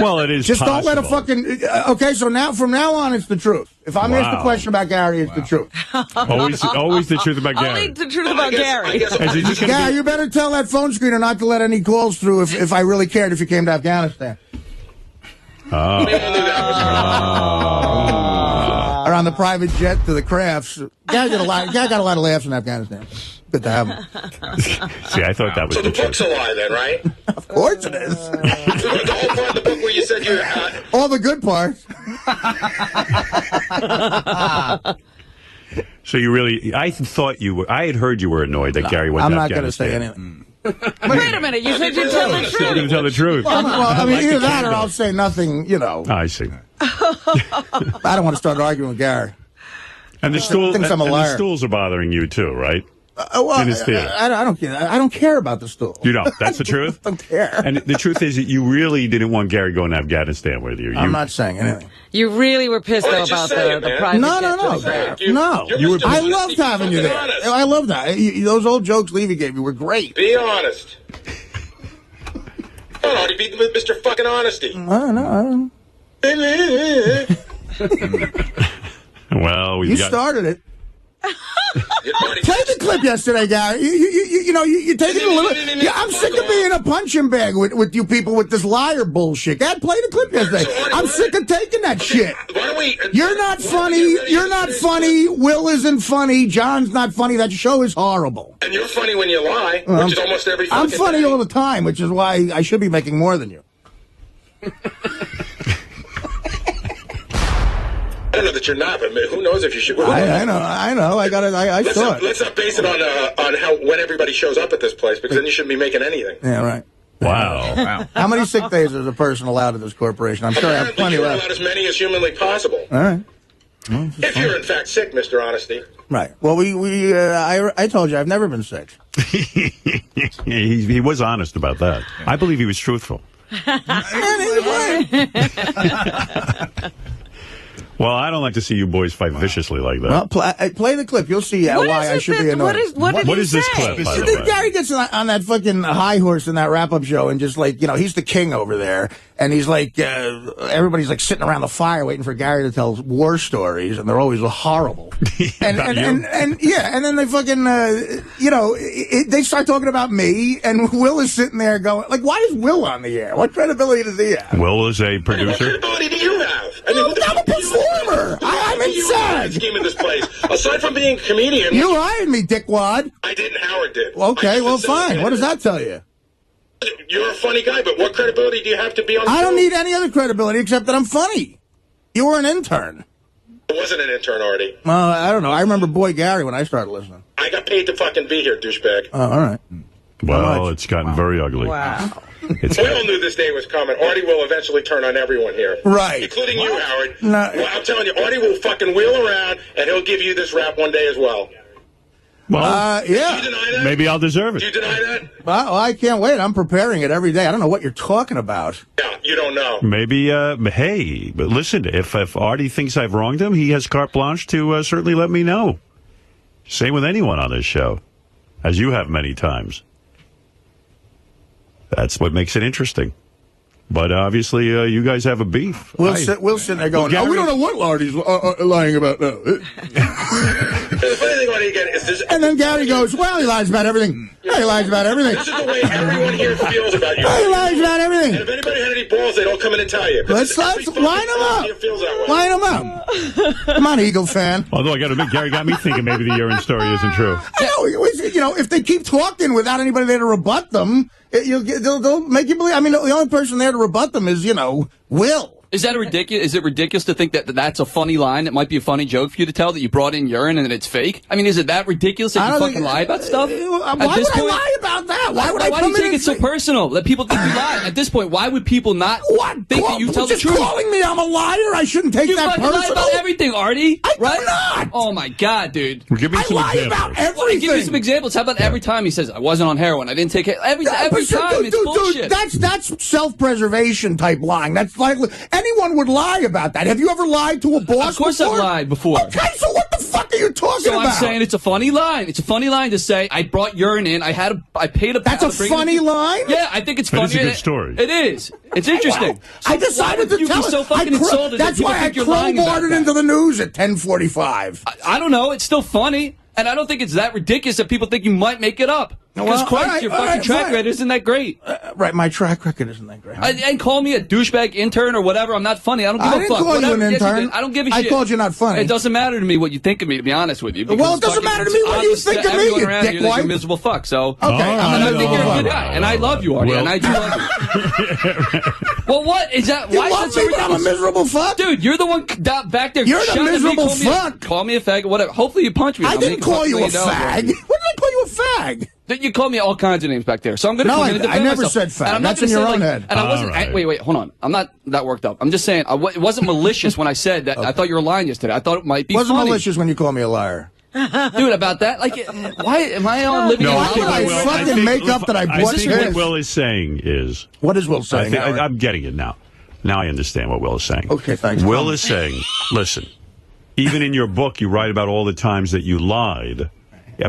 Well, it is just possible. Don't let a fucking... okay, so from now on, it's the truth. If I'm asked a question about Gary, it's the truth. Always the truth about Gary. Only the truth about Gary. Gary, you better tell that phone screener not to let any calls through if I really cared if you came to Afghanistan. Or on the private jet to the crafts. Guy got a lot of laughs in Afghanistan. Good to have him. See, I thought that was so the book's a lie, then, right? Of course it is. The whole part of the book where you said you all the good parts. So you really... I had heard you were annoyed that Gary went to Afghanistan. I'm not going to say anything. Wait a minute, you said you'd tell the truth. You're going to tell the truth. Well, I mean, either that or I'll say nothing, I see. I don't want to start arguing with Gary. And the liar. stools are bothering you too, right? In his theater. I don't care. I don't care about the stool. You don't. That's the truth? I don't care. And the truth is that you really didn't want Gary going to Afghanistan with you. I'm not saying anything. You really were pissed though about the private No. jet. I loved having you there. I love that. Those old jokes Levy gave you were great. Be honest. Come on, Artie, be Mr. Fucking Honesty. I don't know. Well, you started it. Play the clip yesterday, Gary. You're taking it a little. Yeah, I'm sick of being a punching bag with you people with this liar bullshit. Dad, play the clip yesterday. I'm sick of taking that shit. You're not funny. You're not funny. Will isn't funny. John's not funny. That show is horrible. And you're funny when you lie, which is almost every fucking I'm funny day. all the time, which is why I should be making more than you. I don't know that you're not, but who knows if you should. I know. I got it. I saw it. Let's not base it on how when everybody shows up at this place, because then you shouldn't be making anything. Yeah, right. Wow. How many sick days is a person allowed at this corporation? I'm sure I have plenty You're left. allowed as many as humanly possible. All right. If you're in fact sick, Mr. Honesty. Right. Well, I told you I've never been sick. he was honest about that. I believe he was truthful. Well, I don't like to see you boys fight viciously like that. Well, play the clip. You'll see why I should be annoyed. What is this clip, by the way? Gary gets on that fucking high horse in that wrap-up show and just like, he's the king over there. And he's like, everybody's like sitting around the fire waiting for Gary to tell war stories, and they're always horrible. and then they fucking, they start talking about me, and Will is sitting there going, like, why is Will on the air? What credibility does he have? Will is a producer. What credibility do you have? I mean, I'm a performer. I'm in charge. Scheme in this place. Aside from being a comedian, You hired me, dickwad. I didn't. Howard did. Okay, well, fine. What does that tell you? You're a funny guy, but what credibility do you have to be on the show? I don't need any other credibility except that I'm funny. You were an intern. I wasn't an intern, Artie. Well, I don't know. I remember Boy Gary when I started listening. I got paid to fucking be here, douchebag. Oh, all right. Well, it's gotten very ugly. Wow. We all knew this day was coming. Artie will eventually turn on everyone here. Right. Including you, Howard. No. Well, I'm telling you, Artie will fucking wheel around, and he'll give you this rap one day as well. Well, yeah. Do you deny that? Maybe I'll deserve it. Do you deny that? Well, I can't wait. I'm preparing it every day. I don't know what you're talking about. Yeah, you don't know. Maybe, hey, but listen, if Artie thinks I've wronged him, he has carte blanche to certainly let me know. Same with anyone on this show, as you have many times. That's what makes it interesting. But obviously, you guys have a beef. We'll sit there going, Gary, we don't know what Artie's lying about now. The funny thing about it again is this. And then Gary goes, well, he lies about everything. Yeah, he lies about everything. This is the way everyone here feels about you. He lies about everything. And if anybody had any balls, they'd all come in and tell you. Let's line them up. Line them up. Come on, Eagle fan. Although I got to admit, Gary got me thinking maybe the urine story isn't true. I know. If they keep talking without anybody there to rebut them, they'll make you believe. I mean, the only person there to rebut them is, Will. Is that ridiculous? Is it ridiculous to think that that's a funny line? It might be a funny joke for you to tell that you brought in urine and that it's fake. I mean, is it that ridiculous that you fucking lie about stuff? Why would I lie about that? Why would I come in? Why do you take it so personal that people think you lie? At this point, why would people not think that you tell the truth? Just calling me I'm a liar? I shouldn't take that personal. You lie about everything, Artie. I do not. Oh my God, dude. Give me some examples. About everything. Give me some examples. How about every time he says I wasn't on heroin, I didn't take it. Every time it's bullshit. That's self-preservation type lying. That's like anyone would lie about that. Have you ever lied to a boss? Of course I've lied before. Okay, so what the fuck are you talking about? So I'm saying it's a funny line. It's a funny line to say I brought urine in. I paid a. That's a funny line. Yeah, I think it's funny. It's a good story. It is. It's interesting. I decided to tell it. So fucking insulted. That's why I crowbarred it into the news at 10:45. I don't know. It's still funny, and I don't think it's that ridiculous that people think you might make it up. Because Christ, your fucking track record isn't that great. Right, my track record isn't that great. And call me a douchebag intern or whatever. I'm not funny. I don't give a fuck. I didn't call you an intern. I don't give a shit. I called you not funny. It doesn't matter to me what you think of me, to be honest with you. Well, it doesn't matter to me what you think of me, you dickwad. You're a miserable fuck. So, okay, I think you're a good guy, and I love you, Artie, and I do love you. Well, what is that? You love me, but I'm a miserable fuck, dude. You're the one back there. You're the miserable fuck. Call me a fag, whatever. Hopefully, you punch me. I didn't call you a fag. When did I call you a fag? You called me all kinds of names back there, so I'm going to. No, I never said fag. That's in your own head. And I wasn't. Wait, hold on. I'm not that worked up. I'm just saying it wasn't malicious when I said that. I thought you were lying yesterday. I thought it might be. Wasn't malicious when you called me a liar. Dude, about that, like, why am I on living? No, I fucking make up that I bought. I think what Will is saying is. What is Will saying? I'm getting it now. Now I understand what Will is saying. Okay, thanks. Will is saying, listen, even in your book, you write about all the times that you lied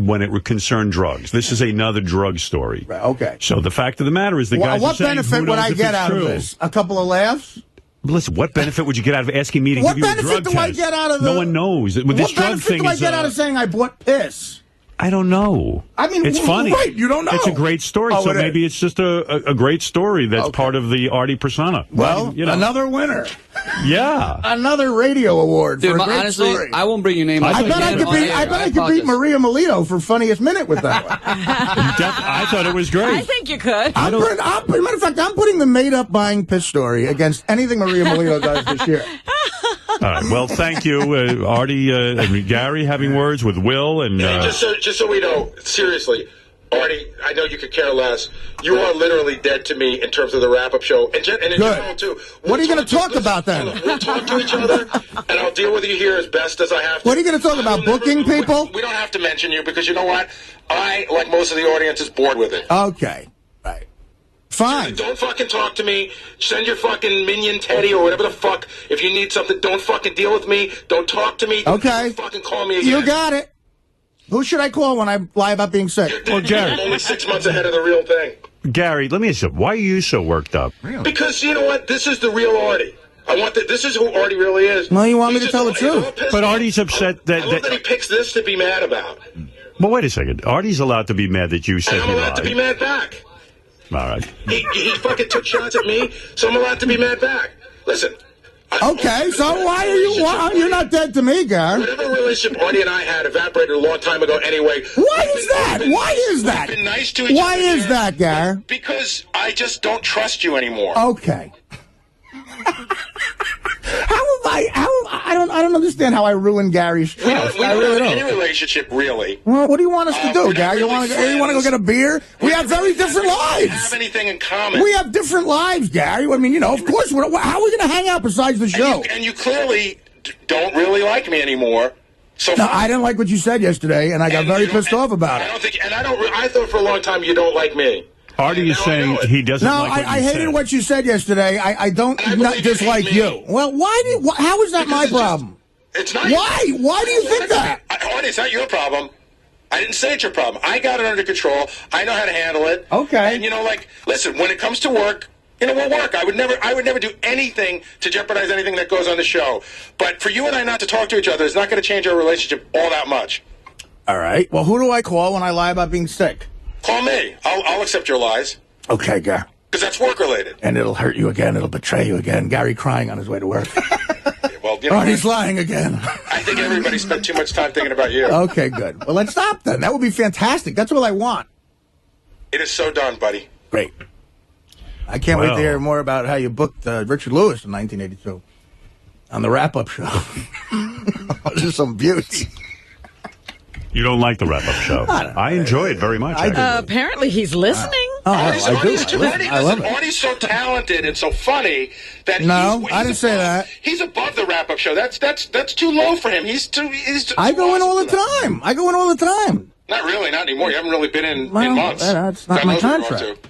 when it concerned drugs. This is another drug story. Right, okay. So the fact of the matter is the guys what are saying, benefit would I get out of this? A couple of laughs? Listen, what benefit would you get out of asking me to What give you a drug benefit do I test? get out of the... No one knows. With this What drug benefit thing do I get out of saying I bought piss? I don't know. I mean, it's funny. Right, you don't know. It's a great story, Oh, so it maybe is. it's just a great story that's part of the Artie persona. Well, you know. another winner. Yeah. Another radio award Dude, for a great honestly, story. I won't bring your name up. I bet I could beat Maria Melito for funniest minute with that one. I thought it was great. I think you could. Matter of fact, I'm putting the made-up buying piss story against anything Maria Melito does this year. All right. Well, thank you, Artie and Gary, having words with Will and. Just so we know, seriously, Artie, I know you could care less. You are literally dead to me in terms of the wrap-up show, and in general too. What are you going to talk about then? We'll talk to each other, and I'll deal with you here as best as I have to. What are you going to talk about? Booking people? We don't have to mention you because you know what? I, like most of the audience, is bored with it. Okay. Right. Fine. Don't fucking talk to me. Send your fucking minion Teddy or whatever the fuck. If you need something, don't fucking deal with me. Don't talk to me. Okay. Don't fucking call me again. You got it. Who should I call when I lie about being sick? Well, Gary. I'm only 6 months ahead of the real thing. Gary, let me ask you, why are you so worked up? Because you know what? This is the real Artie. This is who Artie really is. Well, you want me to tell the truth. But Artie's upset I love that he picks this to be mad about. Well, wait a second. Artie's allowed to be mad that you said And I'm he allowed lied. to be mad back. All right. He fucking took shots at me, so I'm allowed to be mad back. Listen. Okay, so why are you? You're not dead to me, Gary. Whatever relationship Artie and I had evaporated a long time ago anyway. Why is that? Why is that? We've been nice to each Why other, is that, Gary? Because I just don't trust you anymore. Okay. I don't understand how I ruined Gary's show. We I don't really have any don't. relationship, really. Well, what do you want us to do, Gary? You want to go get a beer? We have very different We don't lives. have anything in common. We have different lives, Gary. I mean, of course. How are we going to hang out besides the show? And you clearly don't really like me anymore. So No, I didn't like what you said yesterday, and I got very pissed off about it. I thought for a long time you don't like me. Artie is saying he doesn't No, like what I you hated said. what you said yesterday. I don't not dislike you. Well, how is that my problem? It's not. Why? Why do you think that? Artie, it's not your problem. I didn't say it's your problem. I got it under control. I know how to handle it. Okay. And listen, when it comes to work, we'll work. I would never do anything to jeopardize anything that goes on the show. But for you and I not to talk to each other is not going to change our relationship all that much. All right. Well, who do I call when I lie about being sick? Call me. I'll accept your lies. Okay, Gary. Because that's work related. And it'll hurt you again. It'll betray you again. Gary crying on his way to work. Well, he's lying again. I think everybody spent too much time thinking about you. Okay, good. Well, let's stop then. That would be fantastic. That's what I want. It is so done, buddy. Great. I can't wait to hear more about how you booked Richard Lewis in 1982 on the wrap-up show. This is some beauty. You don't like the wrap-up show. I enjoy it very much. Apparently he's listening. I love it. Artie's so talented and so funny that I didn't say that. He's above the wrap-up show. That's too low for him. I go in all the time. Not really, not anymore. You haven't really been in months. That's not God my knows where you're contract.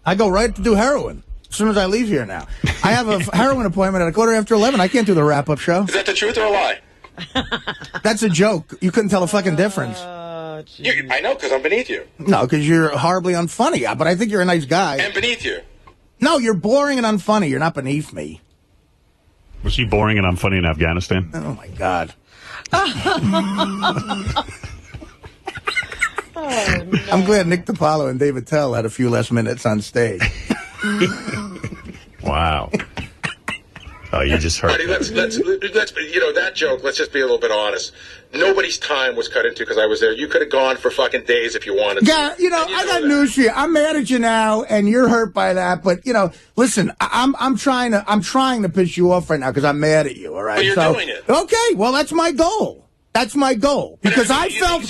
I go right to do heroin as soon as I leave here now. I have a heroin appointment at 11:15. I can't do the wrap-up show. Is that the truth or a lie? That's a joke. You couldn't tell a fucking difference. I know, because I'm beneath you. No, because you're horribly unfunny. But I think you're a nice guy. And beneath you. No, you're boring and unfunny. You're not beneath me. Was he boring and unfunny in Afghanistan? Oh, my God. I'm glad Nick DiPaolo and David Tell had a few less minutes on stage. Wow. Oh, you just heard. Buddy, let's that joke, let's just be a little bit honest. Nobody's time was cut into because I was there. You could have gone for fucking days if you wanted to. Yeah, I got news for you. I'm mad at you now, and you're hurt by that. But listen, I'm trying to piss you off right now because I'm mad at you. All right, but you're doing it. Okay, well that's my goal. That's my goal because I felt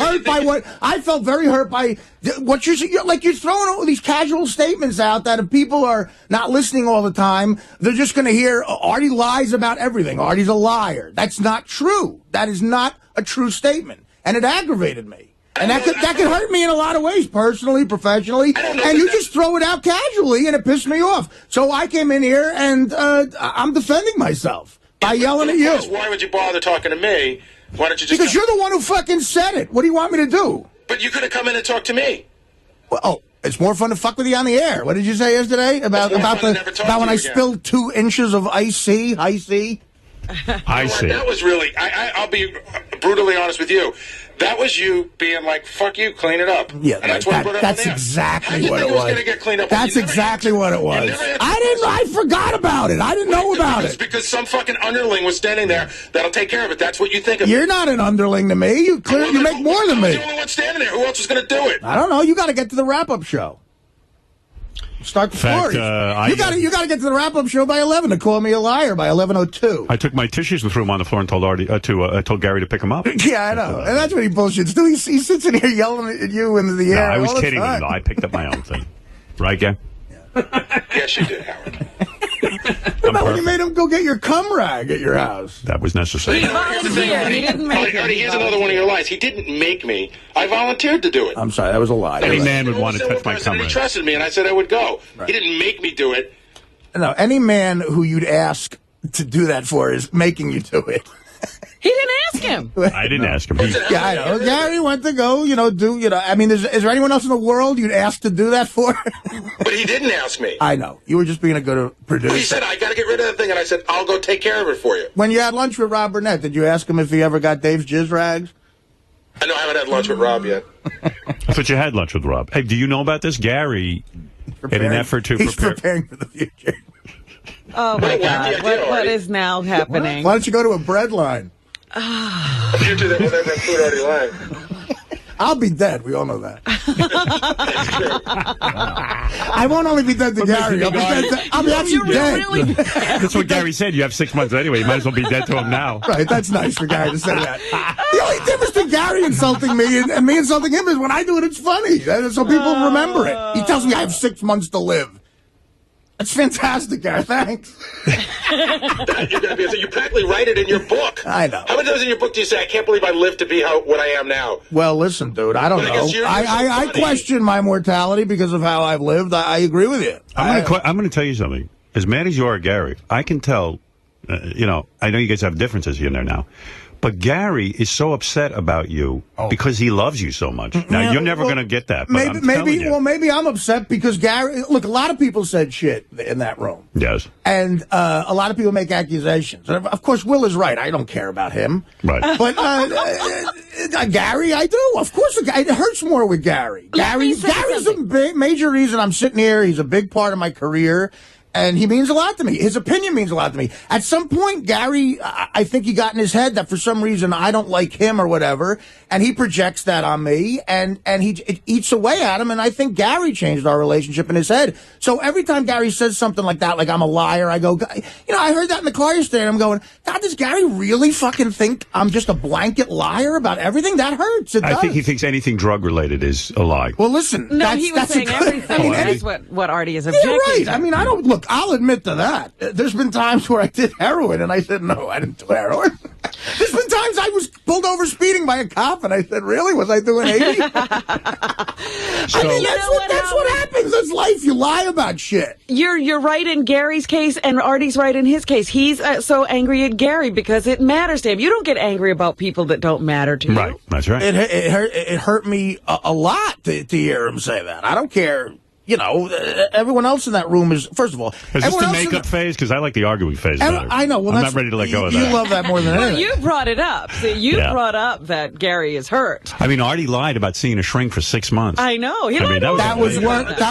very hurt by what you're throwing all these casual statements out that if people are not listening all the time, they're just going to hear Artie lies about everything. Artie's a liar. That's not true. That is not a true statement, and it aggravated me. And that could hurt me in a lot of ways, personally, professionally. And you just throw it out casually, and it pissed me off. So I came in here, and I'm defending myself by yelling at you. Why would you bother talking to me? Why don't you just... Because you're the one who fucking said it. What do you want me to do? But you could have come in and talked to me. Well, It's more fun to fuck with you on the air. What did you say yesterday about when I spilled 2 inches of icy? I see. That was really. I'll be brutally honest with you. That was you being like, "Fuck you, clean it up." Yeah, and that's what I brought up. That's exactly what it was. Going to get cleaned up? That's exactly what it was. I forgot about it. I didn't know about it. It's because some fucking underling was standing there that'll take care of it. That's what you think of. You're not an underling to me. You make more than me. I'm the only one standing there. Who else is going to do it? I don't know. You got to get to the wrap-up show. Start the story. You got to get to the wrap-up show by 11 to call me a liar by 11:02. I took my tissues and threw them on the floor and told told Gary to pick them up. Yeah, I know, and that's what he bullshits too. He sits in here yelling at you into the air. I was kidding him. I picked up my own thing. Right, Gary? Yes, you did, Howard. What about when you made him go get your cum rag at your house? That was necessary. He didn't make it. Here's another one of your lies. He didn't make me. I volunteered to do it. I'm sorry, that was a lie. Any man would want to touch my cum rag. He trusted me, and I said I would go. Right. He didn't make me do it. No, any man who you'd ask to do that for is making you do it. He didn't ask him. I didn't ask him. Yeah, I know. Gary went to go, I mean, is there anyone else in the world you'd ask to do that for? But he didn't ask me. I know. You were just being a good producer. He said, I got to get rid of that thing, and I said, I'll go take care of it for you. When you had lunch with Rob Burnett, did you ask him if he ever got Dave's jizz rags? I know I haven't had lunch with Rob yet. I thought you had lunch with Rob. Hey, do you know about this? Gary, in an effort to He's preparing for the future. Oh, my God. What is now happening? Why don't you go to a bread line? A future that will never include Artie Lange. I'll be dead. We all know that. I won't only be dead to Gary. I'll be actually dead. Really That's what Gary said. You have 6 months anyway. You might as well be dead to him now. Right. That's nice for Gary to say that. The only difference between Gary insulting me and me insulting him is when I do it, it's funny. So people remember it. He tells me I have 6 months to live. That's fantastic, Gary. Thanks. You practically write it in your book. I know. How many times in your book do you say, I can't believe I lived to be what I am now? Well, listen, dude, I don't know. I question my mortality because of how I've lived. I agree with you. I'm going to tell you something. As mad as you are, Gary, I can tell, I know you guys have differences here and there now. But Gary is so upset about you because he loves you so much. Now, you're never going to get that. But maybe I'm upset because Gary... Look, a lot of people said shit in that room. Yes. And a lot of people make accusations. And of course, Will is right. I don't care about him. Right. But Gary, I do. Of course, it hurts more with Gary. Gary's a major reason I'm sitting here. He's a big part of my career. And he means a lot to me. His opinion means a lot to me. At some point, Gary, I think he got in his head that for some reason I don't like him or whatever, and he projects that on me, and it eats away at him, and I think Gary changed our relationship in his head. So every time Gary says something like that, like I'm a liar, I go, I heard that in the car yesterday, and I'm going, God, does Gary really fucking think I'm just a blanket liar about everything? That hurts. It does. I think he thinks anything drug-related is a lie. Well, listen. No, he was saying everything. That's what Artie is objecting to. Yeah, right. I mean, I don't... Look, I'll admit to that. There's been times where I did heroin, and I said, no, I didn't do heroin. There's been times I was pulled over speeding by a cop, and I said, really? Was I doing 80? That's what happens. That's life. You lie about shit. You're right in Gary's case, and Artie's right in his case. He's so angry at Gary because it matters to him. You don't get angry about people that don't matter to you. Right. That's right. It hurt me a lot to hear him say that. I don't care. Everyone else in that room is, first of all... Is this the makeup phase? Because I like the arguing phase better. I know. Well, I'm not ready to let go of that. You love that more than anything. Well, you brought it up. So you brought up that Gary is hurt. I mean, Artie lied about seeing a shrink for 6 months. I know. That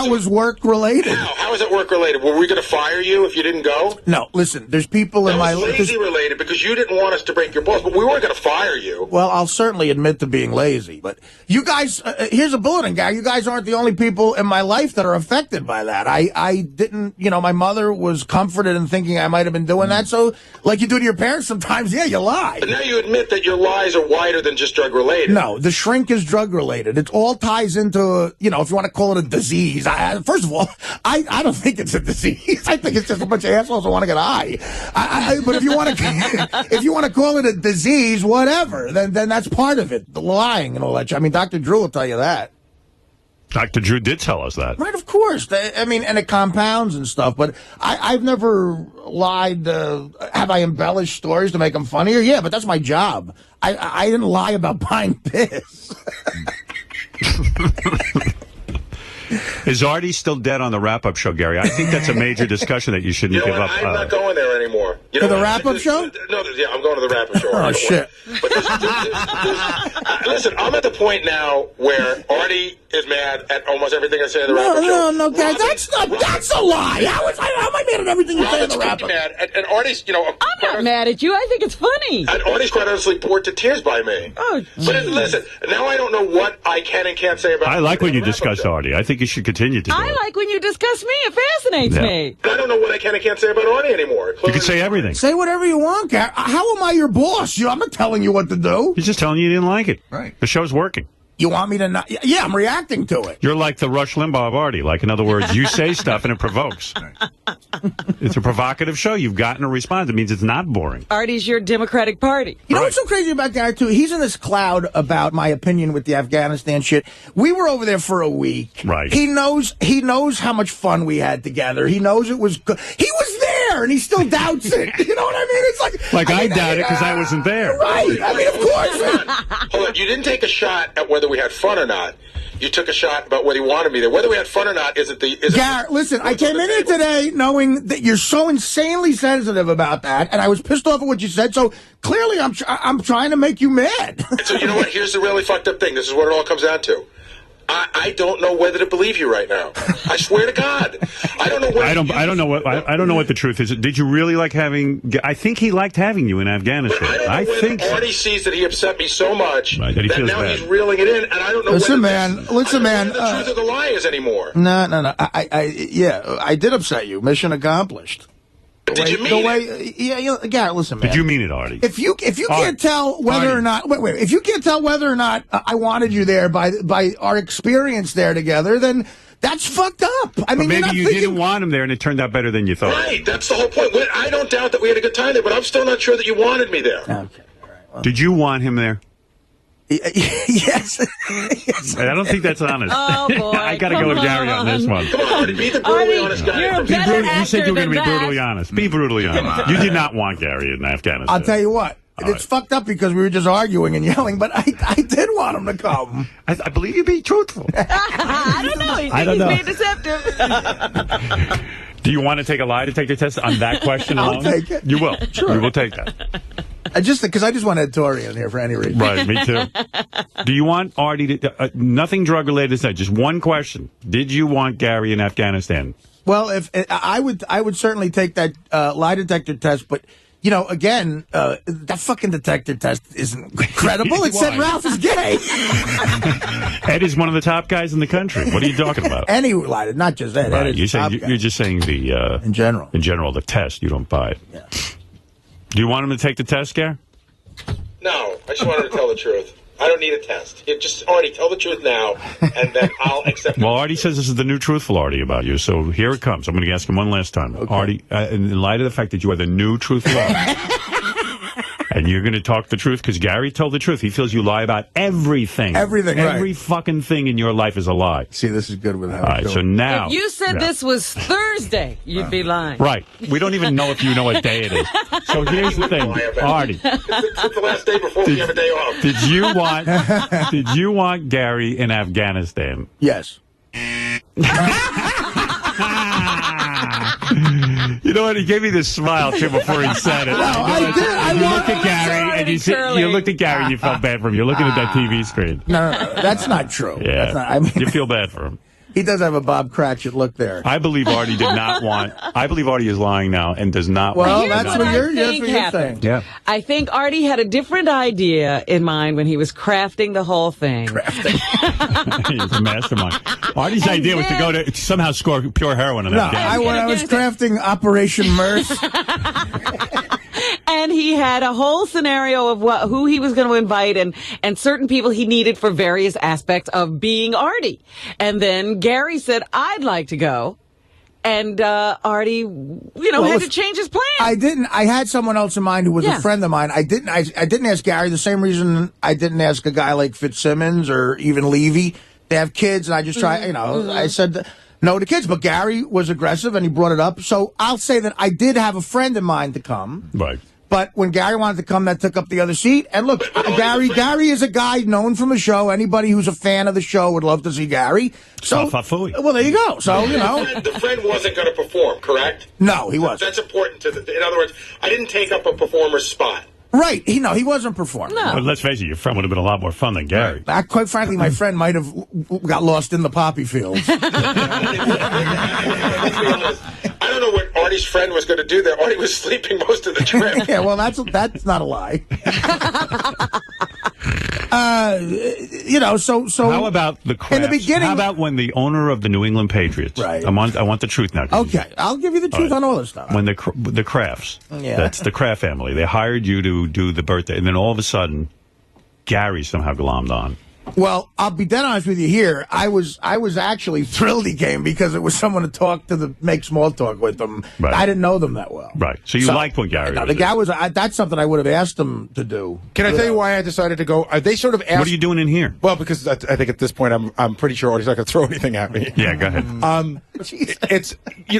was work-related. How is it work-related? Were we going to fire you if you didn't go? No, listen, there's people in my... That was lazy-related because you didn't want us to break your balls, but we weren't going to fire you. Well, I'll certainly admit to being lazy, but you guys... here's a bulletin, Gary. You guys aren't the only people in my life that are affected by that. I didn't, my mother was comforted in thinking I might have been doing that. So, like you do to your parents sometimes, you lie. But now you admit that your lies are wider than just drug-related. No, the shrink is drug-related. It all ties into, if you want to call it a disease. First of all, I don't think it's a disease. I think it's just a bunch of assholes who want to get high. But if you want to call it a disease, whatever, then that's part of it. The lying and all that. I mean, Dr. Drew will tell you that. Dr. Drew did tell us that. Right, of course. I mean, and it compounds and stuff, but I've never lied. Have I embellished stories to make them funnier? Yeah, but that's my job. I didn't lie about buying piss. Is Artie still dead on the wrap-up show, Gary? I think that's a major discussion that you shouldn't give up. I'm not going there anymore. You know the wrap-up show? No, yeah, I'm going to the wrap-up show. Oh, shit. But listen, I'm at the point now where Artie is mad at almost everything I say in the wrap-up show. No, guys, that's a lie. How am I mad at everything you say in the wrap-up? Mad, and Artie's, I'm not mad at you. I think it's funny. And Artie's quite honestly bored to tears by me. Oh, but listen, now I don't know what I can and can't say about. I like when you discuss Artie. I think you should continue to do I it. like when you discuss me. It fascinates me. I don't know what I can and can't say about Artie anymore. You can say everything. Say whatever you want, Gary. How am I your boss? I'm not telling you what to do. He's just telling you didn't like it. Right. The show's working. You want me to not? Yeah, I'm reacting to it. You're like the Rush Limbaugh of Artie. Like, in other words, you say stuff and it provokes. It's a provocative show. You've gotten a response. It means it's not boring. Artie's your Democratic Party. You know what's so crazy about Gary, too? He's in this cloud about my opinion with the Afghanistan shit. We were over there for a week. Right. He knows how much fun we had together. He knows it was good. He was there, and he still doubts it. You know what I mean? It's like I doubt it because I wasn't there. Right. I mean, of course. Hold on. You didn't take a shot at whether we had fun or not. You took a shot about whether you wanted me there. Whether we had fun or not isn't the... Garrett, listen, I came in here today knowing that you're so insanely sensitive about that, and I was pissed off at what you said, so clearly I'm trying to make you mad. So you know what? Here's the really fucked up thing. This is what it all comes down to. I don't know whether to believe you right now. I swear to God, I don't know. I don't know what the truth is. Did you really like having? I think he liked having you in Afghanistan. I think Artie sees that he upset me so much that he feels now bad. he's reeling it in, and I don't know. Listen, whether man. I don't know the truth of the lie is anymore. No. I did upset you. Mission accomplished. Did you mean it? Yeah, Garrett, listen, man. Did you mean it, Artie? If you can't tell whether or not if you can't tell whether or not I wanted you there by our experience there together, then that's fucked up. I mean, maybe you didn't want him there, and it turned out better than you thought. Right, that's the whole point. I don't doubt that we had a good time there, but I'm still not sure that you wanted me there. Okay, all right. Well, did you want him there? Yes. I don't think that's honest. Oh, boy. I got to go with Gary on this one. Come on, Artie, be the brutally honest guy. You're a better You said you were going to be actor than brutally that. honest. Be brutally honest. You did not want Gary in Afghanistan. I'll tell you what. It's fucked up because we were just arguing and yelling, but I did want him to come. I believe you're being truthful. I don't know. I don't know. He's being deceptive. Do you want to take a lie detector test on that question alone? I'll take it. You will. Sure. You will take that. Because I just want Ed Torrey in here for any reason. Right, me too. Do you want Artie to... nothing drug-related to say, just one question. Did you want Gary in Afghanistan? Well, if I would certainly take that lie detector test, but... You know, again, that fucking detector test isn't credible. It said Ralph is gay. Ed is one of the top guys in the country. What are you talking about? Any lie, not just Ed. Right. Ed is You're just saying the... in general. In general, the test. You don't buy it. Yeah. Do you want him to take the test, Gary? No, I just wanted to tell the truth. I don't need a test. Just, Artie, tell the truth now, and then I'll accept it. Well, Artie says this is the new truthful Artie about you, so here it comes. I'm going to ask him one last time. Okay. Artie, in light of the fact that you are the new truthful Artie, and you're going to talk the truth, because Gary told the truth. He feels you lie about everything. Everything, Every fucking thing in your life is a lie. See, this is good with how All right, so now... If you said this was Thursday, you'd be lying. Right. We don't even know if you know what day it is. So here's the thing, Artie. It's the last day before we have a day off. Did you want Gary in Afghanistan? Yes. You know what? He gave me this smile too before he said it. No, I did. You looked at Gary and you looked at Gary and you felt bad for him. You're looking at that TV screen. No, that's not true. Yeah, that's not, I mean, you feel bad for him. He does have a Bob Cratchit look there. I believe Artie did not want. I believe Artie is lying now and does not. Well, want that's what you're saying. Yeah. I think Artie had a different idea in mind when he was crafting the whole thing. He's a mastermind. Artie's idea was to go to somehow score pure heroin in Afghanistan. When I was crafting Operation Merce. And he had a whole scenario of who he was going to invite and certain people he needed for various aspects of being Artie. And then Gary said, I'd like to go. And Artie, had to change his plan. I had someone else in mind who was a friend of mine. I didn't ask Gary the same reason I didn't ask a guy like Fitzsimmons or even Levy. They have kids, and I just try, I said no to kids. But Gary was aggressive, and he brought it up. So I'll say that I did have a friend in mind to come. Right. But when Gary wanted to come, that took up the other seat. And look, Gary is a guy known from the show. Anybody who's a fan of the show would love to see Gary. So, well, there you go. So, you know. The friend wasn't going to perform, correct? No, he wasn't. That's important to in other words, I didn't take up a performer's spot. Right. He wasn't performing. No. But let's face it, your friend would have been a lot more fun than Gary. Quite frankly, my friend might have got lost in the poppy fields. I don't know what Artie's friend was going to do there. Artie was sleeping most of the trip. Yeah, well, that's not a lie. So how about the Crafts? In the beginning, how about when the owner of the New England Patriots? Right. I want the truth now. Okay, I'll give you the truth on all this stuff. When the Crafts, Yeah. that's the Kraft family. They hired you to do the birthday, and then all of a sudden, Gary somehow glommed on. Well, I'll be dead honest with you here. I was actually thrilled he came because it was someone to make small talk with them. Right. I didn't know them that well. Right. So you liked when Gary no, was the guy there. was. That's something I would have asked him to do. Can I tell you why I decided to go? They sort of asked. What are you doing in here? Well, because I think at this point I'm pretty sure Artie's not going to throw anything at me. Yeah, go ahead.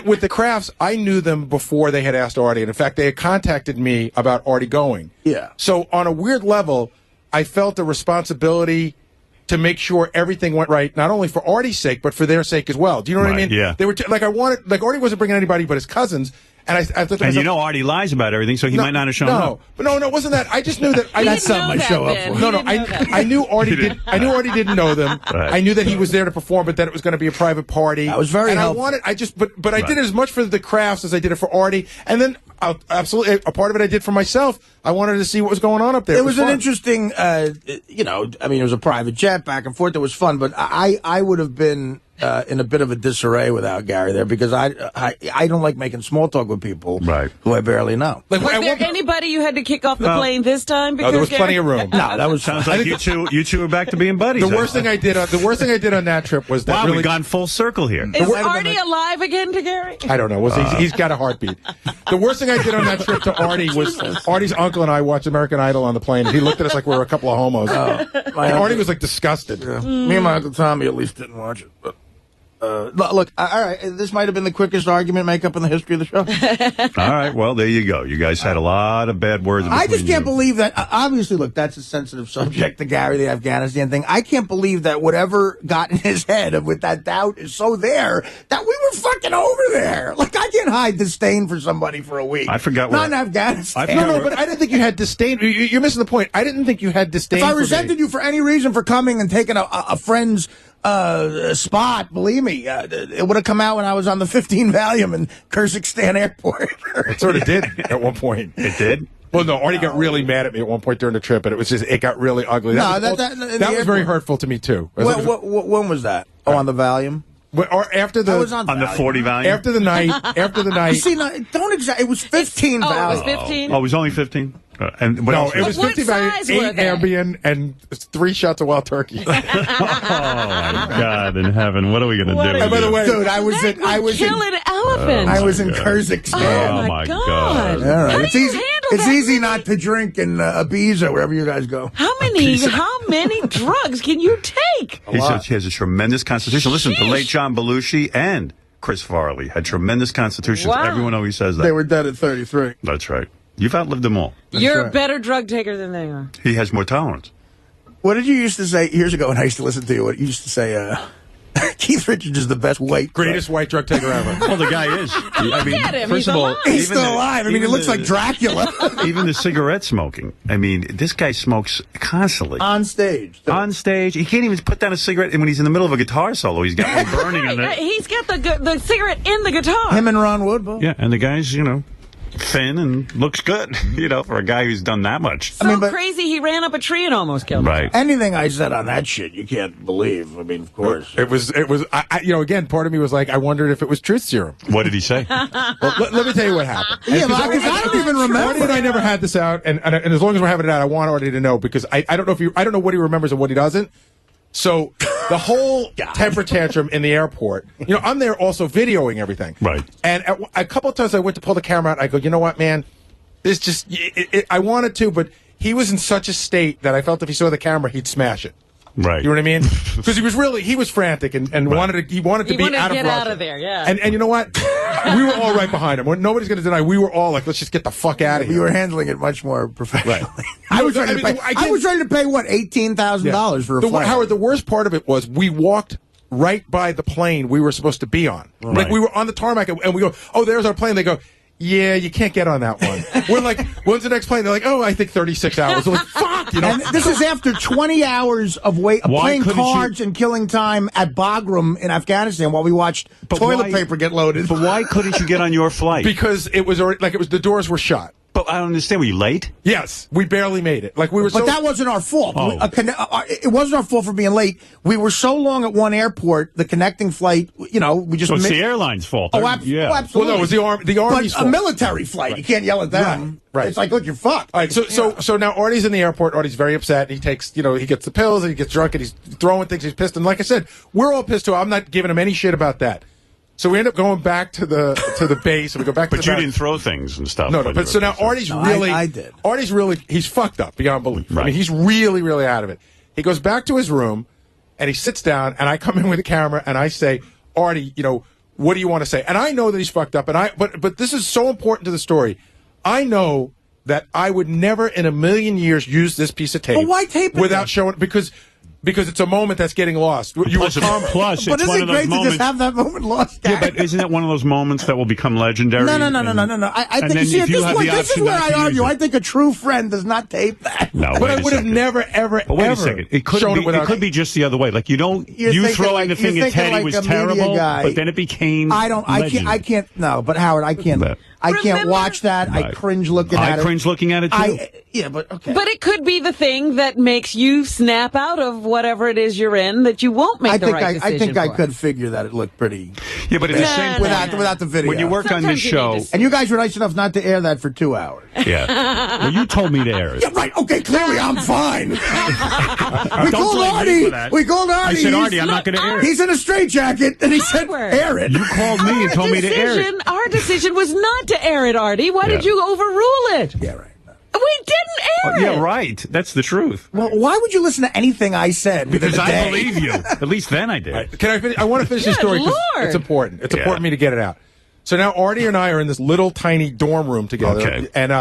With the Crafts, I knew them before they had asked Artie, and in fact, they had contacted me about Artie going. Yeah. So on a weird level, I felt a responsibility to make sure everything went right, not only for Artie's sake, but for their sake as well. Do you know what I mean? Yeah. They were Artie wasn't bringing anybody but his cousins, and I thought to And myself, you know Artie lies about everything, so he might not have shown up. No, it wasn't that. I just knew that. That's something I show up for. I knew Artie did. I knew Artie didn't know them. Right. I knew that he was there to perform, but that it was going to be a private party. That was very and helpful. I did as much for the Crafts as I did it for Artie, and then absolutely a part of it I did for myself. I wanted to see what was going on up there. It was an fun. interesting, it was a private jet back and forth. It was fun, but I would have been in a bit of a disarray without Gary there because I don't like making small talk with people who I barely know. Was there anybody you had to kick off the plane this time? No, there was plenty of room. No, that was sounds like you two are back to being buddies. The worst thing I did on that trip was that. Wow, really, we've gone full circle here. Is Artie alive again to Gary? I don't know. He's got a heartbeat. The worst thing I did on that trip to Artie was Artie's uncle and I watched American Idol on the plane. And he looked at us like we were a couple of homos. And Artie was like disgusted. Yeah. Me and my Uncle Tommy at least didn't watch it. But look, all right, this might have been the quickest argument makeup in the history of the show. All right, well, there you go. You guys had a lot of bad words. I just can't believe that. Obviously, look, that's a sensitive subject, the Gary, the Afghanistan thing. I can't believe that whatever got in his head with that doubt is so there that we were fucking over there. Like, I can't hide disdain for somebody for a week. I forgot Not in Afghanistan. No, but I didn't think you had disdain. You're missing the point. I didn't think you had disdain. If I resented you for any reason for coming and taking a friend's spot, believe me, it would have come out when I was on the 15 Valium in Kyrgyzstan airport. It sort of did at one point. It did? Well, no, Artie got really mad at me at one point during the trip, and it got really ugly. That was very hurtful to me, too. When was that? Oh, on the Valium? Or after the on the 40 Valium? After the night. See, don't exactly. It was 15 Valium. It was 15? Oh, it was only 15? And what else? It was 50 Valium, 8 Ambien, and 3 shots of wild turkey. Oh, my God in heaven. What are we going to do? And by the way, dude, I was in elephant. I was in Kyrgyzstan. Oh, my God. All right. How It's do you easy. handle It's that? easy not to drink in Ibiza, wherever you guys go. How many drugs can you take? He has a tremendous constitution. Listen, the late John Belushi and Chris Farley had tremendous constitutions. Wow. Everyone always says that. They were dead at 33. That's right. You've outlived them all. You're a better drug taker than they are. He has more tolerance. What did you used to say years ago when I used to listen to you? What you used to say, Keith Richards is the best greatest white drug taker ever. Well, the guy is. I mean, at him. first He's of all, alive. He's still alive. I mean, he looks like Dracula. Even the cigarette smoking. I mean, this guy smokes constantly. On stage. On stage. He can't even put down a cigarette. And when he's in the middle of a guitar solo, he's got one burning in it. He's got the cigarette in the guitar. Him and Ron Wood, both. Yeah, and the guy's, thin and looks good, for a guy who's done that much. Crazy he ran up a tree and almost killed him. Right. Anything I said on that shit, you can't believe. I mean, of course. It was. Again, part of me was like, I wondered if it was truth serum. What did he say? Well, let me tell you what happened. Yeah, because I don't even remember. Artie and I never had this out, and as long as we're having it out, I want Artie to know because I don't know what he remembers and what he doesn't. So the whole temper tantrum in the airport, I'm there also videoing everything. Right. And a couple of times I went to pull the camera out. I go, you know what, man? This just, I wanted to, but he was in such a state that I felt if he saw the camera, he'd smash it. Right. You know what I mean? Because he was frantic and wanted to be out of get Russia. out of there, yeah. And you know what? We were all right behind him. Nobody's going to deny. We were all like, let's just get the fuck out of here. You were handling it much more professionally. Right. I was ready to pay what, $18,000 for a flight. Howard, the worst part of it was we walked right by the plane we were supposed to be on. Right. Like we were on the tarmac and we go, oh, there's our plane. They go, yeah, you can't get on that one. We're like, when's the next plane? They're like, oh, I think 36 hours. We're like, fuck, you know. And this is after 20 hours of playing cards and killing time at Bagram in Afghanistan while we watched toilet paper get loaded. But why couldn't you get on your flight? Because it was already, the doors were shut. But I don't understand. Were you late? Yes, we barely made it. Like we were. But that wasn't our fault. Oh. It wasn't our fault for being late. We were so long at one airport, the connecting flight. You know, we just. So it's the airline's fault. Oh, yeah. absolutely. Well, no, it was the Army's but fault. a military flight. Right. You can't yell at them. Right. It's like, look, you're fucked. All right. So now Artie's in the airport. Artie's very upset. He takes, he gets the pills and he gets drunk and he's throwing things. He's pissed. And like I said, we're all pissed too. I'm not giving him any shit about that. So we end up going back to the base, and we go back to the But you didn't throw things and stuff. No, but so now Artie's really... I did. Artie's really... He's fucked up beyond belief. Right. I mean, he's really, really out of it. He goes back to his room, and he sits down, and I come in with a camera, and I say, Artie, what do you want to say? And I know that he's fucked up, but this is so important to the story. I know that I would never in a million years use this piece of tape. But why tape it without then? showing... Because it's a moment that's getting lost. Plus, it's but one isn't of it those great moments. to just have that moment lost? Yeah, but isn't it one of those moments that will become legendary? No. I think this is where I argue. I think a true friend does not tape that. No, but I would have never, ever, but wait ever a second. It could shown be. It could be just the other way. Like you You're throwing the thing at Teddy was terrible, but then it became. I can't. No, but Howard, I can't. I can't watch that. Right. I cringe looking at it. I cringe looking at it too. Yeah, but okay. But it could be the thing that makes you snap out of whatever it is you're in that you won't make the right decision I think I for. could figure that it looked pretty. Yeah, but it's the same without the video. When you work on this show, and you guys were nice enough not to air that for 2 hours. Yeah. Well, you told me to air it. Yeah, right. Okay, clearly I'm fine. We called Artie. I said, Artie, I'm not going to air it. He's in a straitjacket, and he said, air it. You called me and told me to air it. Our decision was not to air it, Artie. Why did you overrule it? Yeah, right. We didn't air it. Yeah, right. That's the truth. Well, why would you listen to anything I said? Because I believe you. At least then I did. Right. Can I finish? I want to finish the story because it's important. It's important for me to get it out. So now Artie and I are in this little tiny dorm room together, and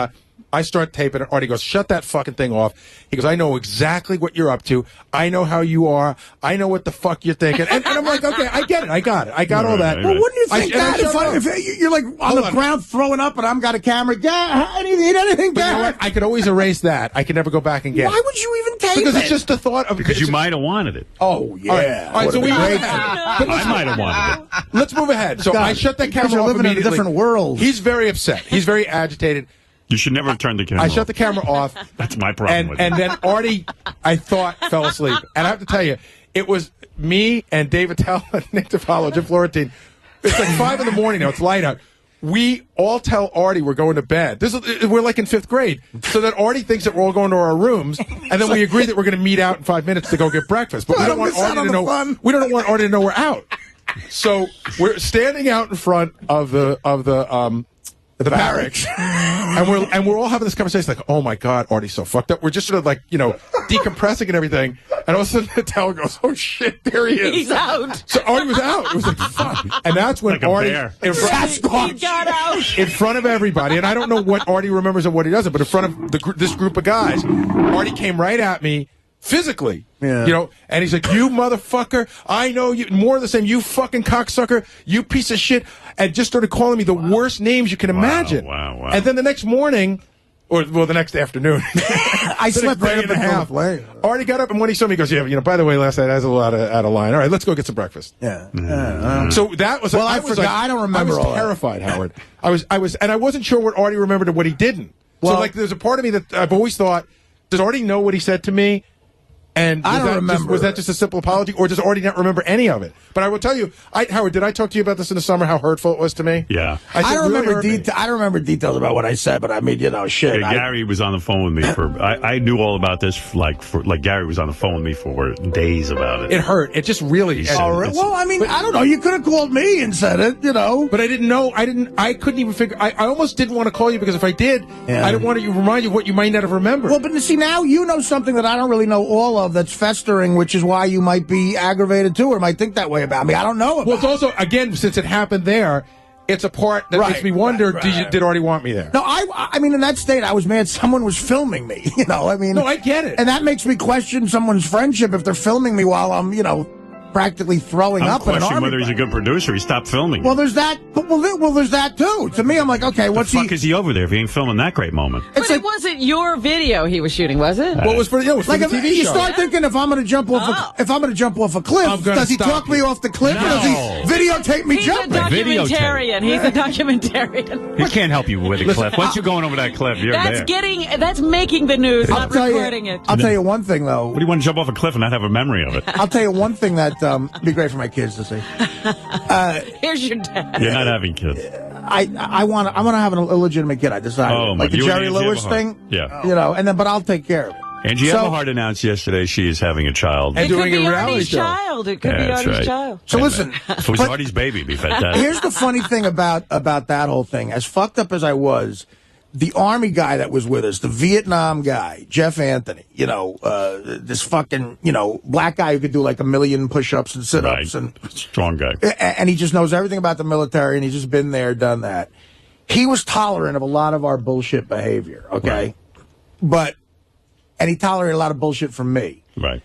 I start taping it. Artie goes, shut that fucking thing off. He goes, I know exactly what you're up to. I know how you are. I know what the fuck you're thinking. And I'm like, okay, I get it. I got it. I got all that. Well, wouldn't you think that if you're like on the ground throwing up and I've got a camera? Yeah, anything, but you know what? I could always erase that. I could never go back and get it. Why would you even tape it? Because it's just the thought of... Because you might have wanted it. Oh, yeah. All right, so we... I might have wanted it. Let's move ahead. So I shut that camera off living in a different world. He's very upset. He's very agitated. You should never have turned the camera off. I shut the camera off. That's my problem with it. And then Artie, I thought, fell asleep. And I have to tell you, it was me and David Tell and Nick DeFallo, Jim Florentine. It's like 5 in the morning now. It's light out. We all tell Artie we're going to bed. We're like in 5th grade. So that Artie thinks that we're all going to our rooms. And then we agree that we're going to meet out in 5 minutes to go get breakfast. But we don't want Artie to know. We don't want Artie to know we're out. So we're standing out in front of the barracks, and we're all having this conversation like, oh my God, Artie's so fucked up. We're just sort of like, decompressing and everything, and all of a sudden the teller goes, oh shit, there he is. He's out. So Artie was out. It was like, fuck. And that's when like Artie he got out in front of everybody, and I don't know what Artie remembers and what he doesn't, but in front of this group of guys, Artie came right at me physically. Yeah. And he's like, you motherfucker, I know you, more of the same, you fucking cocksucker, you piece of shit, and just started calling me the worst names you can imagine. Wow. And then the next morning, the next afternoon, I slept right up and half. Artie got up, and when he saw me, he goes, yeah, by the way, last night I was a little out of line. All right, let's go get some breakfast. Yeah. So that was, I forgot. I don't remember I was all terrified, Howard. And I wasn't sure what Artie remembered and what he didn't. So there's a part of me that I've always thought, does Artie know what he said to me? And I don't remember. Was that just a simple apology, or does Artie not remember any of it? But I will tell you, Howard, did I talk to you about this in the summer? How hurtful it was to me? Yeah, I don't remember I don't remember details about what I said, but I mean, shit. Yeah, Gary was on the phone with me for. I knew all about this. Like Gary was on the phone with me for days about it. It hurt. It just really. Well, I mean, I don't know. You could have called me and said it, But I didn't know. I couldn't even figure. I almost didn't want to call you because if I did, I didn't want to remind you of what you might not have remembered. Well, but see, now you know something that I don't really know all of that's festering, which is why you might be aggravated too, or might think that way about me. I don't know about Well, it's also, again, since it happened there, it's a part that makes me wonder, did Artie want me there? No, I mean, in that state, I was mad someone was filming me, I mean. No, I get it. And that makes me question someone's friendship if they're filming me while I'm, practically throwing up in an army. Whether he's a good producer, he stopped filming. Well, there's that. Well, there's that too. To me, I'm like, okay, what's the fuck is he over there if he ain't filming that great moment? But it wasn't your video he was shooting, was it? Well, it was for, it was for like the TV you show. start thinking if I'm going to jump off, a cliff, does he talk me off the cliff? Or does he videotape me jumping? He's a documentarian. He's a documentarian. He can't help you with a cliff. Once you're going over that cliff, you're there. That's making the news, not recording it. I'll tell you one thing, though. What do you want to jump off a cliff and not have a memory of it? I'll tell you one thing that would be great for my kids to see. Here's your dad. You're not having kids. I want to have an illegitimate kid. I decided, like the Jerry Lewis thing. Yeah. But I'll take care of it. Angie Everhart announced yesterday she is having a child. And doing a reality show. It could be Artie's child. So listen, if it was Artie's baby, it'd be fantastic. Here's the funny thing about that whole thing. As fucked up as I was, the Army guy that was with us, the Vietnam guy, Jeff Anthony, this fucking, black guy who could do like 1 million push-ups and sit-ups. And strong guy. And he just knows everything about the military, and he's just been there, done that. He was tolerant of a lot of our bullshit behavior, okay? Right. And he tolerated a lot of bullshit from me. Right.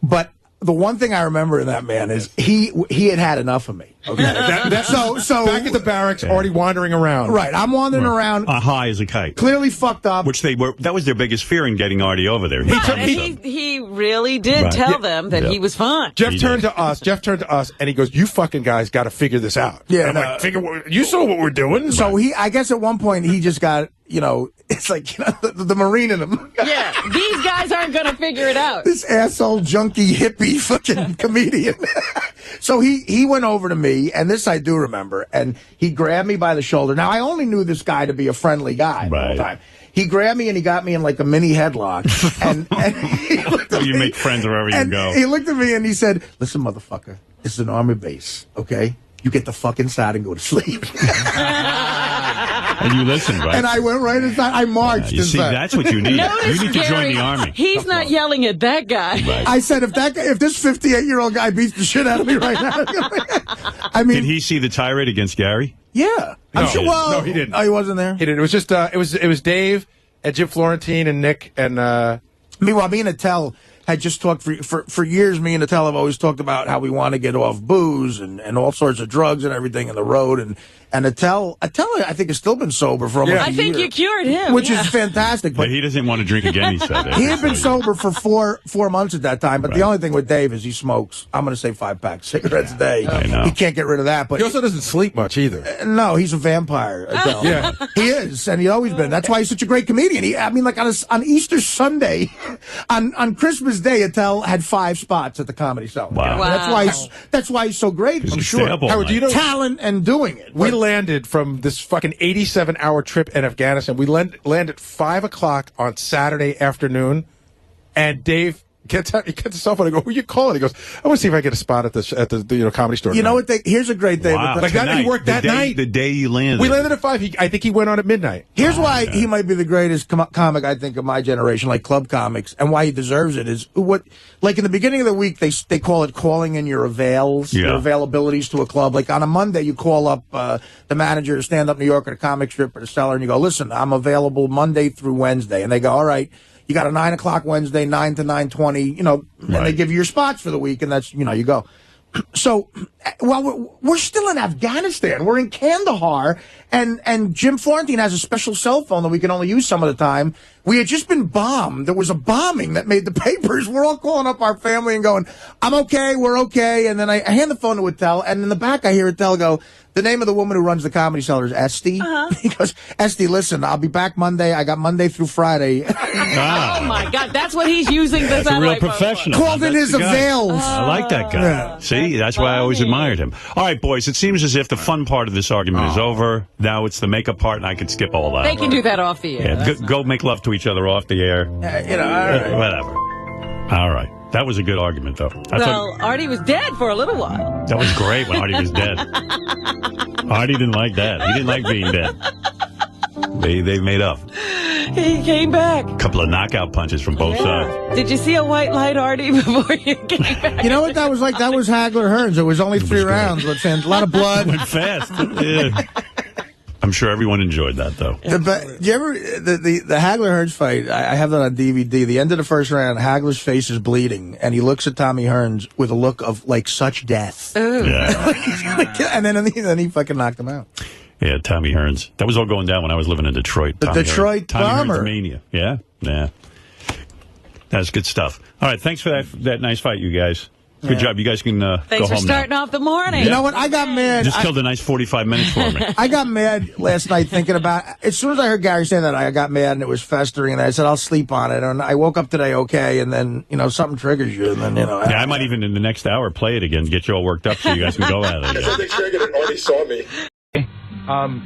But the one thing I remember in that man is he had enough of me. Okay. So back at the barracks, already wandering around. Right, I'm wandering around. High as a kite. Clearly fucked up. Which that was their biggest fear in getting Artie over there. He really did tell them that he was fine. Jeff turned to us, and he goes, "You fucking guys got to figure this out." Yeah, and I'm like, you saw what we're doing. So I guess at one point he just got, it's like the Marine in him. Yeah, these guys aren't going to figure it out. This asshole junkie hippie fucking comedian. So he went over to me, and this I do remember, and he grabbed me by the shoulder. Now, I only knew this guy to be a friendly guy the whole time. He grabbed me and he got me in like a mini headlock. and he looked at me, you make friends wherever you go. He looked at me and he said, "Listen, motherfucker, this is an Army base, okay? You get the fuck inside and go to sleep." And you listened, right? And I went right inside. I marched inside. See, that's what you need. Notice, you need to join the Army. He's not yelling at that guy. Right. I said, if this 58-year-old guy beats the shit out of me right now. I mean, did he see the tirade against Gary? Yeah. I'm sure. Well, no, he didn't. Oh, he wasn't there? He didn't. It was just, it was Dave and Jim Florentine and Nick and, Meanwhile, me and Attell had just talked for years. Me and Attell have always talked about how we want to get off booze and all sorts of drugs and everything in the road. And Attell, I think, has still been sober for almost a year. I think you cured him. Which is fantastic. But he doesn't want to drink again, he said. He had been sober for four months at that time. But the only thing with Dave is he smokes, I'm going to say 5 packs of cigarettes a day. I know. He can't get rid of that. But he also doesn't sleep much either. No, he's a vampire. Attell. Yeah. He is, and he's always been. That's why he's such a great comedian. On Easter Sunday, on Christmas Day, Attell had 5 spots at the Comedy Cellar. Wow. That's why he's so great. I'm sure. Howard, do you know talent and doing it? We landed from this fucking 87-hour trip in Afghanistan. We landed 5 o'clock on Saturday afternoon, and Dave gets out. He gets his cell phone. I go, "Who you calling?" He goes, "I want to see if I get a spot at the Comedy Store." You know what? Here's a great day. Wow. Like that, he worked that night. The day you landed. We landed at 5. I think he went on at midnight. Here's why he might be the greatest comic, I think, of my generation, like club comics, and why he deserves it is like in the beginning of the week, they call it calling in your avails, your availabilities to a club. Like on a Monday, you call up the manager to Stand Up New York or the comic strip or the Cellar, and you go, "Listen, I'm available Monday through Wednesday," and they go, "All right. You got a 9 o'clock Wednesday, 9 to 9:20, and they give you your spots for the week, and that's, you go." So, while we're still in Afghanistan, we're in Kandahar, and Jim Florentine has a special cell phone that we can only use some of the time. We had just been bombed. There was a bombing that made the papers. We're all calling up our family and going, "I'm okay, we're okay." And then I hand the phone to Attell, and in the back I hear Attell go, "The name of the woman who runs the Comedy Cellar is Esty." He goes, "Esty, listen, I'll be back Monday. I got Monday through Friday." Oh, my God. That's what he's using the That's a real professional. Called in his avails. I like that guy. Yeah. See, that's why I always admired him. All right, boys, it seems as if the fun part of this argument is over. Now it's the makeup part, and I can skip all that. They can do that off the air. Yeah, go make love to each other off the air. All right. Whatever. All right. That was a good argument, though. Artie was dead for a little while. That was great when Artie was dead. Artie didn't like that. He didn't like being dead. They made up. He came back. A couple of knockout punches from both sides. Did you see a white light, Artie, before you came back? You know what that was like? That was Hagler Hearns. It was only 3 rounds. A lot of blood. Went fast. Yeah. I'm sure everyone enjoyed that, though. Do you ever the Hagler Hearns fight? I have that on DVD. The end of the first round, Hagler's face is bleeding, and he looks at Tommy Hearns with a look of like such death. Yeah. And then he fucking knocked him out. Yeah, Tommy Hearns. That was all going down when I was living in Detroit. The Detroit bomber. Tommy Hearns mania. Yeah, yeah. That's good stuff. All right, thanks for that nice fight, you guys. Good job. You guys can go home now. Thanks for starting off the morning. You know what? I got mad. Just killed a nice 45 minutes for me. I got mad last night thinking about... As soon as I heard Gary say that, I got mad and it was festering. And I said, I'll sleep on it. And I woke up today okay. And then, something triggers you. And then, Yeah, I might even in the next hour play it again, get you all worked up so you guys can go at it. They triggered it. Already saw me.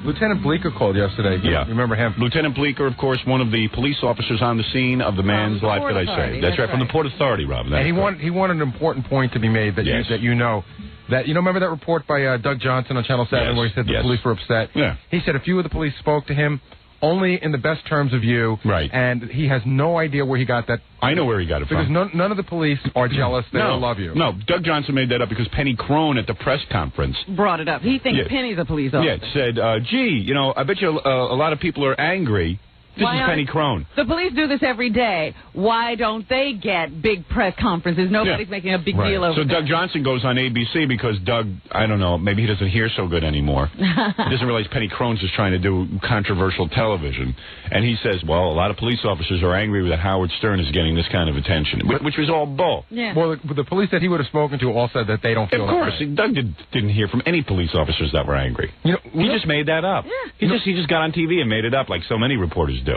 Lieutenant Bleeker called yesterday. Yeah. You remember him? Lieutenant Bleeker, of course, one of the police officers on the scene of the man's life that I say. That's right, from the Port Authority, Robin. And he wanted an important point to be made that you know. That remember that report by Doug Johnson on Channel 7 where he said the police were upset? Yeah. He said a few of the police spoke to him only in the best terms of you. Right. And he has no idea where he got that. I know where he got it from. Because none of the police are jealous. They all love you. No, Doug Johnson made that up because Penny Crone at the press conference brought it up. He thinks Penny's a police officer. Yeah, said, gee, I bet you a lot of people are angry. This is Penny Crone. The police do this every day. Why don't they get big press conferences? Nobody's making a big deal over it. So Doug Johnson goes on ABC because Doug, I don't know, maybe he doesn't hear so good anymore. He doesn't realize Penny Crone's just trying to do controversial television. And he says, well, a lot of police officers are angry that Howard Stern is getting this kind of attention, which was all bull. Yeah. Well, the police that he would have spoken to all said that they don't feel Of course. that way. Doug didn't hear from any police officers that were angry. He just made that up. Yeah. He just got on TV and made it up like so many reporters do.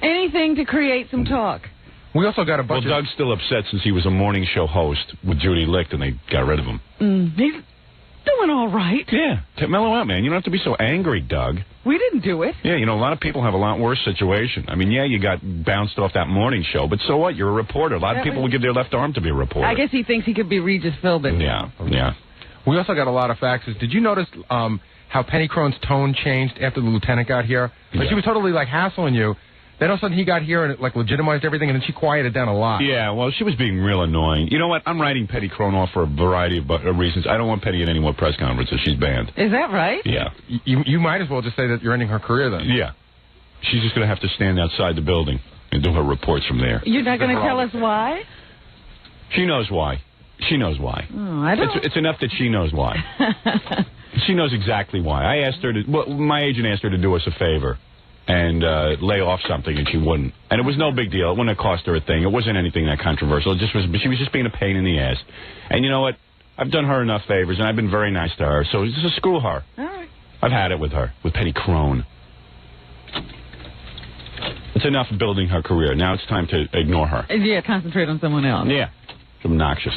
Anything to create some talk. We also got a bunch Well, Doug's still upset since he was a morning show host with Judy Licht and they got rid of him. He's doing all right. Yeah. Mellow out, man. You don't have to be so angry, Doug. We didn't do it. Yeah, a lot of people have a lot worse situation. I mean, you got bounced off that morning show, but so what? You're a reporter. A lot of people would give their left arm to be a reporter. I guess he thinks he could be Regis Philbin. Yeah. We also got a lot of faxes. Did you notice how Penny Crone's tone changed after the lieutenant got here? Like she was totally hassling you. Then all of a sudden he got here and it legitimized everything, and then she quieted down a lot. Yeah, well, she was being real annoying. You know what? I'm writing Penny Crone off for a variety of reasons. I don't want Penny at any more press conferences. She's banned. Is that right? Yeah. You might as well just say that you're ending her career then. Yeah. She's just going to have to stand outside the building and do her reports from there. You're not going to tell us why? She knows why. She knows why. Oh, I don't. It's enough that she knows why. She knows exactly why. I asked her my agent asked her to do us a favor and lay off something, and she wouldn't. And it was no big deal. It wouldn't have cost her a thing. It wasn't anything that controversial. She was just being a pain in the ass. And you know what? I've done her enough favors, and I've been very nice to her. So just screw her. All right. I've had it with her, with Penny Crone. It's enough building her career. Now it's time to ignore her. Yeah, concentrate on someone else. Yeah. It's obnoxious.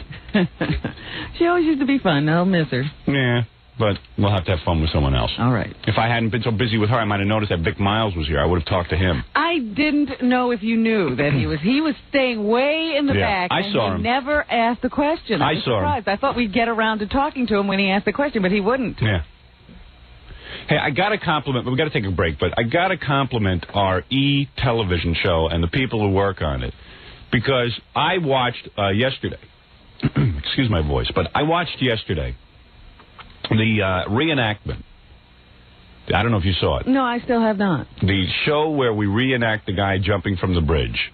She always used to be fun. I'll miss her. Yeah. But we'll have to have fun with someone else. All right. If I hadn't been so busy with her, I might have noticed that Vic Miles was here. I would have talked to him. I didn't know if you knew that he was staying way in the back. I saw him. Never asked the question. I was saw surprised. I thought we'd get around to talking to him when he asked the question, but he wouldn't. Yeah. Hey, I got to compliment, we got to take a break, but I got to compliment our television show and the people who work on it, because I watched yesterday, excuse my voice, but I watched yesterday the reenactment. I don't know if you saw it. No, I still have not. The show where we reenact the guy jumping from the bridge.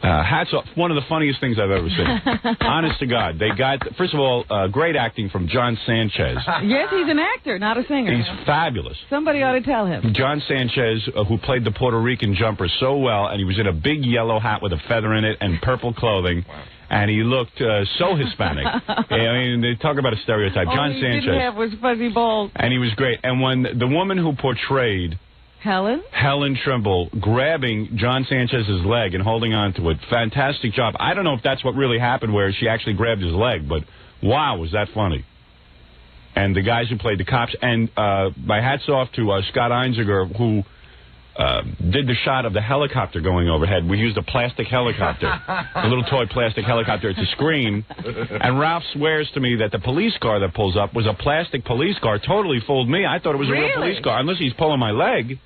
Hats off. One of the funniest things I've ever seen. Honest to God. They got, first of all, great acting from John Sanchez. Yes, he's an actor, not a singer. He's fabulous. Somebody ought to tell him. John Sanchez, who played the Puerto Rican jumper so well, and he was in a big yellow hat with a feather in it and purple clothing. Wow. And he looked so Hispanic. I mean, they talk about a stereotype. John Sanchez. All he didn't have was fuzzy balls. And he was great. And when the woman who portrayed Helen Trimble grabbing John Sanchez's leg and holding on to it, fantastic job. I don't know if that's what really happened, where she actually grabbed his leg, but wow, was that funny. And the guys who played the cops. And my hat's off to Scott Einziger, who did the shot of the helicopter going overhead. We used a plastic helicopter, a little toy plastic helicopter. It's a screen. And Ralph swears to me that the police car that pulls up was a plastic police car. Totally fooled me. I thought it was a real police car, unless he's pulling my leg.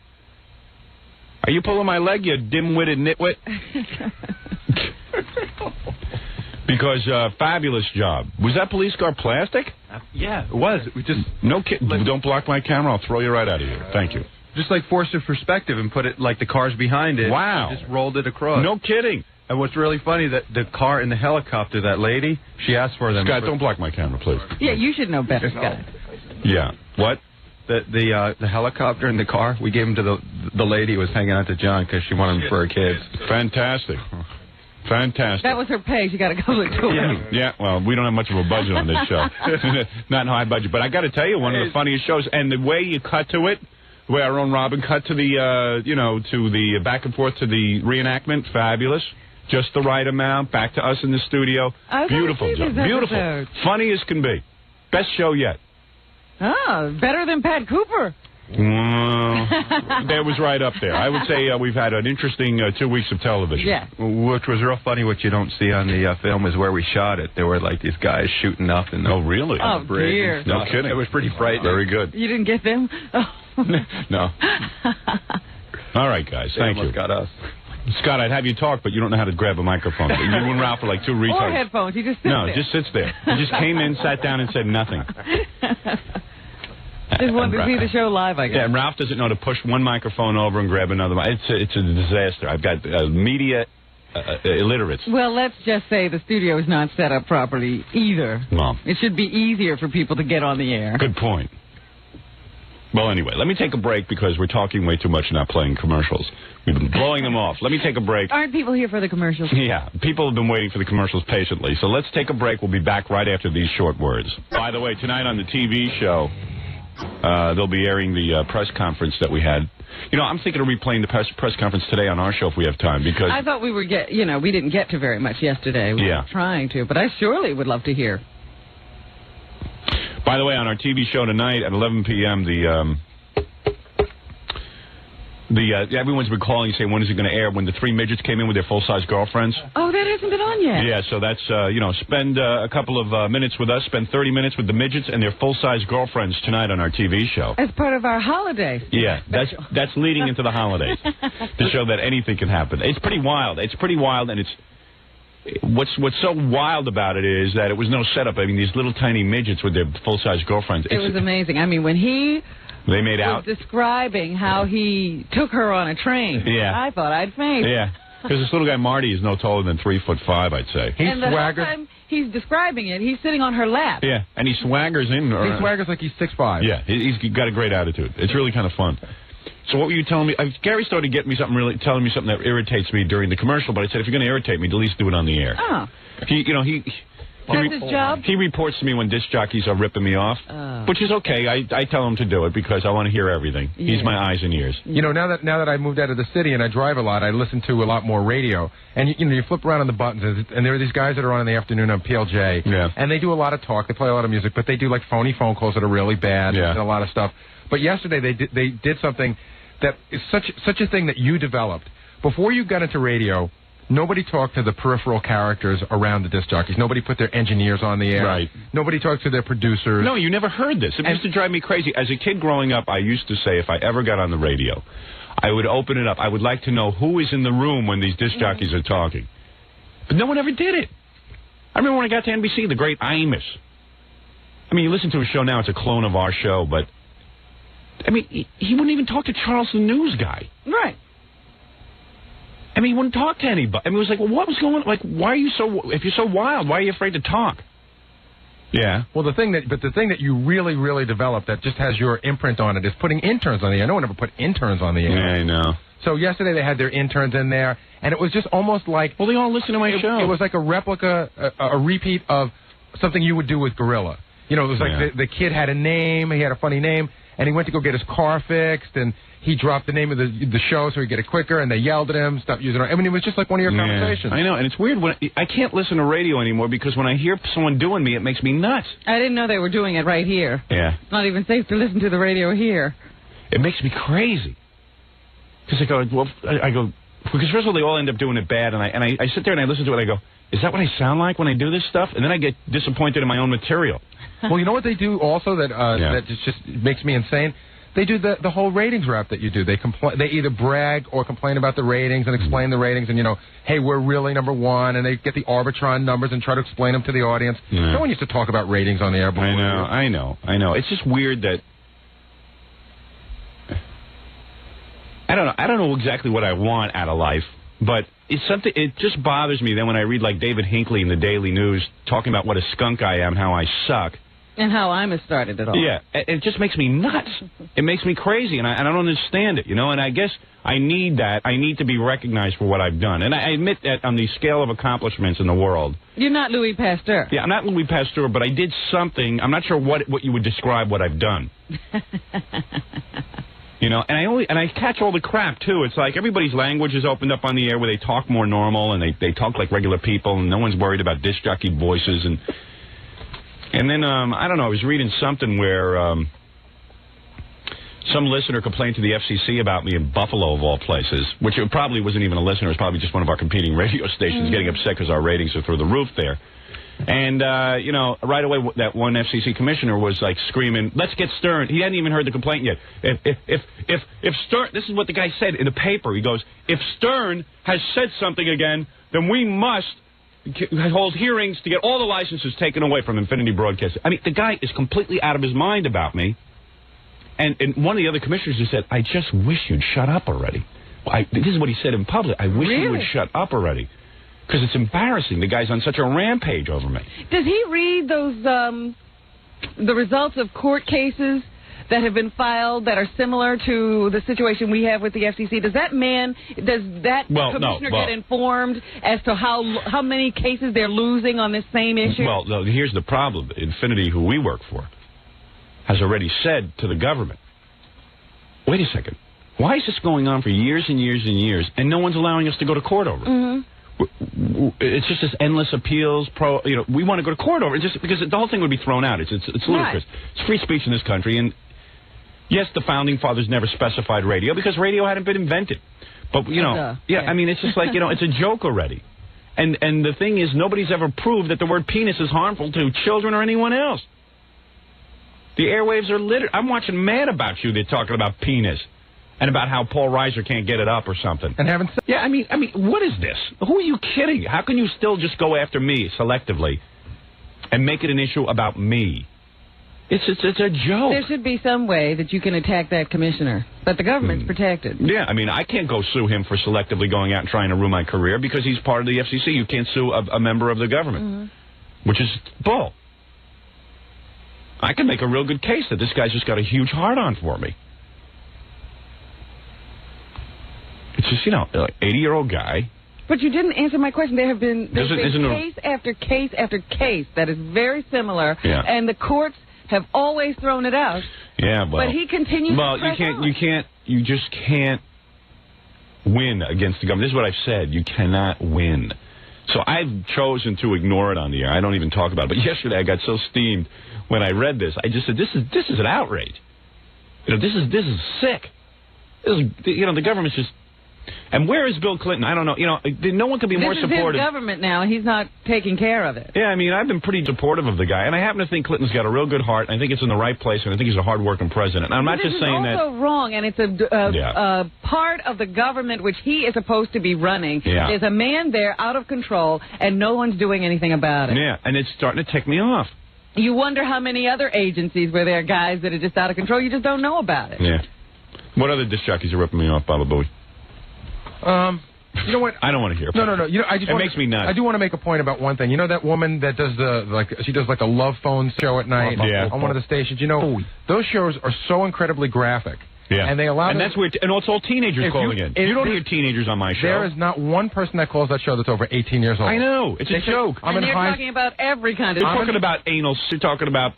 Are you pulling my leg, you dim-witted nitwit? Because fabulous job. Was that police car plastic? Yeah, it was. We just no kid. Don't block my camera. I'll throw you right out of here. Thank you. Just like forced it perspective and put it like the cars behind it. Wow. Just rolled it across. No kidding. And what's really funny that the car in the helicopter, that lady, she asked for them. Scott, don't block my camera, please. Yeah, you should know better, Scott. Yeah. What? The helicopter in the car, we gave them to the lady who was hanging out to John because she wanted them for her kids. Fantastic. Fantastic. That was her pay. She got a couple of tours. Yeah, well, we don't have much of a budget on this show. Not in high budget. But I got to tell you, one of the funniest shows, and the way you cut to it, the way our own Robin cut to the, to the back and forth to the reenactment, fabulous. Just the right amount, back to us in the studio. Beautiful job. Beautiful. Funny as can be. Best show yet. Oh, better than Pat Cooper. That was right up there. I would say we've had an interesting 2 weeks of television. Yeah. Which was real funny. What you don't see on the film is where we shot it. There were like these guys shooting up in the really? on the bridge dear. and stuff. No kidding. It was pretty frightening. Very good. You didn't get them? Oh. No. All right, guys. Thank you. Got us. Scott, I'd have you talk, but you don't know how to grab a microphone. You and Ralph are like two retards. Or headphones. He just sits there. No, just sits there. He just came in, sat down, and said nothing. Just wanted to see the show live, I guess. Yeah, and Ralph doesn't know to push one microphone over and grab another. It's a disaster. I've got media illiterates. Well, let's just say the studio is not set up properly either. Well, it should be easier for people to get on the air. Good point. Well, anyway, let me take a break because we're talking way too much and not playing commercials. We've been blowing them off. Let me take a break. Aren't people here for the commercials? Yeah, people have been waiting for the commercials patiently. So let's take a break. We'll be back right after these short words. By the way, tonight on the TV show, they'll be airing the press conference that we had. You know, I'm thinking of replaying the press conference today on our show if we have time because I thought we were we didn't get to very much yesterday. We were trying to, but I surely would love to hear. By the way, on our TV show tonight at 11 p.m., everyone's been calling saying when is it going to air? When the three midgets came in with their full-size girlfriends. Oh, that hasn't been on yet. Yeah, so that's spend a couple of minutes with us, spend 30 minutes with the midgets and their full-size girlfriends tonight on our TV show. As part of our holiday. Yeah, that's leading into the holidays to show that anything can happen. It's pretty wild. It's pretty wild, and it's. What's so wild about it is that it was no setup. I mean, these little tiny midgets with their full-size girlfriends. It was amazing. I mean, when he was describing how he took her on a train, I thought I'd faint. Yeah, because this little guy Marty is no taller than 3'5", I'd say. And the whole time he's describing it, he's sitting on her lap. Yeah, and he swaggers in. He swaggers like he's 6'5". Yeah, he's got a great attitude. It's really kind of fun. So what were you telling me? Gary started telling me something that irritates me during the commercial, but I said, if you're going to irritate me, at least do it on the air. Oh. That's his job? He reports to me when disc jockeys are ripping me off, which is okay. I tell him to do it because I want to hear everything. Yeah. He's my eyes and ears. You know, now that I moved out of the city and I drive a lot, I listen to a lot more radio. And, you flip around on the buttons, and there are these guys that are on in the afternoon on PLJ. Yeah. And they do a lot of talk. They play a lot of music, but they do, like, phony phone calls that are really bad and a lot of stuff. But yesterday they did something that is such a thing that you developed. Before you got into radio, nobody talked to the peripheral characters around the disc jockeys. Nobody put their engineers on the air. Right. Nobody talked to their producers. No, you never heard this. It used to drive me crazy. As a kid growing up, I used to say if I ever got on the radio, I would open it up. I would like to know who is in the room when these disc jockeys are talking. But no one ever did it. I remember when I got to NBC, the great Imus. I mean, you listen to a show now, it's a clone of our show, but I mean, he wouldn't even talk to Charles the news guy. Right. I mean, he wouldn't talk to anybody. I mean, it was like, well, what was going on? Like, why are you if you're so wild, why are you afraid to talk? Yeah. Well, the thing that you really, really developed that just has your imprint on it is putting interns on the air. No one ever put interns on the air. Yeah, I know. So yesterday they had their interns in there, and it was just almost like... Well, they all listen to my show. It was like a replica, a repeat of something you would do with Gorilla. You know, it was like the kid had a name, he had a funny name, and he went to go get his car fixed, and he dropped the name of the show so he'd get it quicker, and they yelled at him, stop using it. I mean, it was just like one of your conversations. I know, and it's weird. I can't listen to radio anymore because when I hear someone doing me, it makes me nuts. I didn't know they were doing it right here. Yeah. It's not even safe to listen to the radio here. It makes me crazy. Because because first of all, they all end up doing it bad, and I sit there and I listen to it, and I go, is that what I sound like when I do this stuff? And then I get disappointed in my own material. Well, you know what they do also that just makes me insane? they do the whole ratings rap that you do. They either brag or complain about the ratings and explain the ratings and, you know, hey, we're really number one, and they get the Arbitron numbers and try to explain them to the audience. Yeah. No one used to talk about ratings on the air before. I know. It's just weird that... I don't know exactly what I want out of life, but it's something. It just bothers me then when I read like David Hinckley in the Daily News talking about what a skunk I am, how I suck. And how I'm started it all. Yeah, it just makes me nuts. It makes me crazy, and I don't understand it, you know. And I guess I need that. I need to be recognized for what I've done. And I admit that on the scale of accomplishments in the world. You're not Louis Pasteur. Yeah, I'm not Louis Pasteur, but I did something. I'm not sure what you would describe what I've done. You know, and I catch all the crap, too. It's like everybody's language is opened up on the air where they talk more normal and they talk like regular people, and no one's worried about disc jockey voices. And then, I don't know, I was reading something where some listener complained to the FCC about me in Buffalo, of all places, which it probably wasn't even a listener. It was probably just one of our competing radio stations getting upset because our ratings are through the roof there. And, you know, right away, that one FCC commissioner was, like, screaming, let's get Stern. He hadn't even heard the complaint yet. If Stern, this is what the guy said in the paper. He goes, if Stern has said something again, then we must hold hearings to get all the licenses taken away from Infinity Broadcasting. I mean, the guy is completely out of his mind about me. And one of the other commissioners just said, I just wish you'd shut up already. This is what he said in public. I wish you would shut up already. Because it's embarrassing. The guy's on such a rampage over me. Does he read those, the results of court cases that have been filed that are similar to the situation we have with the FCC? Does that commissioner get informed as to how many cases they're losing on this same issue? Well, no, here's the problem. Infinity, who we work for, has already said to the government, wait a second, why is this going on for years and years and years, and no one's allowing us to go to court over it? Mm-hmm. It's just this endless appeals. We want to go to court over it just because the whole thing would be thrown out. It's ludicrous. Right. It's free speech in this country, and yes, the founding fathers never specified radio because radio hadn't been invented. But I mean, it's just like it's a joke already. And the thing is, nobody's ever proved that the word penis is harmful to children or anyone else. The airwaves are littered. I'm watching Mad About You. They're talking about penis. And about how Paul Reiser can't get it up or something. And haven't... Yeah, I mean, what is this? Who are you kidding? How can you still just go after me selectively and make it an issue about me? It's a joke. There should be some way that you can attack that commissioner, but the government's protected. Yeah, I mean, I can't go sue him for selectively going out and trying to ruin my career because he's part of the FCC. You can't sue a member of the government, which is bull. I can make a real good case that this guy's just got a huge hard-on for me. It's just, an 80-year-old guy. But you didn't answer my question. There's been case after case after case that is very similar, and the courts have always thrown it out. Yeah, but he continues to press on. You just can't win against the government. This is what I've said. You cannot win. So I've chosen to ignore it on the air. I don't even talk about it. But yesterday I got so steamed when I read this. I just said, this is an outrage. This is sick. The government's just... And where is Bill Clinton? I don't know. No one can be more supportive. This is his government now. He's not taking care of it. Yeah, I mean, I've been pretty supportive of the guy, and I happen to think Clinton's got a real good heart. I think it's in the right place, and I think he's a hard-working president. And I'm not just saying that. This is also wrong, and it's a part of the government which he is supposed to be running. Yeah. There's a man there out of control, and no one's doing anything about it. Yeah, and it's starting to tick me off. You wonder how many other agencies where there are guys that are just out of control. You just don't know about it. Yeah. What other disc jockeys are ripping me off, Baba Booey? You know what? I don't want to hear. No. It makes me nuts. I do want to make a point about one thing. You know that woman that does she does a love phone show at night on one of the stations. Those shows are so incredibly graphic. Yeah. And they allow. And that's weird. And it's all teenagers calling in. You don't hear teenagers on my show. There is not one person that calls that show that's over 18 years old. I know. It's a joke. And they're talking about every kind of. They're talking about anal. They're talking about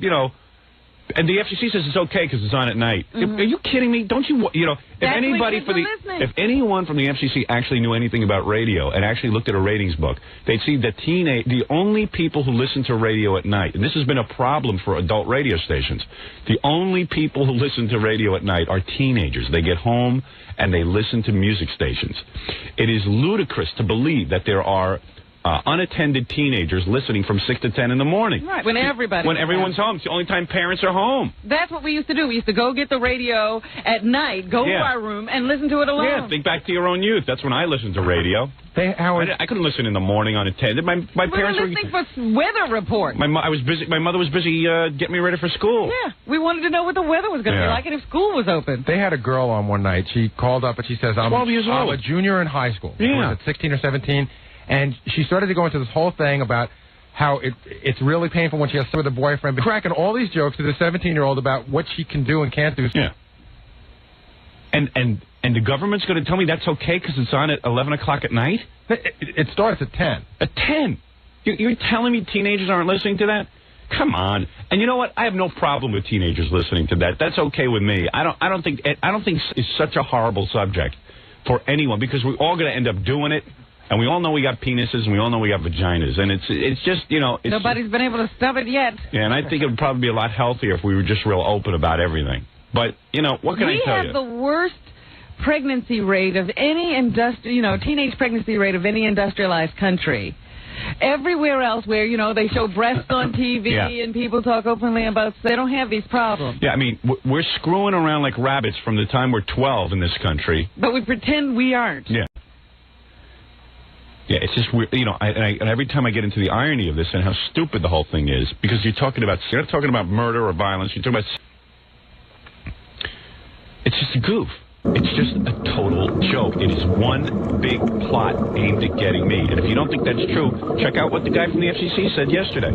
And the FCC says it's okay because it's on at night. Are you kidding me? Don't you? If anyone from the FCC actually knew anything about radio and actually looked at a ratings book, they'd see that the only people who listen to radio at night, and this has been a problem for adult radio stations, the only people who listen to radio at night are teenagers. They get home and they listen to music stations. It is ludicrous to believe that there are unattended teenagers listening from 6 to 10 in the morning. Right, when everyone's home. It's the only time parents are home. That's what we used to do. We used to go get the radio at night, go to our room, and listen to it alone. Yeah, think back to your own youth. That's when I listened to radio. I couldn't listen in the morning unattended. My parents were listening for weather reports. I was busy. My mother was busy getting me ready for school. Yeah, we wanted to know what the weather was going to be like and if school was open. They had a girl on one night. She called up and she says, I'm 12 years old. I'm a junior in high school. Yeah. Was it 16 or 17? And she started to go into this whole thing about how it's really painful when she has with a boyfriend, but cracking all these jokes to the 17-year-old about what she can do and can't do. Yeah. And the government's going to tell me that's okay because it's on at 11 o'clock at night? It starts at 10. At 10? You're telling me teenagers aren't listening to that? Come on. And you know what? I have no problem with teenagers listening to that. That's okay with me. I don't think it's such a horrible subject for anyone because we're all going to end up doing it. And we all know we got penises, and we all know we got vaginas, and it's just, you know... Nobody's been able to stop it yet. Yeah, and I think it would probably be a lot healthier if we were just real open about everything. But, you know, what can I tell you? We have the worst pregnancy rate of any teenage pregnancy rate of any industrialized country. Everywhere else where, they show breasts on TV and people talk openly about... They don't have these problems. Yeah, I mean, we're screwing around like rabbits from the time we're 12 in this country. But we pretend we aren't. Yeah. Yeah, it's just weird, and every time I get into the irony of this and how stupid the whole thing is, because you're not talking about murder or violence, you're talking about... It's just a goof. It's just a total joke. It is one big plot aimed at getting me. And if you don't think that's true, check out what the guy from the FCC said yesterday.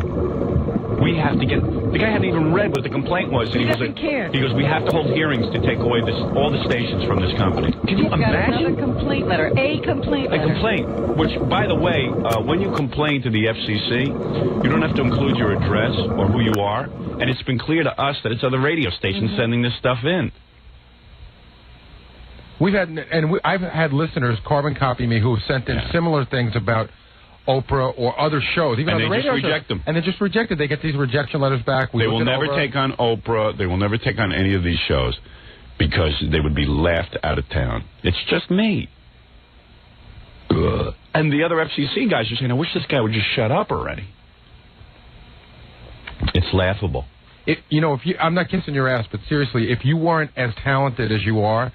We have to get... The guy hadn't even read what the complaint was. And he doesn't care. He goes, we have to hold hearings to take away all the stations from this company. Can you imagine? Got another complaint letter. A complaint letter. A complaint. Which, by the way, when you complain to the FCC, you don't have to include your address or who you are. And it's been clear to us that it's other radio stations sending this stuff in. I've had listeners carbon copy me who have sent in similar things about Oprah or other shows, even on the radio shows. Reject them. And they're just rejected. They get these rejection letters back. They will never take on Oprah. They will never take on any of these shows because they would be laughed out of town. It's just me. Ugh. And the other FCC guys are saying, I wish this guy would just shut up already. It's laughable. I'm not kissing your ass, but seriously, if you weren't as talented as you are,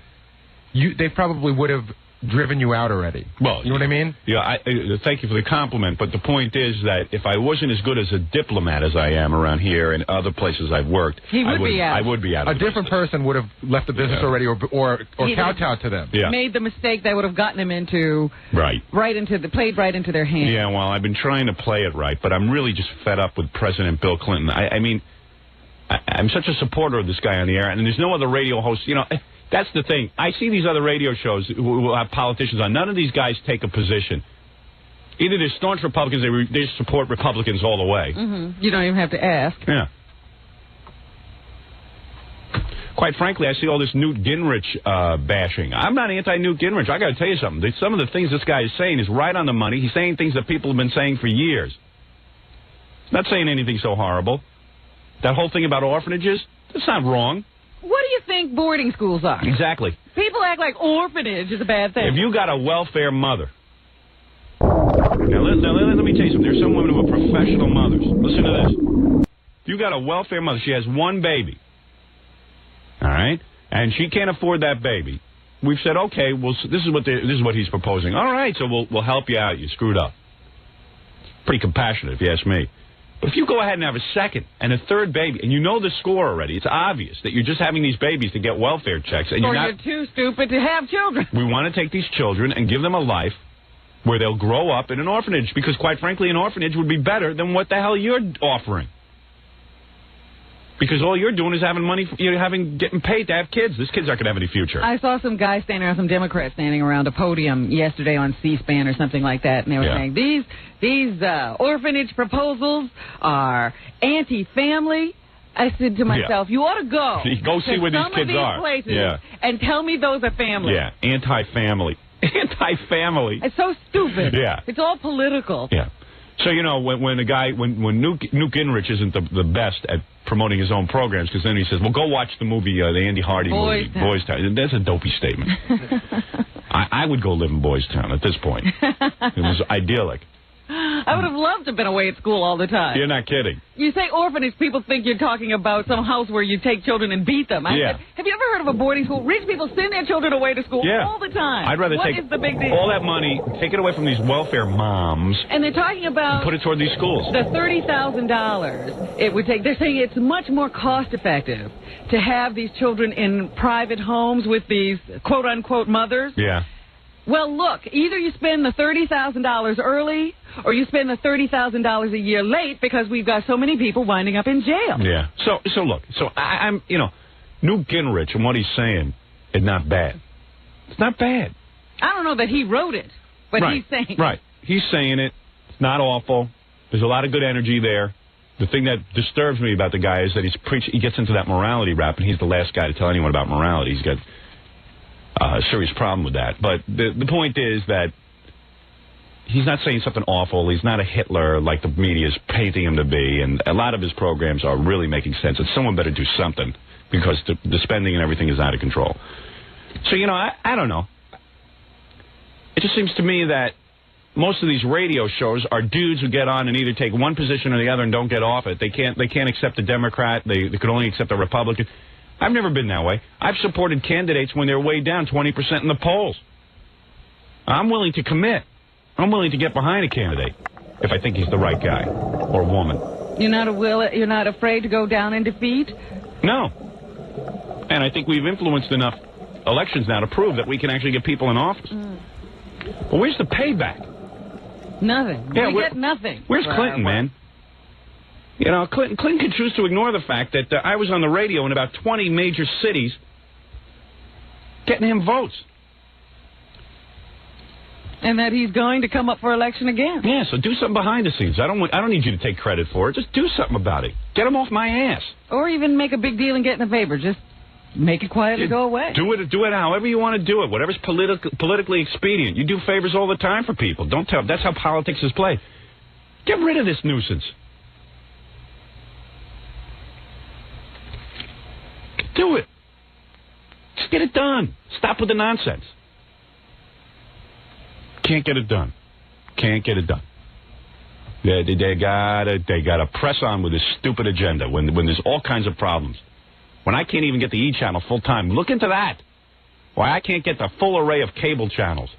they probably would have driven you out already. Well, you know what I mean? Yeah, thank you for the compliment, but the point is that if I wasn't as good as a diplomat as I am around here and other places I've worked, I would be out. A different person would have left the business already or kowtowed to them. Yeah. Made the mistake that would have gotten him into... played right into their hands. Yeah, well, I've been trying to play it right, but I'm really just fed up with President Bill Clinton. I mean, I'm such a supporter of this guy on the air, and there's no other radio host, That's the thing. I see these other radio shows who will have politicians on. None of these guys take a position. Either they're staunch Republicans, they support Republicans all the way. You don't even have to ask. Yeah. Quite frankly, I see all this Newt Gingrich bashing. I'm not anti-Newt Gingrich. I got to tell you something. Some of the things this guy is saying is right on the money. He's saying things that people have been saying for years. Not saying anything so horrible. That whole thing about orphanages, that's not wrong. What do you think boarding schools are? Exactly. People act like orphanage is a bad thing. If you got a welfare mother... Now, let me tell you something. There's some women who are professional mothers. Listen to this. If you got a welfare mother, she has one baby. All right? And she can't afford that baby. We've said, okay, this is what he's proposing. All right, so we'll help you out. You screwed up. Pretty compassionate, if you ask me. But if you go ahead and have a second and a third baby, and you know the score already, it's obvious that you're just having these babies to get welfare checks. And you're too stupid to have children. We want to take these children and give them a life where they'll grow up in an orphanage, because quite frankly, an orphanage would be better than what the hell you're offering. Because all you're doing is getting paid to have kids. These kids aren't going to have any future. I saw some guys some Democrats standing around a podium yesterday on C-SPAN or something like that, and they were saying, these orphanage proposals are anti-family. I said to myself, you ought to go. Go see where these kids are. Places and tell me those are family. Yeah, anti-family. Anti-family. It's so stupid. Yeah. It's all political. Yeah. So, when Newt Gingrich isn't the best at promoting his own programs, because then he says, well, go watch the movie, the Andy Hardy movie, Boys Town. That's a dopey statement. I would go live in Boys Town at this point. It was idyllic. I would have loved to have been away at school all the time. You're not kidding. You say orphanage, people think you're talking about some house where you take children and beat them. I said, have you ever heard of a boarding school? Rich people send their children away to school all the time. I'd rather take What is the big deal? all that money, take it away from these welfare moms, and they're talking about put it toward these schools. The $30,000 it would take. They're saying it's much more cost effective to have these children in private homes with these quote unquote mothers. Yeah. Well, look, either you spend the $30,000 early or you spend the $30,000 a year late because we've got so many people winding up in jail. Yeah. So look, I'm, Newt Gingrich and what he's saying is not bad. It's not bad. I don't know that he wrote it, but he's saying it. Right. He's saying it. It's not awful. There's a lot of good energy there. The thing that disturbs me about the guy is that he gets into that morality rap, and he's the last guy to tell anyone about morality. He's got a serious problem with that. But the point is that he's not saying something awful. He's not a Hitler like the media is painting him to be, and a lot of his programs are really making sense. And someone better do something because the spending and everything is out of control. So, I don't know. It just seems to me that most of these radio shows are dudes who get on and either take one position or the other and don't get off it. They can't accept a Democrat. They could only accept a Republican. I've never been that way. I've supported candidates when they're way down 20% in the polls. I'm willing to commit. I'm willing to get behind a candidate if I think he's the right guy or woman. You're not afraid to go down in defeat? No. And I think we've influenced enough elections now to prove that we can actually get people in office. But where's the payback? Nothing. Yeah, we get nothing. Where's Clinton, man? Clinton could choose to ignore the fact that I was on the radio in about 20 major cities getting him votes. And that he's going to come up for election again. Yeah, so do something behind the scenes. I don't need you to take credit for it. Just do something about it. Get him off my ass. Or even make a big deal and get in the paper. Just make it quietly go away. Do it however you want to do it. Whatever's politically expedient. You do favors all the time for people. Don't tell. That's how politics is played. Get rid of this nuisance. Do it. Just get it done. Stop with the nonsense. Can't get it done. Can't get it done. They gotta press on with this stupid agenda when there's all kinds of problems. When I can't even get the E channel full time, look into that. Why I can't get the full array of cable channels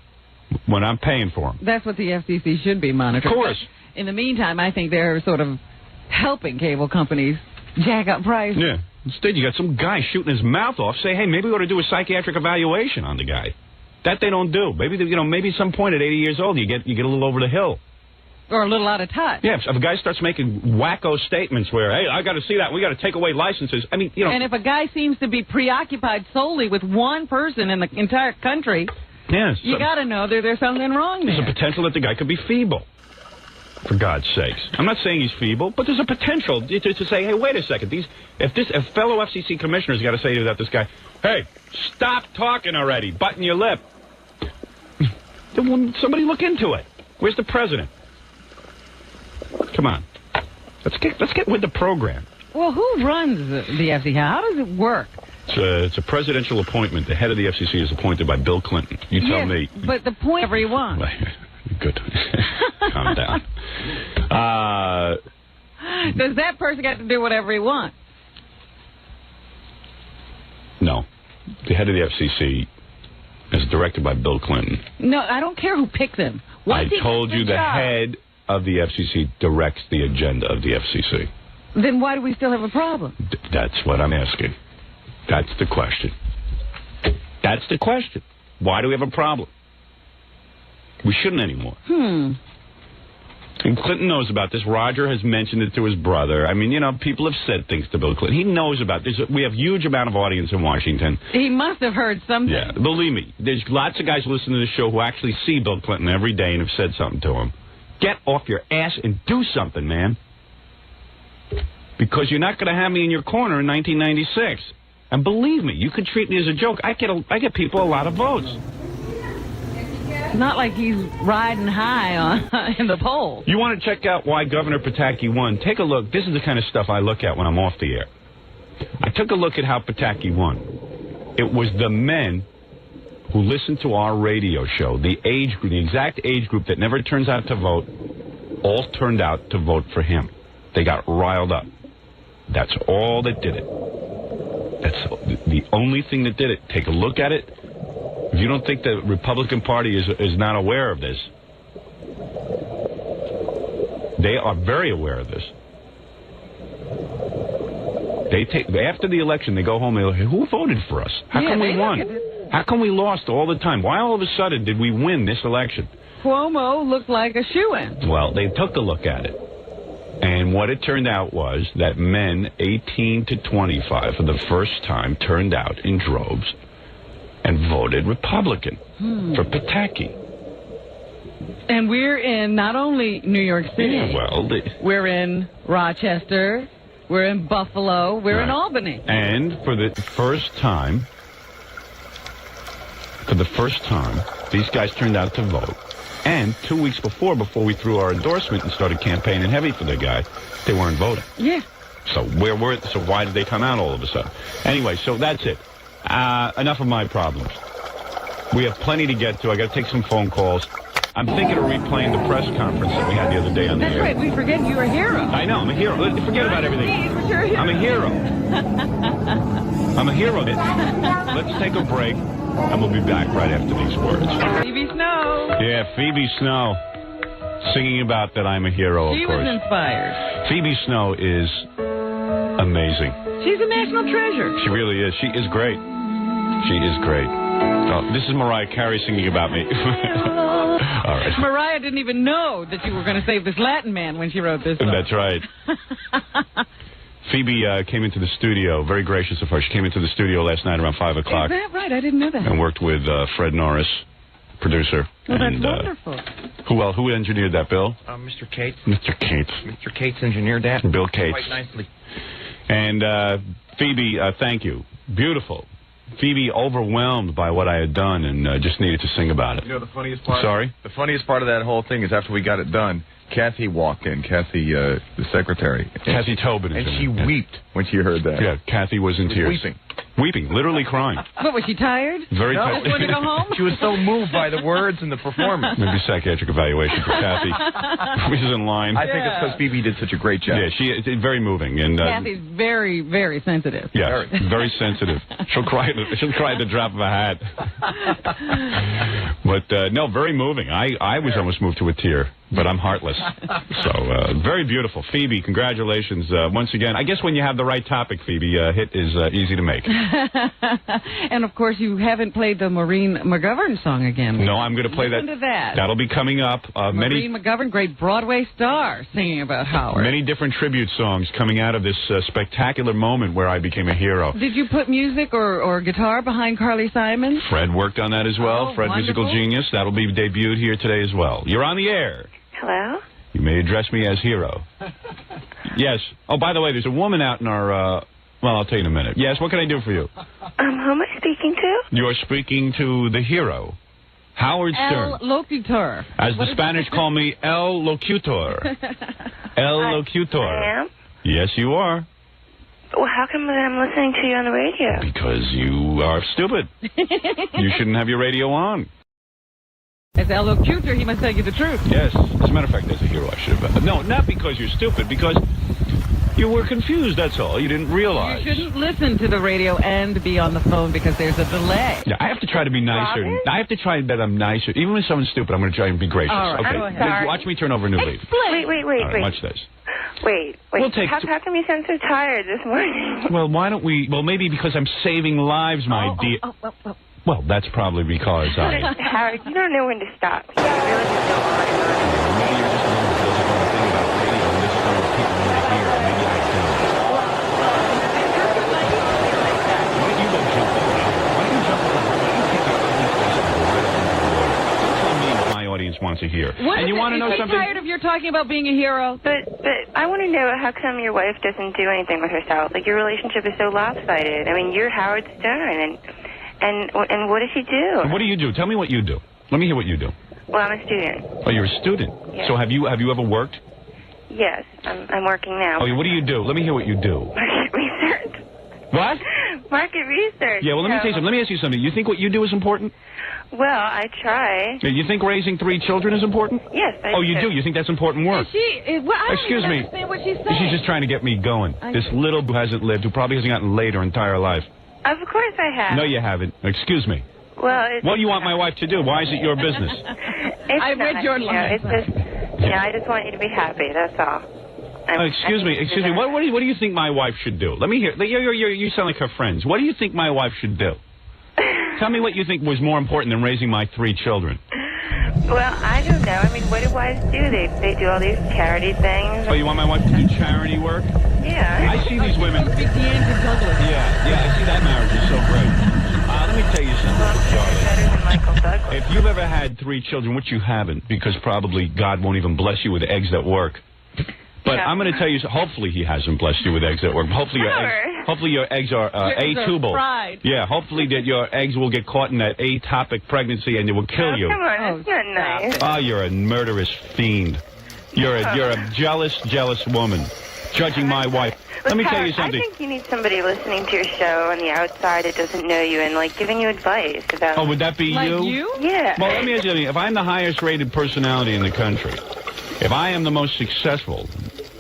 when I'm paying for them. That's what the FCC should be monitoring. Of course. But in the meantime, I think they're sort of helping cable companies jack up prices. Yeah. Instead, you got some guy shooting his mouth off. Say, hey, maybe we ought to do a psychiatric evaluation on the guy. That they don't do. Maybe maybe at some point at 80 years old, you get a little over the hill. Or a little out of touch. Yeah, if a guy starts making wacko statements where, hey, I got to see that, we got to take away licenses. I mean, And if a guy seems to be preoccupied solely with one person in the entire country, you got to know there's something wrong there. There's a potential that the guy could be feeble. For God's sakes. I'm not saying he's feeble, but there's a potential to say, hey, wait a second. If fellow FCC commissioners got to say to this guy, hey, stop talking already, button your lip. Then somebody look into it. Where's the president? Come on. Let's get with the program. Well, who runs the FCC? How does it work? It's a presidential appointment. The head of the FCC is appointed by Bill Clinton. You tell me. But the point everyone. Good. Calm down. Does that person get to do whatever he wants? No. The head of the FCC is directed by Bill Clinton. No, I don't care who picked him. I told you the head of the FCC directs the agenda of the FCC. Then why do we still have a problem? That's what I'm asking. That's the question. That's the question. Why do we have a problem? We shouldn't anymore. And Clinton knows about this. Roger has mentioned it to his brother. I mean, people have said things to Bill Clinton. He knows about this. We have a huge amount of audience in Washington. He must have heard something. Yeah, believe me. There's lots of guys listening to this show who actually see Bill Clinton every day and have said something to him. Get off your ass and do something, man. Because you're not going to have me in your corner in 1996. And believe me, you could treat me as a joke. I get people a lot of votes. Not like he's riding high in the polls. You want to check out why Governor Pataki won? Take a look. This is the kind of stuff I look at when I'm off the air. I took a look at how Pataki won. It was the men who listened to our radio show, the exact age group that never turns out to vote, all turned out to vote for him. They got riled up. That's all that did it. That's the only thing that did it. Take a look at it. If you don't think the Republican Party is not aware of this, they are very aware of this. After the election, they go home and they go, who voted for us? How come we won? How come we lost all the time? Why all of a sudden did we win this election? Cuomo looked like a shoo-in. Well, they took a look at it. And what it turned out was that men 18 to 25 for the first time turned out in droves and voted Republican for Pataki. And we're in not only New York City. Yeah, well, we're in Rochester. We're in Buffalo. We're in Albany. And for the first time, these guys turned out to vote. And 2 weeks before we threw our endorsement and started campaigning heavy for the guy, they weren't voting. Yeah. So why did they come out all of a sudden? Anyway, so that's it. Enough of my problems. We have plenty to get to. I got to take some phone calls. I'm thinking of replaying the press conference that we had the other day on the air. That's right. We forget you're a hero. I know. I'm a hero. Forget about everything. I'm a hero. I'm a hero. Let's take a break, and we'll be back right after these words. Phoebe Snow. Yeah, Phoebe Snow. Singing about that I'm a hero, of course. She was inspired. Phoebe Snow is amazing. She's a national treasure. She really is. She is great. She is great. Oh, this is Mariah Carey singing about me. All right. Mariah didn't even know that you were going to save this Latin man when she wrote this song. That's right. Phoebe came into the studio, very gracious of her. She came into the studio last night around 5 o'clock. Is that right? I didn't know that. And worked with Fred Norris, producer. Oh, that's and, wonderful. Who engineered that, Bill? Mr. Cates. Mr. Cates. Mr. Cates engineered that. Bill Cates. Quite nicely. And Phoebe, thank you. Beautiful. Phoebe overwhelmed by what I had done and just needed to sing about it. You know the funniest part? Sorry? The funniest part of that whole thing is after we got it done, Kathy walked in, Kathy, the secretary. Kathy Tobin. And she wept when she heard that. Yeah, Kathy was in tears. Weeping, literally crying. What, was she tired? Very tired. Just wanted to go home? She was so moved by the words and the performance. Maybe psychiatric evaluation for Kathy, which is in line. I think it's because Phoebe did such a great job. Yeah, it's very moving. And Kathy's very, very sensitive. Yeah, very sensitive. She'll cry at the drop of a hat. But, no, very moving. I was almost moved to a tear. But I'm heartless. So, very beautiful. Phoebe, congratulations once again. I guess when you have the right topic, Phoebe, hit is easy to make. And, of course, you haven't played the Maureen McGovern song again. No, I'm going to play that. Listen to that. That'll be coming up. Maureen McGovern, great Broadway star, singing about Howard. Many different tribute songs coming out of this spectacular moment where I became a hero. Did you put music or guitar behind Carly Simon? Fred worked on that as well. Oh, Fred, wonderful. musical genius. That'll be debuted here today as well. You're on the air. Hello? You may address me as hero. Yes. Oh, by the way, there's a woman out in our, well, I'll tell you in a minute. Yes, what can I do for you? Who am I speaking to? You're speaking to the hero, Howard Stern. El Locutor. As the Spanish call me, El Locutor. El Locutor. I am? Yes, you are. Well, how come I'm listening to you on the radio? Because you are stupid. You shouldn't have your radio on. As El Locutor, he must tell you the truth. Yes. As a matter of fact, as a hero, I should have. No, not because you're stupid, because you were confused, that's all. You didn't realize. You shouldn't listen to the radio and be on the phone because there's a delay. Yeah, I have to try to be nicer. Robin? I have to try that I'm nicer. Even when someone's stupid, I'm going to try and be gracious. All right, okay. go ahead. Watch me turn over a new leaf. Wait. All right, watch this. Wait. We'll take How come you sound so tired this morning? Well, why don't we... Well, maybe because I'm saving lives, my dear... Well, that's probably because I... Howard, you don't know when to stop. You really just don't want to know. Maybe you're just one of those that don't think about radio, and this is what people want to hear. Maybe I do. Why don't you go jump over? Why don't you jump over? Why don't you take your ugly face and go right up into the water? Tell me what my audience wants to hear. And you want to know something? Tired of your talking about being a hero? But I want to know how come your wife doesn't do anything with herself? Like, your relationship is so lopsided. I mean, you're Howard Stern, and what does she do? What do you do? Tell me what you do. Let me hear what you do. Well, I'm a student. Oh, you're a student? Yes. So have you ever worked? Yes, I'm working now. Oh, what do you do? Let me hear what you do. Market research. What? market research. Yeah, well, let me tell you something. Let me ask you something. You think what you do is important? Well, I try. Yeah, you think raising 3 children is important? Yes, I Oh, you do? You think that's important work? I don't Excuse even me. understand what she's saying. She's just trying to get me going. This little who hasn't lived, who probably hasn't gotten laid her entire life. Of course I have. No, you haven't. Excuse me. Well, it's What do you want my wife to do? Why is it your business? I read your line. It's just, I just want you to be happy. That's all. Excuse me. What do you think my wife should do? Let me hear. You sound like her friends. What do you think my wife should do? Tell me what you think was more important than raising my 3 children. Well, I don't know. I mean, what do wives do? They do all these charity things. Oh, you want my wife to do charity work? Yeah. I see these women. Yeah, I see that marriage is so great. Let me tell you something. If you've ever had 3 children, which you haven't, because probably God won't even bless you with eggs that work. But I'm going to tell you, hopefully he hasn't blessed you with eggs that work. Hopefully your eggs are atubal. Yeah, hopefully that your eggs will get caught in that atopic pregnancy and it will kill you. Come on, that's not nice. Oh, you're a murderous fiend. You're a jealous woman. Judging my wife. Let me tell you something. I think you need somebody listening to your show on the outside that doesn't know you and, like, giving you advice about... Oh, would that be you? Yeah. Well, let me ask you something. If I'm the highest rated personality in the country, if I am the most successful,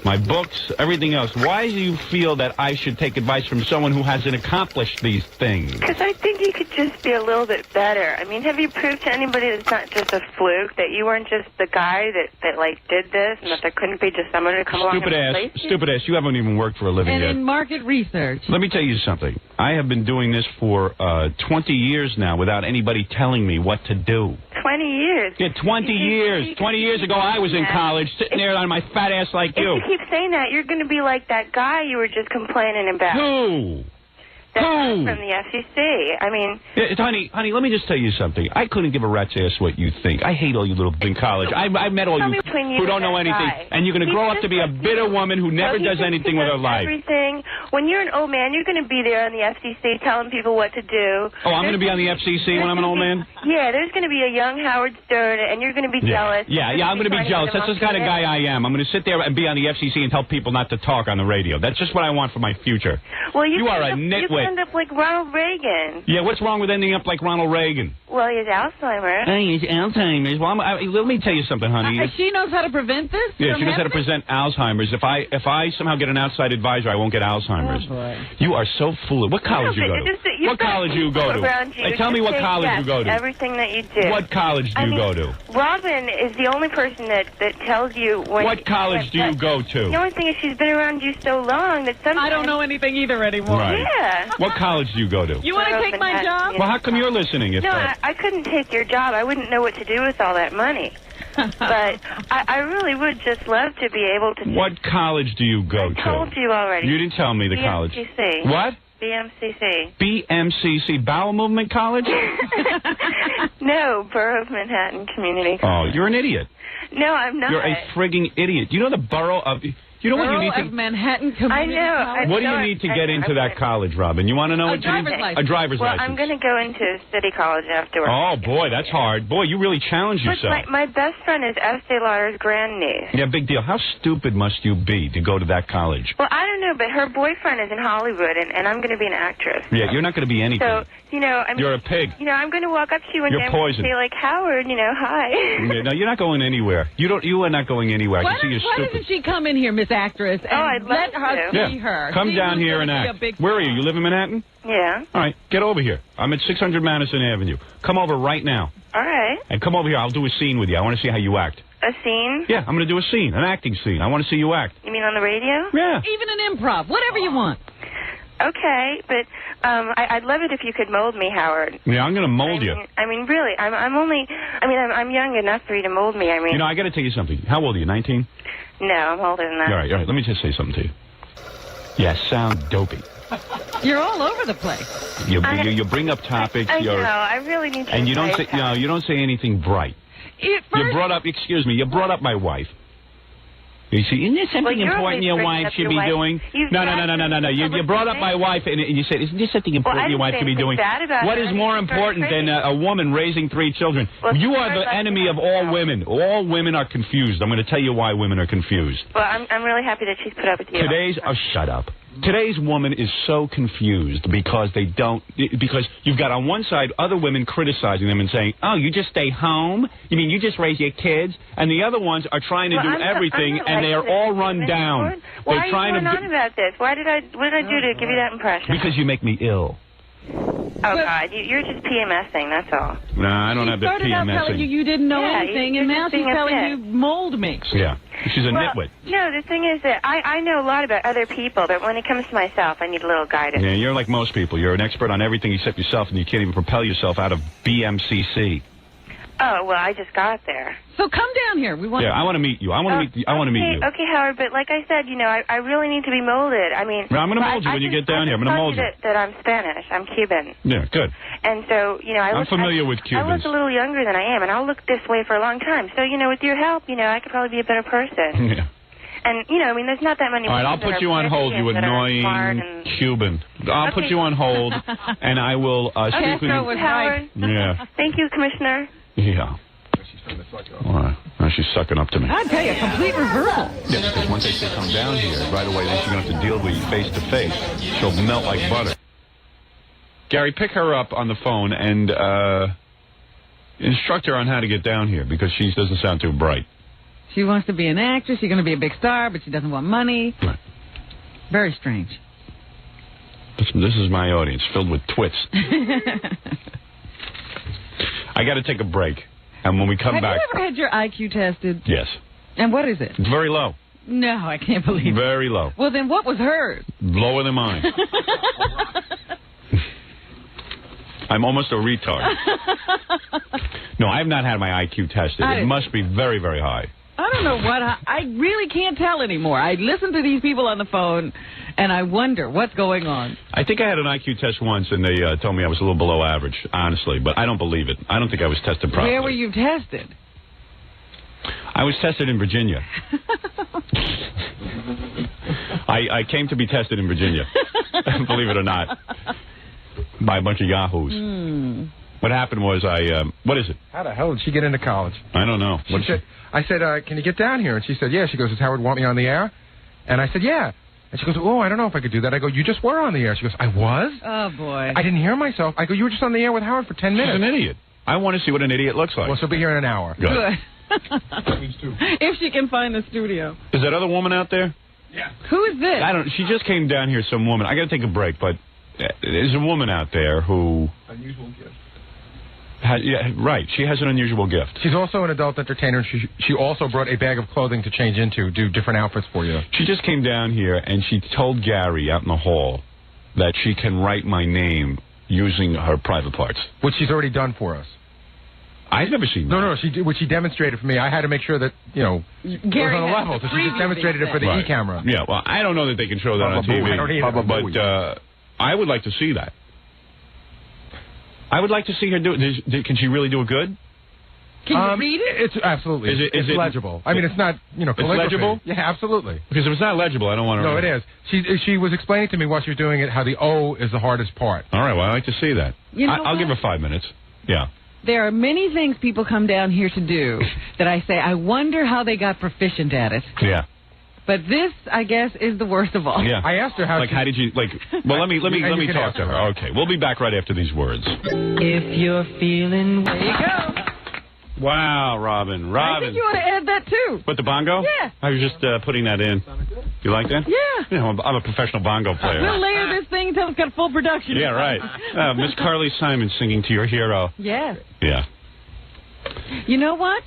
my books, everything else, why do you feel that I should take advice from someone who hasn't accomplished these things? Because I think you could just be a little bit better. I mean, have you proved to anybody that it's not just a fluke, that you weren't just the guy that like, did this, and that there couldn't be just someone to come along and replace you? Stupid ass, you haven't even worked for a living yet. And in market research. Let me tell you something. I have been doing this for 20 years now without anybody telling me what to do. 20 years? Yeah, 20 years. 20 years ago, I was in college, sitting there on my fat ass like you. If you keep saying that, you're going to be like that guy you were just complaining about. Who? From the FCC. I mean... Yeah, honey, let me just tell you something. I couldn't give a rat's ass what you think. I hate all you little in college. I've met all you who don't know anything. And you're going to grow up to be a bitter woman who never does anything with her life. Everything. When you're an old man, you're going to be there on the FCC telling people what to do. Oh, I'm going to be on the FCC when I'm an old man? Yeah, there's going to be a young Howard Stern, and you're going to be jealous. Yeah, I'm going to be jealous. That's the kind of guy I am. I'm going to sit there and be on the FCC and tell people not to talk on the radio. That's just what I want for my future. Well, you are a nitwit. You end up like Ronald Reagan. Yeah, what's wrong with ending up like Ronald Reagan? Well, he has Alzheimer's. He has Alzheimer's. Well, let me tell you something, honey. She knows how to prevent this? Yeah, she knows how to prevent Alzheimer's. If I somehow get an outside advisor, I won't get Alzheimer's. Oh, boy. You are so foolish. What college do you go to? What college do you go to? Hey, tell me what college you go to. Everything that you do. What college do you go to? Robin is the only person that tells you when... What college do you go to? The only thing is she's been around you so long that sometimes... I don't know anything either anymore. Right. Yeah. What college do you go to? You want to take my job? Well, how come you're listening? No, I couldn't take your job. I wouldn't know what to do with all that money. But I really would just love to be able to... What college do you go to? I told you already. You didn't tell me the college. BMCC. What? BMCC. BMCC, Bowel Movement College? No, Borough of Manhattan Community College. Oh, you're an idiot. No, I'm not. You're a frigging idiot. You know the borough of... You know what you need to... Borough of Manhattan Community College? What do you need to get into that college, Robin? You want to know what you need? A driver's well, license. I'm going to go into City College afterwards. Oh, boy, that's hard. Boy, you really challenge yourself. Look, my best friend is Estee Lauder's grandniece. Yeah, big deal. How stupid must you be to go to that college? Well, I don't know, but her boyfriend is in Hollywood, and I'm going to be an actress. Yeah, you're not going to be anything. So, you know... I mean, you're a pig. You know, I'm going to walk up to you one You're day poison. and say, like, Howard, you know, hi. Yeah, no, you're not going anywhere. You are not going anywhere. I can see you're Why stupid. doesn't she come in here, Miss Actress, and I'd love let her to. see her? Come See down who's here gonna and be act. a big Where are you? You live in Manhattan? Yeah. All right, get over here. I'm at 600 Madison Avenue. Come over right now. All right. And come over here. I'll do a scene with you. I want to see how you act. A scene? Yeah, I'm going to do a scene, an acting scene. I want to see you act. You mean on the radio? Yeah. Even an improv, whatever you want. Okay, but I'd love it if you could mold me, Howard. Yeah, I'm going to mold you. I mean, really, I'm young enough for you to mold me. I mean, You know, I got to tell you something. How old are you, 19? no, I'm older than that. All right. Let me just say something to you. Yeah, sound dopey. You're all over the place. You bring up topics. I know. I really need to. And you don't say you don't say anything bright. You brought up. Excuse me. You brought up my wife. You see, isn't there something important your wife should be doing? No. You brought up my wife, and you said, isn't there something important your wife should be doing? What is more important than a woman raising 3 children? You are the enemy of all women. All women are confused. I'm going to tell you why women are confused. Well, I'm really happy that she's put up with you. Oh, shut up. Today's woman is so confused because because you've got on one side other women criticizing them and saying, oh, you just stay home? You mean you just raise your kids? And the other ones are trying to do everything, and they are all run down. Why are you going on about this? What did I do to give you that impression? Because you make me ill. Oh, God, you're just PMSing, that's all. No, I don't have the started out telling PMSing. you didn't know Yeah, anything, you're and just now she's being a telling bitch. you mold me. Yeah, she's a nitwit. No, the thing is that I know a lot about other people, but when it comes to myself, I need a little guidance. Yeah, you're like most people. You're an expert on everything except yourself, and you can't even propel yourself out of BMCC. Oh, well, I just got there. So come down here. We want. Yeah, I want to meet you. I want to meet you. Okay, Howard, but like I said, I really need to be molded. I mean... Well, I'm going to mold you when you get down here. I'm going to mold you. That I'm Spanish. I'm Cuban. Yeah, good. And so, I'm familiar with Cubans. I look a little younger than I am, and I'll look this way for a long time. So, with your help, I could probably be a better person. Yeah. And, there's not that many... All right, I'll put you on hold, you annoying Cuban. I'll put you on hold, and I will speak with you. Howard. Yeah. Thank you, Commissioner. Yeah. All right. Now she's sucking up to me. I tell you, complete reversal. Yes, because once they come down here, right away, then she's going to have to deal with you face to face. She'll melt like butter. Gary, pick her up on the phone and instruct her on how to get down here, because she doesn't sound too bright. She wants to be an actress. She's going to be a big star, but she doesn't want money. Right. Very strange. This is my audience, filled with twits. I got to take a break. And when we come back... Have you ever had your IQ tested? Yes. And what is it? It's very low. No, I can't believe it. Very low. Well, then what was hers? Lower than mine. I'm almost a retard. No, I have not had my IQ tested. It must be very, very high. I don't know what... I really can't tell anymore. I listen to these people on the phone, and I wonder what's going on. I think I had an IQ test once, and they told me I was a little below average, honestly. But I don't believe it. I don't think I was tested properly. Where were you tested? I was tested in Virginia. I came to be tested in Virginia, believe it or not, by a bunch of yahoos. What happened was what is it? How the hell did she get into college? I don't know. I said, can you get down here? And she said, yeah. She goes, does Howard want me on the air? And I said, yeah. And she goes, oh, I don't know if I could do that. I go, you just were on the air. She goes, I was? Oh, boy. I didn't hear myself. I go, you were just on the air with Howard for 10 minutes. She's an idiot. I want to see what an idiot looks like. Well, she'll be here in an hour. Good. If she can find the studio. Is that other woman out there? Yeah. Who is this? I don't. She just came down here, some woman. I got to take a break, but there's a woman out there who... Unusual gift. Yeah, right. She has an unusual gift. She's also an adult entertainer. She also brought a bag of clothing to change into, do different outfits for you. She just came down here, and she told Gary out in the hall that she can write my name using her private parts. Which she's already done for us. I've never seen that. No, which she demonstrated for me. I had to make sure that, Gary it was on a level, so she just demonstrated it for the E-camera. Yeah, well, I don't know that they can show that on TV. I don't either. But I would like to see that. I would like to see her do it. Can she really do it good? Can you read it? It's absolutely. Is it legible? I mean, it's not, It's legible? Yeah, absolutely. Because if it's not legible, I don't want to... No, it is. She was explaining to me while she was doing it how the O is the hardest part. All right, well, I'd like to see that. I'll give her 5 minutes. Yeah. There are many things people come down here to do that I say, I wonder how they got proficient at it. Yeah. But this, I guess, is the worst of all. Yeah. I asked her how how did you, well, let me talk to her. Okay, we'll be back right after these words. If you're feeling... There you go. Wow, Robin. I think you ought to add that, too. What, the bongo? Yeah. I was just putting that in. You like that? Yeah. I'm a professional bongo player. We'll layer this thing until it's got full production. Yeah, right. Miss Carly Simon singing to your hero. Yes. Yeah. You know what?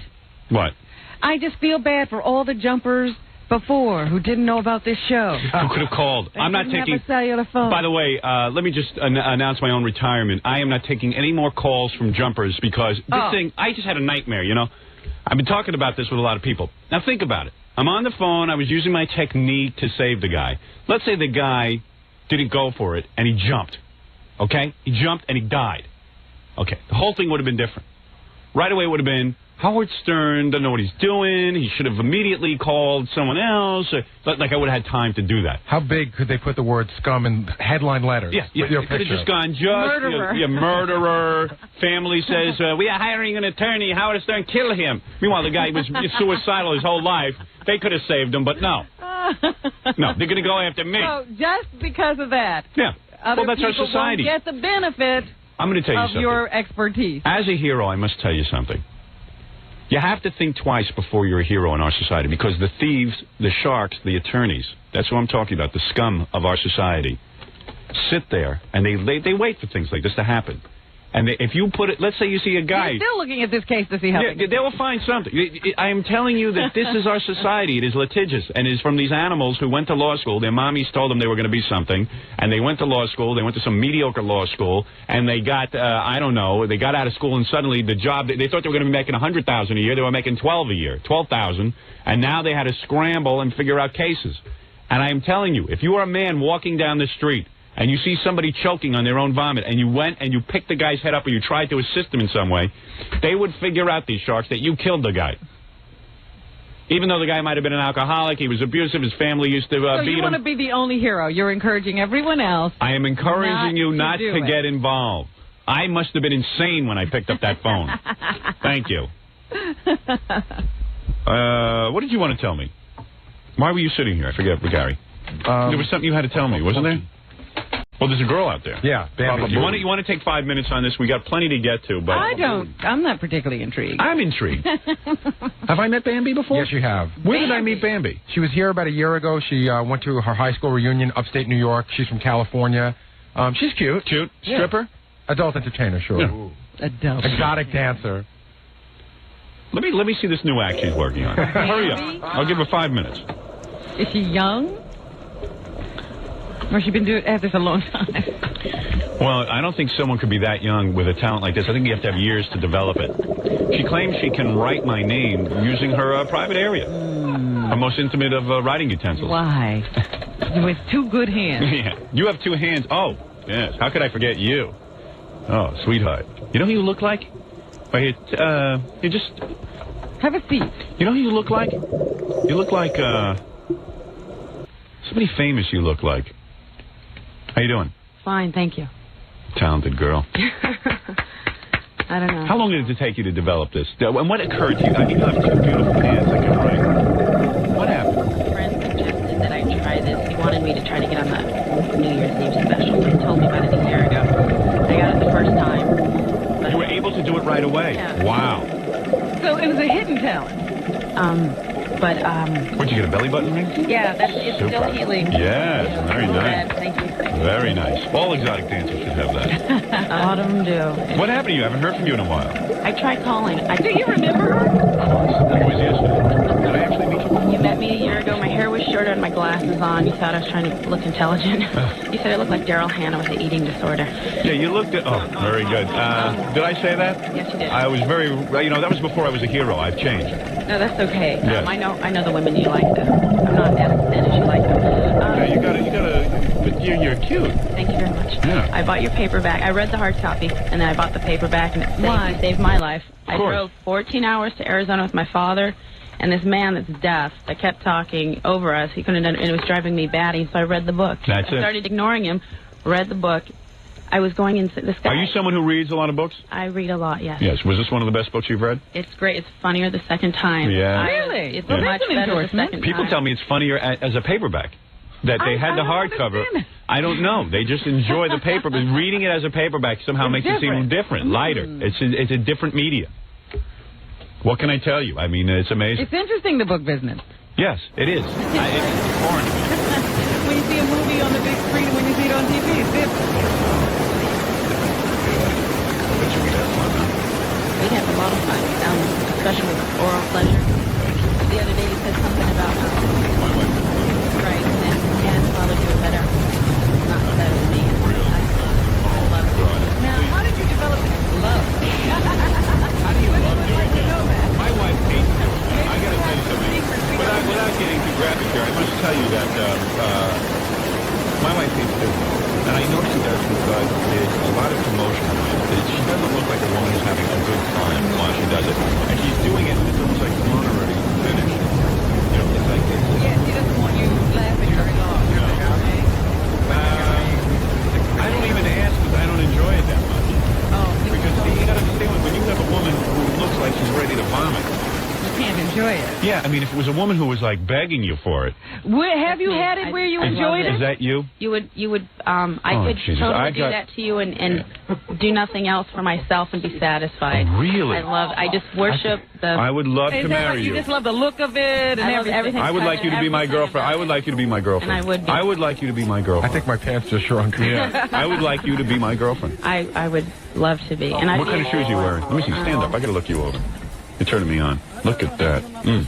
What? I just feel bad for all the jumpers before who didn't know about this show. Who could have called? I'm not taking... have a cellular phone. By the way, let me just announce my own retirement. I am not taking any more calls from jumpers because this thing... I just had a nightmare, I've been talking about this with a lot of people. Now, think about it. I'm on the phone. I was using my technique to save the guy. Let's say the guy didn't go for it, and he jumped. Okay? He jumped, and he died. Okay. The whole thing would have been different. Right away it would have been... Howard Stern doesn't know what he's doing. He should have immediately called someone else. Like I would have had time to do that. How big could they put the word scum in headline letters? Yeah. It could have just gone murderer. Murderer. Family says, we are hiring an attorney. Howard Stern, kill him. Meanwhile, the guy was suicidal his whole life. They could have saved him, but no. No, they're going to go after me. So just because of that, Yeah. other Well, that's our people society. won't get the benefit I'm going to tell you of something. your expertise. As a hero, I must tell you something. You have to think twice before you're a hero in our society, because the thieves, the sharks, the attorneys, that's what I'm talking about, the scum of our society, sit there and they wait for things like this to happen. And if you put it, let's say you see a guy. You're still looking at this case to see how. Yeah, they will find something. I am telling you that this is our society. It is litigious, and it is from these animals who went to law school. Their mommies told them they were going to be something, and they went to law school. They went to some mediocre law school, and they got, I don't know, they got out of school, and suddenly the job, they thought they were going to be making $100,000 a year. They were making $12,000, and now they had to scramble and figure out cases. And I am telling you, if you are a man walking down the street, and you see somebody choking on their own vomit, and you went and you picked the guy's head up or you tried to assist him in some way, they would figure out, these sharks, that you killed the guy. Even though the guy might have been an alcoholic, he was abusive, his family used to beat him. So you want to be the only hero. You're encouraging everyone else. I am encouraging you not to get involved. I must have been insane when I picked up that phone. Thank you. What did you want to tell me? Why were you sitting here? I forget, Gary. There was something you had to tell me, wasn't there? Well, there's a girl out there. Yeah, Bambi. You want to take 5 minutes on this? We got plenty to get to, but I'm not particularly intrigued. I'm intrigued. Have I met Bambi before? Yes, you have. Where did I meet Bambi? She was here about a year ago. She went to her high school reunion, upstate New York. She's from California. She's cute. Cute. Yeah. Stripper? Adult entertainer, sure. Yeah. Adult. Exotic dancer. Let me see this new act she's working on. Hurry up. I'll give her 5 minutes. Is she young? Or has she been doing this a long time? Well, I don't think someone could be that young with a talent like this. I think you have to have years to develop it. She claims she can write my name using her private area. Her most intimate of writing utensils. Why? With 2 good hands. Yeah. You have 2 hands. Oh, yes. How could I forget you? Oh, sweetheart. You know who you look like? You just... Have a seat. You know who you look like? You look like, somebody famous you look like. How you doing? Fine, thank you. Talented girl. I don't know. How long did it take you to develop this? And what occurred to you? I mean, you have 2 beautiful hands that can write. What happened? A friend suggested that I try this. He wanted me to try to get on the New Year's Eve special. He told me about it a year ago. I got it the first time. But you were able to do it right away? Yeah. Wow. So it was a hidden talent. Where'd you get a belly button ring? Yeah, it's Super. still healing. Yes, very nice. Thank you. Very nice. All exotic dancers should have that. A lot of them do. What happened to you? I haven't heard from you in a while. I tried calling. Do you remember her? That was yesterday. Did I actually meet you? You met me a year ago. My hair was shorter and my glasses on. You thought I was trying to look intelligent. You said I looked like Daryl Hannah with an eating disorder. Yeah, you looked at... Oh, very good. Did I say that? Yes, you did. I was very... that was before I was a hero. I've changed. No, that's okay. Yes. I know the women you like, though. I'm not as thin as you like them. Yeah, you gotta... But you're cute. Thank you very much. Yeah. I bought your paperback. I read the hard copy, and then I bought the paperback, and it saved my life. I drove 14 hours to Arizona with my father, and this man that's deaf that kept talking over us, he couldn't, and it was driving me batty, so I read the book. I started ignoring him, read the book. I was going into this guy. Are you someone who reads a lot of books? I read a lot, yes. Yes. Was this one of the best books you've read? It's great. It's funnier the second time. Yeah. Really? It's Yeah. much better the second People time. tell me it's funnier as a paperback. That they had the hardcover. I don't know. They just enjoy the paper, but reading it as a paperback somehow makes it seem different, lighter. It's a different media. What can I tell you? I mean, it's amazing. It's interesting, the book business. Yes, it is. It's foreign. When you see a movie on the big screen and when you see it on TV, it's different. We have a lot of fun, especially with oral pleasure. The other day you said something about right, and probably do it better. Not better than me. I love it. Now, how did you develop love? How do you love doing that? My wife hates it. I got to tell you something. Without getting too graphic here, I must tell you that my wife hates it. And I know she does because there's a lot of commotion around it. She doesn't look like a woman who's having a good time while she does it. And she's doing it, and it's almost like, come on already, finish. You know, it's like this. Yeah, she doesn't want you laughing very long. I don't even ask because I don't enjoy it that much. Because you got to understand, when you have a woman who looks like she's ready to vomit, can't enjoy it. Yeah, I mean, if it was a woman who was like begging you for it. Have you had it where you enjoyed it? Is that you? You would, I could Jesus. totally do that to you and do nothing else for myself and be satisfied. Really? I just worship the... I would love to marry you. You just love the look of it and everything. I would like you to be my girlfriend. I would like you to be my girlfriend. And I would be. I would like you to be my girlfriend. I think my pants just shrunk. Yeah. I would like you to be my girlfriend. I would love to be. And What kind of shoes are you wearing? Let me see. Stand up. I got to look you over. You're turning me on. Look at that.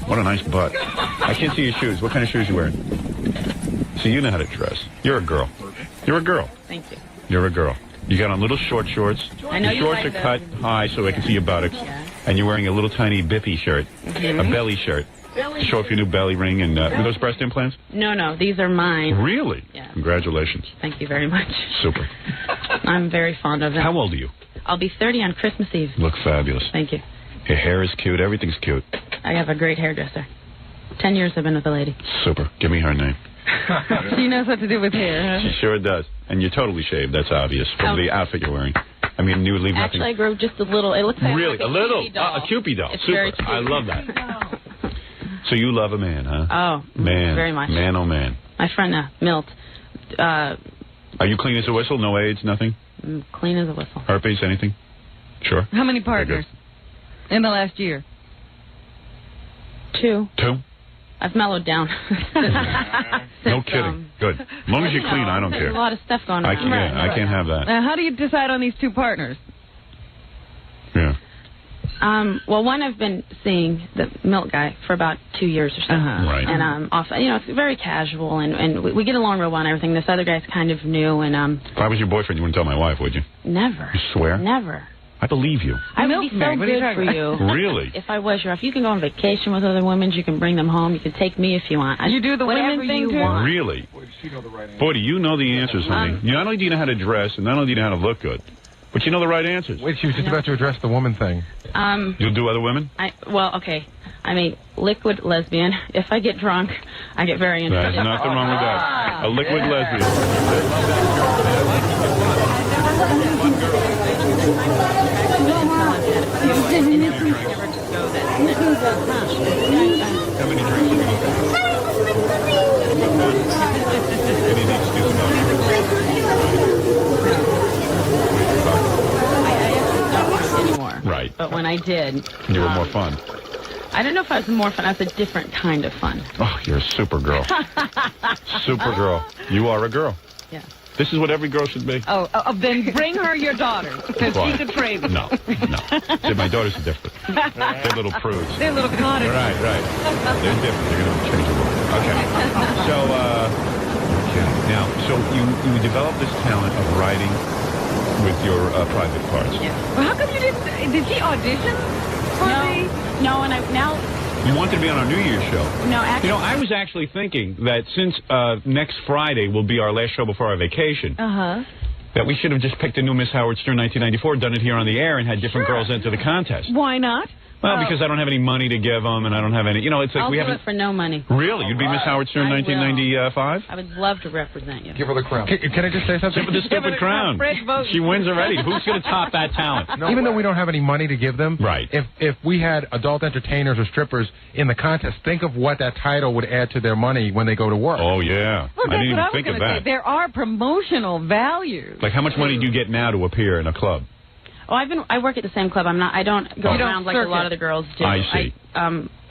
What a nice butt. I can't see your shoes. What kind of shoes are you wearing? See, you know how to dress. You're a girl. You're a girl. Thank you. You're a girl. You got on little short shorts. I know your you shorts like are cut high so I can see your buttocks. Yeah. And you're wearing a little tiny bippy shirt. Mhm. A belly shirt. To show off your new belly ring. And were those breast implants? No, these are mine. Really? Yeah. Congratulations. Thank you very much. Super. I'm very fond of it. How old are you? I'll be 30 on Christmas Eve. Look fabulous. Thank you. Your hair is cute. Everything's cute. I have a great hairdresser. 10 years I've been with the lady. Super. Give me her name. She knows what to do with hair. She sure does. And you're totally shaved. That's obvious from the outfit you're wearing. I mean, you would leave Actually, I nothing. grew just a little. It looks like Really? like A little? Cupid doll. A Cupid doll. It's Super. very cute. I love that. So you love a man, huh? Oh, Man. very much. Man, oh man. My friend Milt, Are you clean as a whistle? No AIDS? Nothing? clean as a whistle. Herpes? Anything? Sure. How many partners in the last year? 2. 2? I've mellowed down. No kidding. Good. As long as you're clean, I don't There's care. a lot of stuff going on. I can't have that. How do you decide on these 2 partners? Yeah. Well, one I've been seeing, the Milt guy, for about 2 years or so. Right. And off, it's very casual, and we get along real well and everything. This other guy's kind of new, and If I was your boyfriend, you wouldn't tell my wife, would you? never. You swear? Never. I believe you. I would be so What are you good talking for about? you. Really? If I was your wife, you can go on vacation with other women. You can bring them home. You can take me if you want. You do the whatever women thing you too? want. Really? Boy, do you know the answers, honey. Not only do you know how to dress, and not only do you know how to look good, but you know the right answers. Wait, she was just about to address the woman thing. You'll do other women? Okay. I'm a liquid lesbian. If I get drunk, I get very interested. There's nothing wrong with that. A liquid Anymore. Right. But when I did, You were more fun. I don't know if I was more fun. I was a different kind of fun. Oh, you're a super girl. Super girl. You are a girl. Yeah. This is what every girl should be. Then bring her your daughter, because she could trade them. No. See, my daughters are different. They're little prudes. They're little cottagers. Right. They're different. They're going to change the world. Okay. Now, so you developed this talent of writing with your private parts. Yeah. Well, how come you didn't? Did she audition for the? No, and now. You wanted to be on our New Year's show. No, actually. I was actually thinking that since next Friday will be our last show before our vacation, that we should have just picked a new Miss Howard Stern 1994, done it here on the air, and had different girls enter the contest. Why not? Well, because I don't have any money to give them, and I don't have any. It's like I'll we do haven't. it for no money. Really? You'd be Miss Howard Stern 1995? I would love to represent you. Give her the crown. Can I just say something? Give her the stupid crown. She wins already. Who's going to top that talent? Even though we don't have any money to give them, right? If we had adult entertainers or strippers in the contest, think of what that title would add to their money when they go to work. Oh yeah, Well, I that's didn't even what I was think of going to that. say. There are promotional values. Like, how much money do you get now to appear in a club? Oh, I work at the same club. I don't go around like a lot of the girls do. I see.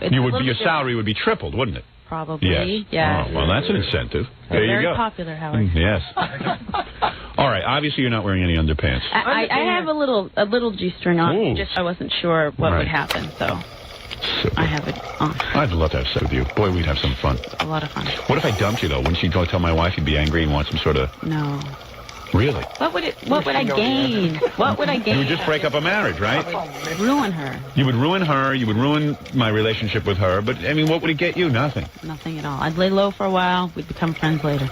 It's Your salary would be tripled, wouldn't it? Probably. Yes. Yes. Oh, well, that's an incentive. There you Very go. popular, Howard. Yes. All right. Obviously, you're not wearing any underpants. I have a little G-string on. Ooh. Just I wasn't sure what Right. would happen, so I have it on. I'd love to have sex with you. Boy, we'd have some fun. A lot of fun. What if I dumped you, though? Wouldn't you go tell my wife you'd be angry and want some sort of... No. Really? What would I gain? What would I gain? You would just break up a marriage, right? I would ruin her. You would ruin her. You would ruin my relationship with her. But, I mean, what would it get you? Nothing. Nothing at all. I'd lay low for a while. We'd become friends later.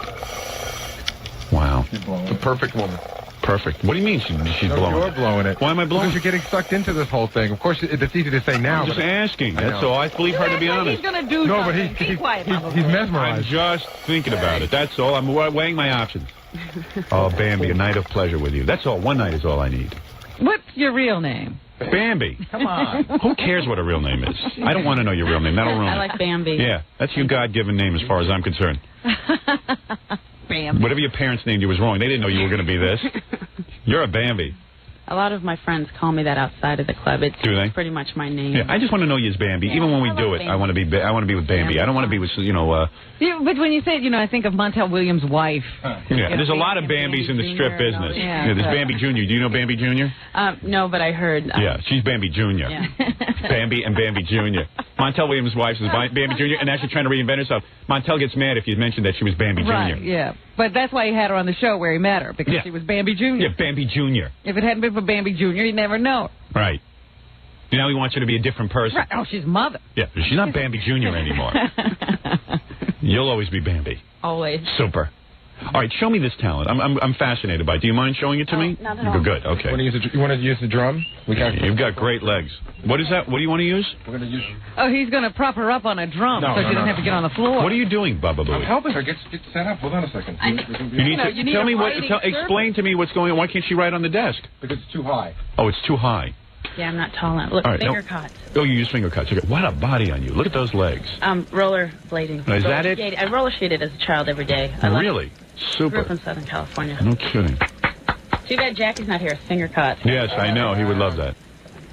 Wow. The perfect woman. Perfect. What do you mean she's blowing You're it? blowing it. Why am I blowing Because you're getting sucked into this whole thing. Of course, it's easy to say now. I'm just but asking. I That's know. all. I believe her to be honest. He's going to do No, but something. Be quiet, Pablo. he's I'm mesmerized. just thinking about it. That's all. I'm weighing my options. Oh, Bambi, a night of pleasure with you. That's all. One night is all I need. What's your real name? Bambi. Come on. Who cares what a real name is? I don't want to know your real name. That'll ruin it. I like Bambi. Yeah, that's your God-given name as far as I'm concerned. Bambi. Whatever your parents named you was wrong. They didn't know you were going to be this. You're a Bambi. A lot of my friends call me that outside of the club. It's Do they? pretty much my name. Yeah, I just want to know you as Bambi. Even when we do it, I want to be with Bambi. I don't want to be with, Yeah, but when you say it, I think of Montel Williams' wife. Yeah, there's a lot of Bambis in the strip business. Yeah, there's Bambi Jr. Do you know Bambi Jr.? No, but I heard. Yeah, she's Bambi Jr. Yeah. Bambi and Bambi Jr. Montel Williams' wife is Bambi Jr. and actually trying to reinvent herself. Montel gets mad if you mentioned that she was Bambi Jr. Right, yeah. But that's why he had her on the show where he met her, because she was Bambi Jr. Yeah, Bambi Jr. If it hadn't been for Bambi Jr., you'd never know. Right. Now he wants you to be a different person. Right. Oh, she's mother. Yeah, she's not Bambi Jr. anymore. You'll always be Bambi. Always. Super. All right, show me this talent. I'm fascinated by it. Do you mind showing it to me? Not at all. Good, okay. You want to use the drum? You've got great legs. What is that? What do you want to use? We're going to use... Oh, he's going to prop her up on a drum so she doesn't have to get on the floor. What are you doing, Bubba Booey? I'm helping her get set up. Hold on a second. You need to tell me explain to me what's going on. Why can't she write on the desk? Because it's too high. Oh, it's too high. Yeah, I'm not tall enough. Look, All right, finger cuts. Oh, you use finger cuts. Okay. What a body on you. Look at those legs. Roller blading. Is that it? I roller skated as a child every day. Really? Grew Super. up in Southern California. No kidding. Too bad Jackie's not here. Finger cuts. Yes, I know. He would love that.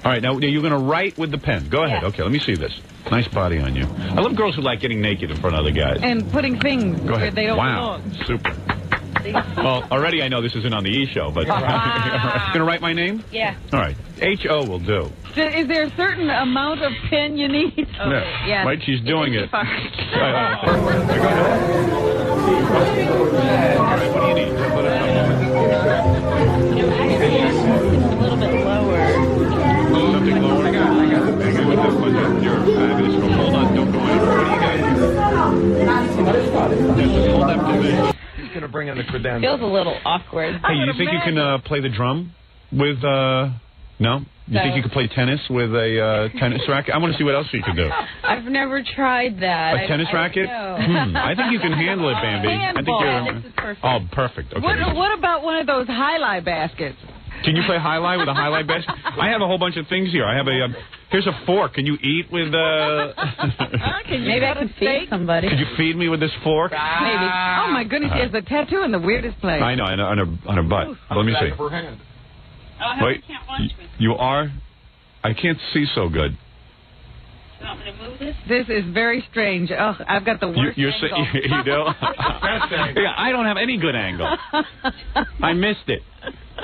All right, now you're going to write with the pen. Go ahead. Yeah. Okay, let me see this. Nice body on you. I love girls who like getting naked in front of other guys. And putting things Go where ahead. they don't Wow. belong. Super. Well, already I know this isn't on the E! Show, but... Wow. Going to write my name? Yeah. All right. H.O. will do. Is there a certain amount of pen you need? Yeah. Right, she's doing it. All right, what do you need? Let us know. A little bit lower. Something lower? I got it. You're fabulous. Hold on, don't go anywhere. What do you got? Just hold that position. He's going to bring in the credenza. Feels a little awkward. Hey, you think you can play the drum with, no? You think you could play tennis with a tennis racket? I want to see what else you can do. I've never tried that. A tennis racket? I think you can handle it, Bambi. Handball. I think This is perfect. Oh, perfect. Okay. What about one of those highlight baskets? Can you play highlight with a highlight basket? I have a whole bunch of things here. I have here's a fork. Can you eat with Maybe I can feed somebody. Could you feed me with this fork? Maybe. Oh my goodness, she has a tattoo in the weirdest place. I know, on her butt. Let me see. Wait, you are? I can't see so good. You want me to move this? This is very strange. Oh, I've got the worst You do? angle. Yeah, I don't have any good angle. I missed it.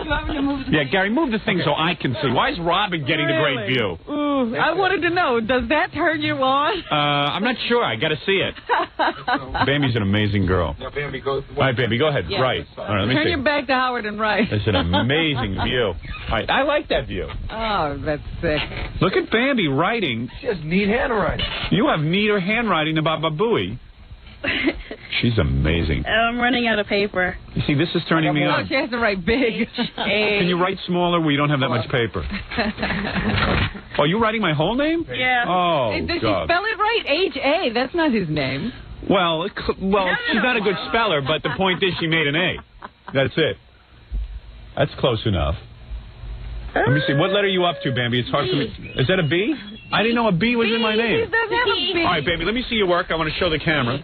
You want me to move this? Yeah, Gary, move the thing so I can see. Why is Robin getting the great view? Ooh, I wanted to know, does that turn you on? I'm not sure. I got to see it. Bambi's an amazing girl. Now, Bambi, go... All right, Bambi, go ahead. Yeah. Right. All right, let me Turn see. your back to Howard and Wright. It's an amazing view. All right, I like that view. Oh, that's sick. Look at Bambi writing. She has neat handwriting. You have neater handwriting than Baba Booey. She's amazing. I'm running out of paper. You see, this is turning me Oh, on. she has to write big. Can you write smaller where you don't have that much paper? Oh, you writing my whole name? Yeah. Oh, Did she God. spell it right? H-A. That's not his name. Well, she's not a good speller, but the point is she made an A. That's it. That's close enough. Let me see. What letter are you up to, Bambi? It's hard for me. Is that a B? I didn't know a B was in my name. He doesn't have a B. All right, baby, let me see your work. I want to show the camera.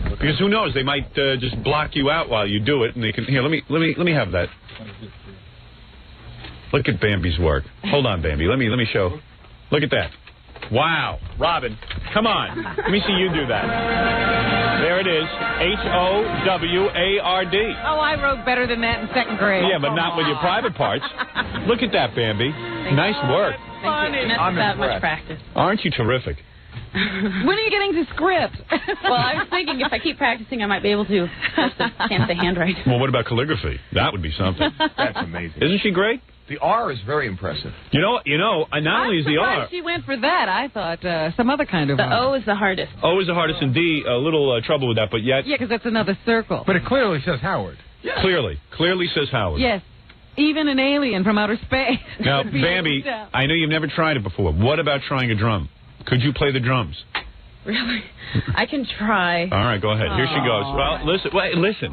Because who knows? They might just block you out while you do it, and they can. Here, let me have that. Look at Bambi's work. Hold on, Bambi. Let me show. Look at that. Wow, Robin, come on. Let me see you do that. There it is. H-O-W-A-R-D. Oh, I wrote better than that in second grade. Yeah, but not with your private parts. Look at that, Bambi. Nice work. Funny. Not that much practice. Aren't you terrific? When are you getting to script? Well, I was thinking if I keep practicing, I might be able to. Can't say handwriting. Well, what about calligraphy? That would be something. That's amazing. Isn't she great? The R is very impressive. You know, not only is the R. She went for that. I thought some other kind of The R. O is the hardest. O is the hardest, and D, a little trouble with that, but yet. Yeah, because that's another circle. But it clearly says Howard. Yeah. Clearly says Howard. Yes. Even an alien from outer space. Now, Bambi, I know you've never tried it before. What about trying a drum? Could you play the drums? Really? I can try. All right, go ahead. Here she goes. Well, listen.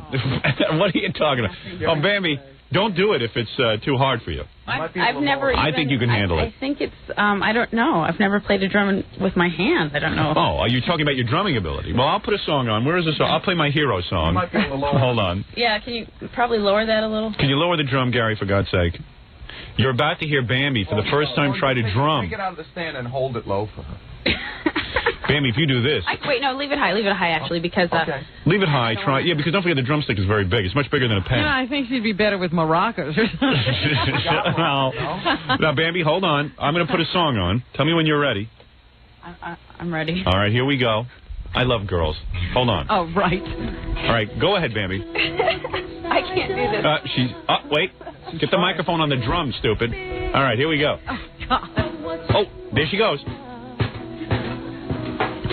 What are you talking about? Oh, Bambi, Don't do it if it's too hard for you. I've never. I think you can handle it. I think it's. I don't know. I've never played a drum with my hands. I don't know. Oh, are you talking about your drumming ability? Well, I'll put a song on. Where is the song? I'll play my hero song. might be a little lower. Hold on. Yeah, can you probably lower that a little? Can you lower the drum, Gary, for God's sake? You're about to hear Bambi for the first time try to drum. Take it out of the stand and hold it low for her. Bambi, if you do this. Wait, no, leave it high. Leave it high, actually, because... Leave it high. Try. Yeah, because don't forget the drumstick is very big. It's much bigger than a pen. Yeah, I think she'd be better with maracas. Now, Bambi, hold on. I'm going to put a song on. Tell me when you're ready. I'm ready. All right, here we go. I love girls. Hold on. Oh, right. All right, go ahead, Bambi. I can't do this. Wait. Get the microphone on the drum, stupid. All right, here we go. Oh, God. Oh, there she goes.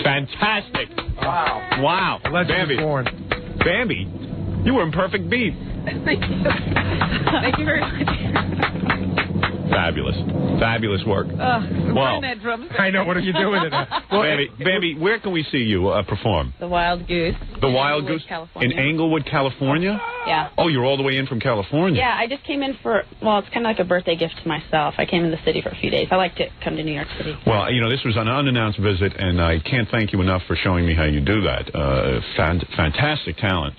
Fantastic. Wow. Bambi. Bambi, you were in perfect beat. Thank you. Thank you very much. Fabulous. Fabulous work. Well, that drum I know. What are you doing in there? Bambi, where can we see you perform? The Wild Goose. The Wild Goose? California. In Englewood, California? Yeah. Oh, you're all the way in from California? Yeah, I just came in for, well, it's kind of like a birthday gift to myself. I came in the city for a few days. I like to come to New York City. Well, you know, this was an unannounced visit, and I can't thank you enough for showing me how you do that. Fantastic talent.